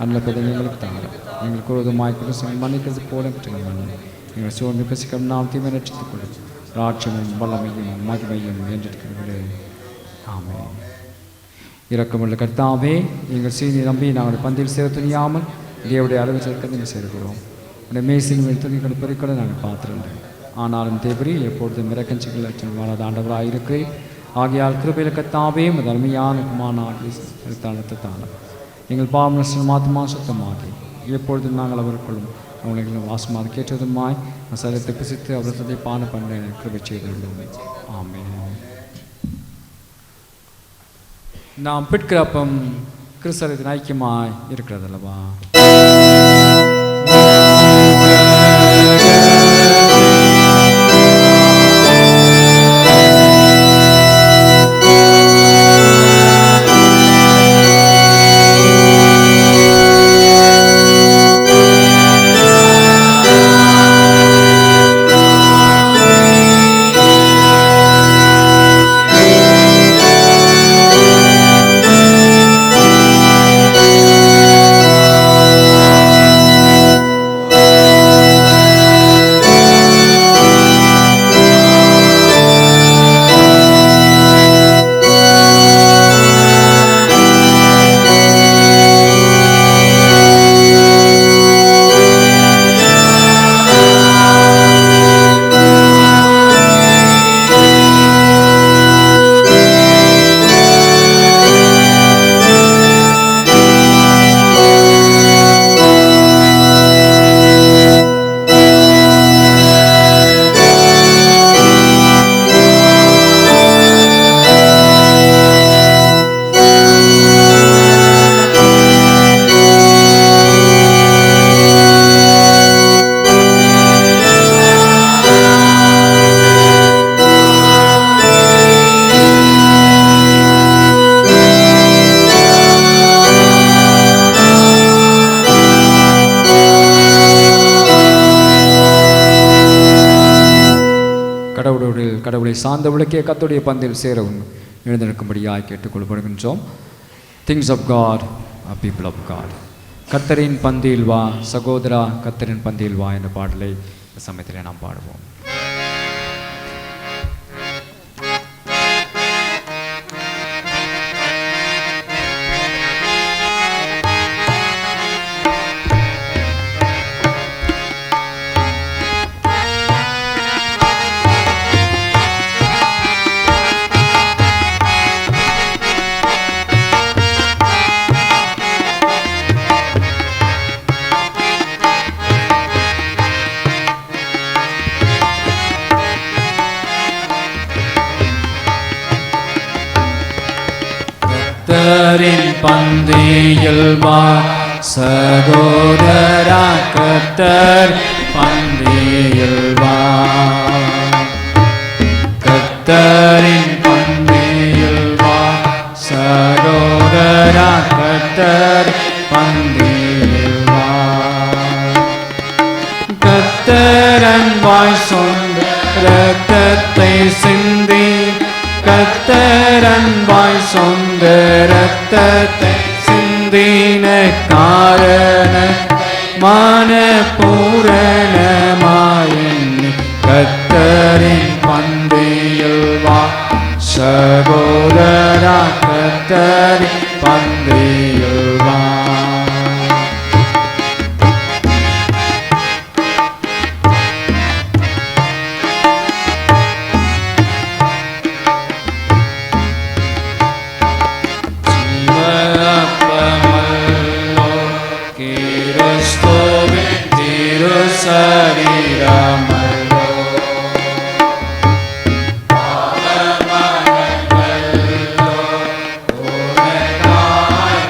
நல்ல பதவி எங்களுக்கு தாங்க. எங்களுக்கு விரோதமாய் குற்றம் மன்னிக்கிறது போல மன்னி எங்கள் சோர்ந்து பசிக்கும் நாம் தீமை ரட்சித்துக் கொள்ளும். ராட்சமும் வல்லமையும் மகிமையும் என்றிருக்கிறவர்களே. ஆமென். இரக்கமுள்ள கர்த்தாவே, எங்கள் சீனி நம்பி நாங்கள் பந்தியில் சேர துணியாமல் தேவடைய அளவு சேர்க்கத்தில் சேர்க்கிறோம். உடைய மேசின் துணிகள் பெருக்களை நாங்கள் பார்த்துருந்தோம். ஆனாலும் தேவரி எப்பொழுதும் இறக்கஞ்சிகள் லட்சம் வாழாத ஆண்டவராக இருக்கிறேன். ஆகியால் கிருபையில் கர்த்தாவே உமது அருமையான குமாரனாகிய தானம் எங்கள் பாவம் நஷ்டம் மாத்தமா சுத்தமாகி எப்பொழுதும் நாங்கள் அவர்களும் அவங்களை வாசமாக கேட்டதுமாய் சரத்தை புசித்து அவரத்தை பான பண்ண கிருபை செய்துள்ளோம். ஆமென். நாம் பிற்கிற அப்பம் கிறிஸ்தவத்தின் ஐக்கியமாய் இருக்கிறதல்லவா? கடவுளை சார்ந்த விளக்கிய கர்த்தருடைய பந்தில் சேரவும் எழுந்திருக்கும்படியாய் கேட்டுக்கொள்ளப்படுகின்றோம். Things of God, people of God. கர்த்தரின் பந்தியில் வா சகோதரா, கர்த்தரின் பந்தியில் வா என்ற பாடலை இந்த சமயத்திலே நாம் பாடுவோம். கர்த்தரின் பந்தியில் வா சகோதரா, கர்த்தர் பந்தியில் பந்தியில் வா கர்த்தரின் பந்தியில் வா சகோதரா கர்த்தர் பந்தியில் வா கர்த்தரன் வாய் சொந்த இரத்தத்தை சிந்தி கர்த்தரன் வாய் சொந்த இரத்தத்தை சிந்தின காரண மான பூரணமாயின் கர்த்தரின் பந்தியில் வா சகோதரா கர்த்தரின் பந்தியில் வா சரீரமல்லோ பாவமகல்லோ உனக்காய்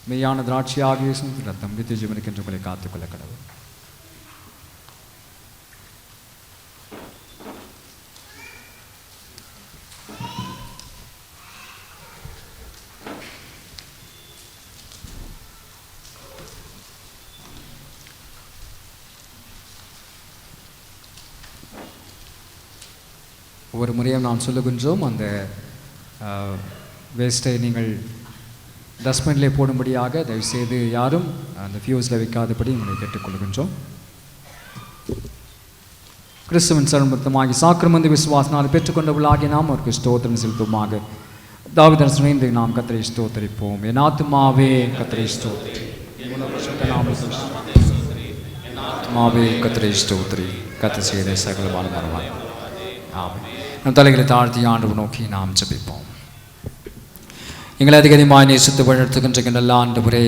மெய்யான திராட்சையாக இயேசுவின் ரத்தம் நித்திய ஜீவனுக்கென்று உங்களை காத்துக்கொள்ள கடவுள். ஒவ்வொரு முறையும் நாம் சொல்லுகின்றோம், அந்த வேஸ்ட்டை நீங்கள் டஸ்ட்பினிலே போடும்படியாக தயவுசெய்து யாரும் அந்த ஃபியூஸில் வைக்காதபடி உங்களை கேட்டுக்கொள்கின்றோம். கிறிஸ்துவின் சர்மத்தமாகி சாக்கிரமந்து விசுவாசனால் பெற்றுக்கொண்டவர்களாகி நாம் அவருக்கு ஸ்தோத்திரம் செலுத்துமாக. தாவீது சுனைந்து நாம் கர்த்தரை ஸ்தோத்தரிப்போம். என் ஆத்துமாவே கர்த்தரை ஸ்தோத்திரி, ஆத்துமாவே கர்த்தரை ஸ்தோத்திரி, கர்த்தர் செய்த சகலமான மறவாய். ஆமென். நம் தலைகளை தாழ்த்தி ஆண்டவர் நோக்கி நாம் ஜெபிப்போம். எங்களை அதிகமாக நேசித்து வழிநடத்துகின்ற நல்ல ஆண்டவரே,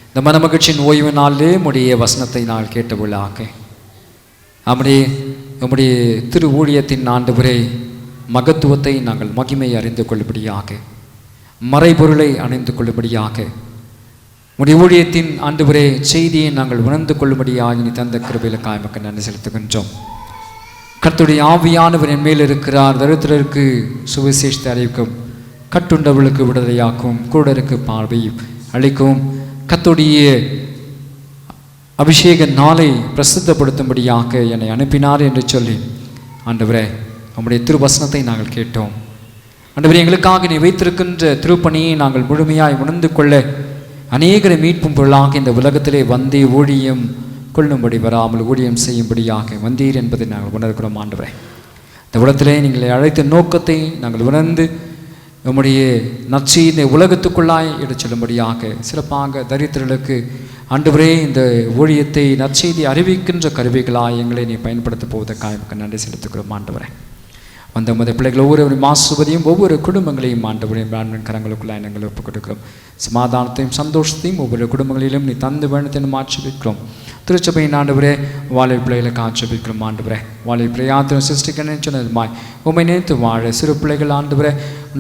இந்த மனமகிழ்ச்சியின் ஓய்வு நாளிலே உம்முடைய வசனத்தை நான் கேட்டவளாக நம்முடைய திரு ஊழியத்தின் ஆண்டவரே மகத்துவத்தை நாங்கள் மகிமை அறிந்து கொள்ளும்படியாக, மறைபொருளை அணிந்து கொள்ளும்படியாக, உடைய ஊழியத்தின் ஆண்டவரே செய்தியை நாங்கள் உணர்ந்து கொள்ளும்படியாக நீ தந்த கிருபையிலுக்காய் மக்கள் நன்றி செலுத்துகின்றோம். கர்த்தருடைய ஆவியானவர் என் மேல் இருக்கிறார், தரித்திரருக்கு சுவிசேஷத்தை அறிவிக்கும், கட்டுண்டவர்களுக்கு விடுதலையாக்கும், குருடருக்கு பார்வையும் அளிக்கவும், கர்த்தருடைய அபிஷேக நாளை பிரசித்தப்படுத்தும்படியாக என்னை அனுப்பினார் என்று சொல்லி ஆண்டவரே நம்முடைய திருவசனத்தை நாங்கள் கேட்டோம். ஆண்டவரே, எங்களுக்காக நீ வைத்திருக்கின்ற திருப்பணியை நாங்கள் முழுமையாய் உணர்ந்து கொள்ள அநேகரை மீட்பும் பொருளாக இந்த உலகத்திலே வந்தே ஊழியம் கொள்ளும்படி வராமல் ஊழியம் செய்யும்படியாக வந்தீர் என்பதை நாங்கள் உணர்கிறோம். ஆண்டவரே, இந்த உலகத்திலே நீங்கள் அழைத்த நோக்கத்தை நாங்கள் உணர்ந்து நம்முடைய நற்செய்தியை உலகத்துக்குள்ளாய் எடுத்து செல்லும்படியாக சிறப்பாக தரித்திரர்களுக்கு ஆண்டவரே இந்த ஊழியத்தை நற்செய்தி அறிவிக்கின்ற கருவிகளாய் எங்களை நீ பயன்படுத்த போவதற்காக நன்றி செலுத்துகிறோம். ஆண்டவரே, வந்த மத பிள்ளைகள் ஒவ்வொருவரையும் ஆசுவதையும் ஒவ்வொரு குடும்பங்களையும் ஆண்டவரையும் ஆண்டவரின் கரங்களுக்குள்ளாய் நாங்கள் ஒப்புக் கொடுக்கிறோம். சமாதானத்தையும் சந்தோஷத்தையும் ஒவ்வொரு குடும்பங்களிலும் நீ தந்து வேணத்தையும் ஆட்சிப்பிக்கிறோம். திருச்சபையின் ஆண்டவரே, வாழை பிள்ளைகளுக்கு ஆட்சேபிக்கிறோம். ஆண்டவரே, வாழை பிள்ளையாத்திரம் சிருஷ்டிக்க சொன்னதுமாய் உண்மை நினைத்து வாழ சிறு பிள்ளைகள் ஆண்டவரே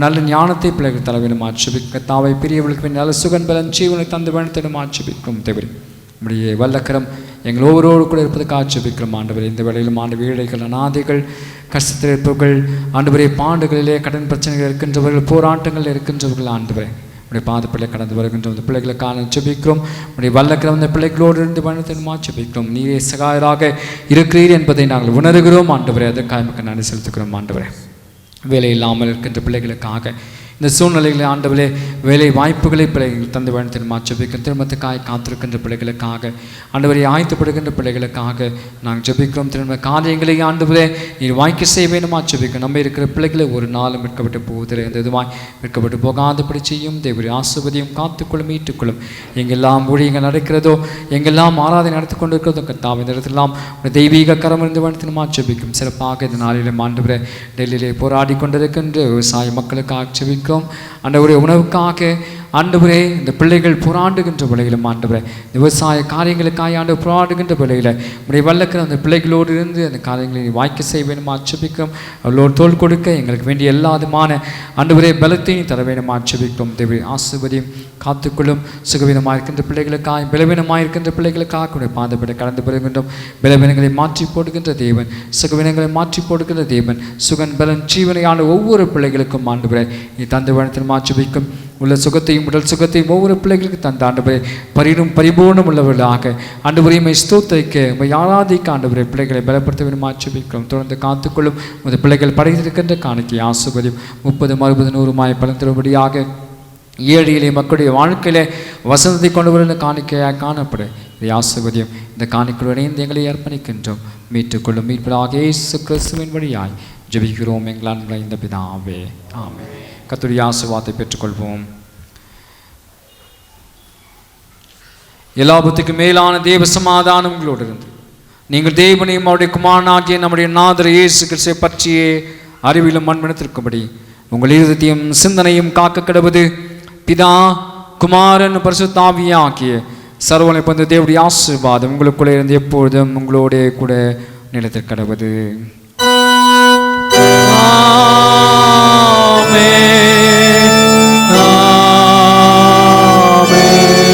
நல்ல ஞானத்தை பிள்ளைகள் தலைவனும் ஆட்சேபிக்க, தாவை பிரியவர்களுக்கு நல்ல சுகன் பலன் ஜீவனை தந்து வேணத்திலும் ஆட்சேபிக்கிறோம். தேவரே, நம்முடைய வல்லக்கரம் எங்கள் ஒவ்வொருவரோடு கூட இருப்பதற்கு ஆட்சேபிக்கிறோம். ஆண்டவரே, இந்த வேளையிலும் ஆண்டு ஏழைகள், அநாதைகள், கஷ்டத்தில் இருப்பவர்கள், ஆண்டவரே பாண்டுகளிலே கடன் பிரச்சனைகள் இருக்கின்றவர்கள், போராட்டங்கள் இருக்கின்றவர்கள், ஆண்டவரே உடைய பாதப்பிள்ளை கடந்து வருகின்ற அந்த பிள்ளைகளுக்கான ஜெபிக்கிறோம். உடைய வல்லக்கிற அந்த பிள்ளைகளோடு இருந்து வண்ணத்தினுமா ஜெபிக்கிறோம். நீரே சகாயராக இருக்கிறீர் என்பதை நாங்கள் உணர்கிறோம். ஆண்டவரே, அதற்காக நமக்கு நன்றி செலுத்துகிறோம். ஆண்டவரே, வேலை இல்லாமல் இருக்கின்ற பிள்ளைகளுக்காக இந்த சூழ்நிலைகளை ஆண்டவரே வேலை வாய்ப்புகளை பிள்ளைகள் தந்து வண்ணத்தினுமா ஜெபிக்கிறோம். திருமணத்துக்காக காத்திருக்கின்ற பிள்ளைகளுக்காக ஆண்டவரை ஆயத்தப்படுகின்ற பிள்ளைகளுக்காக நாங்கள் ஜெபிக்கிறோம். திரும்ப காரியங்களை ஆண்டவரே நீர் வாய்க்க செய்ய வேணுமா ஜெபிக்கிறோம். நம்ம இருக்கிற பிள்ளைகளை ஒரு நாளும் விற்கப்பட்டு போவதில்லை, எந்த இதுவாய் விற்கப்பட்டு போகாதபடி செய்யும். தேவரி ஆசிர்வதியும் காத்துக்கொள்ளும் மீட்டுக்கொள்ளும். எங்கெல்லாம் ஊழியங்கள் நடக்கிறதோ, எங்கெல்லாம் ஆராதனை நடத்தி கொண்டு இருக்கிறதோ கர்த்தாவே இந்த இடத்திலாம் தெய்வீக கரம் இருந்து வண்ணத்தினுமா ஜெபிக்கும். சிறப்பாக இந்த நாளிலும் ஆண்டவரே டெல்லியிலே போராடி கொண்டிருக்கின்ற விவசாய மக்களுக்காக ஜெபிக்கிறோம். ஆண்டவரே, உணவுக்காக ஆண்டவரே இந்த பிள்ளைகள் போராடுகின்ற விலையிலும் ஆண்டவரே விவசாய காரியங்களுக்காக ஆண்டு போராடுகின்ற விலையில் உடைய வல்லக்கிற அந்த பிள்ளைகளோடு இருந்து அந்த காரியங்களை வாய்க்க செய்ய வேணுமா ஆட்சேபிக்கும். அவளோடு தோல் கொடுக்க எங்களுக்கு வேண்டிய எல்லா விதமான ஆண்டவரே பலத்தையும் தர வேணுமா ஆட்சேபிக்கும். தேவை ஆசிர்வதியும் காத்துக்கொள்ளும். சுகவீனமாக இருக்கின்ற பிள்ளைகளுக்காக, பலவீனமாக இருக்கின்ற பிள்ளைகளுக்காக உடைய பாதப்பட கடந்து பெறுகின்றோம். பலவீனங்களை மாற்றி போடுகின்ற தேவன், சுகவீனங்களை மாற்றி போடுகின்ற தேவன், சுகன் பலன் ஜீவனையான ஒவ்வொரு பிள்ளைகளுக்கும் ஆண்டவரே நீ தந்து வனத்தில் ஆட்சேபிக்கும். உள்ள சுகத்தையும் உடல் சுகத்தையும் ஒவ்வொரு பிள்ளைகளுக்கு தந்த ஆண்டவரே பரிபூர்ணம் உள்ளவர்களாக ஆண்டவரையுமை ஸ்தோத்திரிக்க ஆராதிக்க ஆண்டவரே பிள்ளைகளை பலப்படுத்த வேணும் ஆட்சேபிக்கிறோம். தொடர்ந்து காத்துக்கொள்ளும். உமது பிள்ளைகள் படைத்திருக்கின்ற காணிக்கை ஆசுபதியும் 30, 60, 100 பலன் தரும்படியாக ஏழை எளிய மக்களுடைய வாழ்க்கையிலே வசனத்தை கொண்டு வருகிற காணிக்கையாக காணப்பட ஆசுபதியும் இந்த காணிக்கையுடன் இணைந்து எங்களை அர்ப்பணிக்கின்றோம். மீட்டுக்கொள்ளும். மீட்பதாக இயேசு கிறிஸ்துவின் வழியாய் ஜெபிக்கிறோம் எங்கள் அன்புள்ள இந்த பிதாவே, ஆமென். கர்த்தருடைய ஆசீர்வாதத்தை பெற்றுக்கொள்வோம். எல்லாபத்துக்கு மேலான தேவ சமாதானம் உங்களோடு இருந்து நீங்கள் தேவனையும் அவருடைய குமாரனாகிய நம்முடைய நாதர் இயேசு கிறிஸ்துவை பற்றிய அறிவிலும் மண்மனத்திற்கும்படி உங்கள் இருதயத்தையும் சிந்தனையும் காக்க கடவுது பிதா குமாரன் பரிசுத்த ஆவியாகிய சர்வனை பந்த தேவனுடைய ஆசீர்வாதம் உங்களுக்குள்ளே இருந்து எப்பொழுதும் உங்களோட கூட நிலைத்திருக்கிறது. Amen. Amen.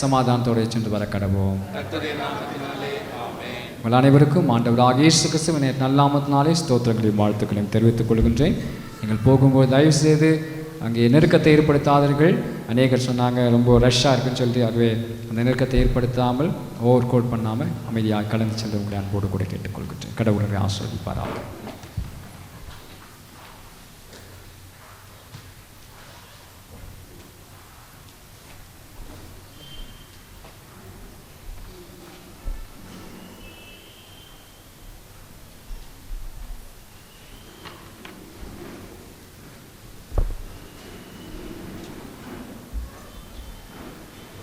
சமாதானத்தோடு சென்று வர கடவோம். உங்கள் அனைவருக்கும் ஆண்டவராகிய இயேசு கிறிஸ்துவின் நல்லாமத்தினாலே ஸ்தோத்திரங்களையும் வாழ்த்துக்களையும் தெரிவித்துக் கொள்கின்றேன். நீங்கள் போகும்போது தயவு செய்து அங்கே நெருக்கத்தை ஏற்படுத்தாதீர்கள். அநேகர் சொன்னாங்க ரொம்ப ரஷ்ஷாக இருக்குன்னு சொல்லிட்டு, ஆகவே அந்த நெருக்கத்தை ஏற்படுத்தாமல் ஓவர் கோட் பண்ணாமல் அமைதியாக கலந்து சென்று உங்களை அன்போடு கூட கேட்டுக்கொள்கின்றேன். கடவுளை ஆசீர்வதிப்பாராக.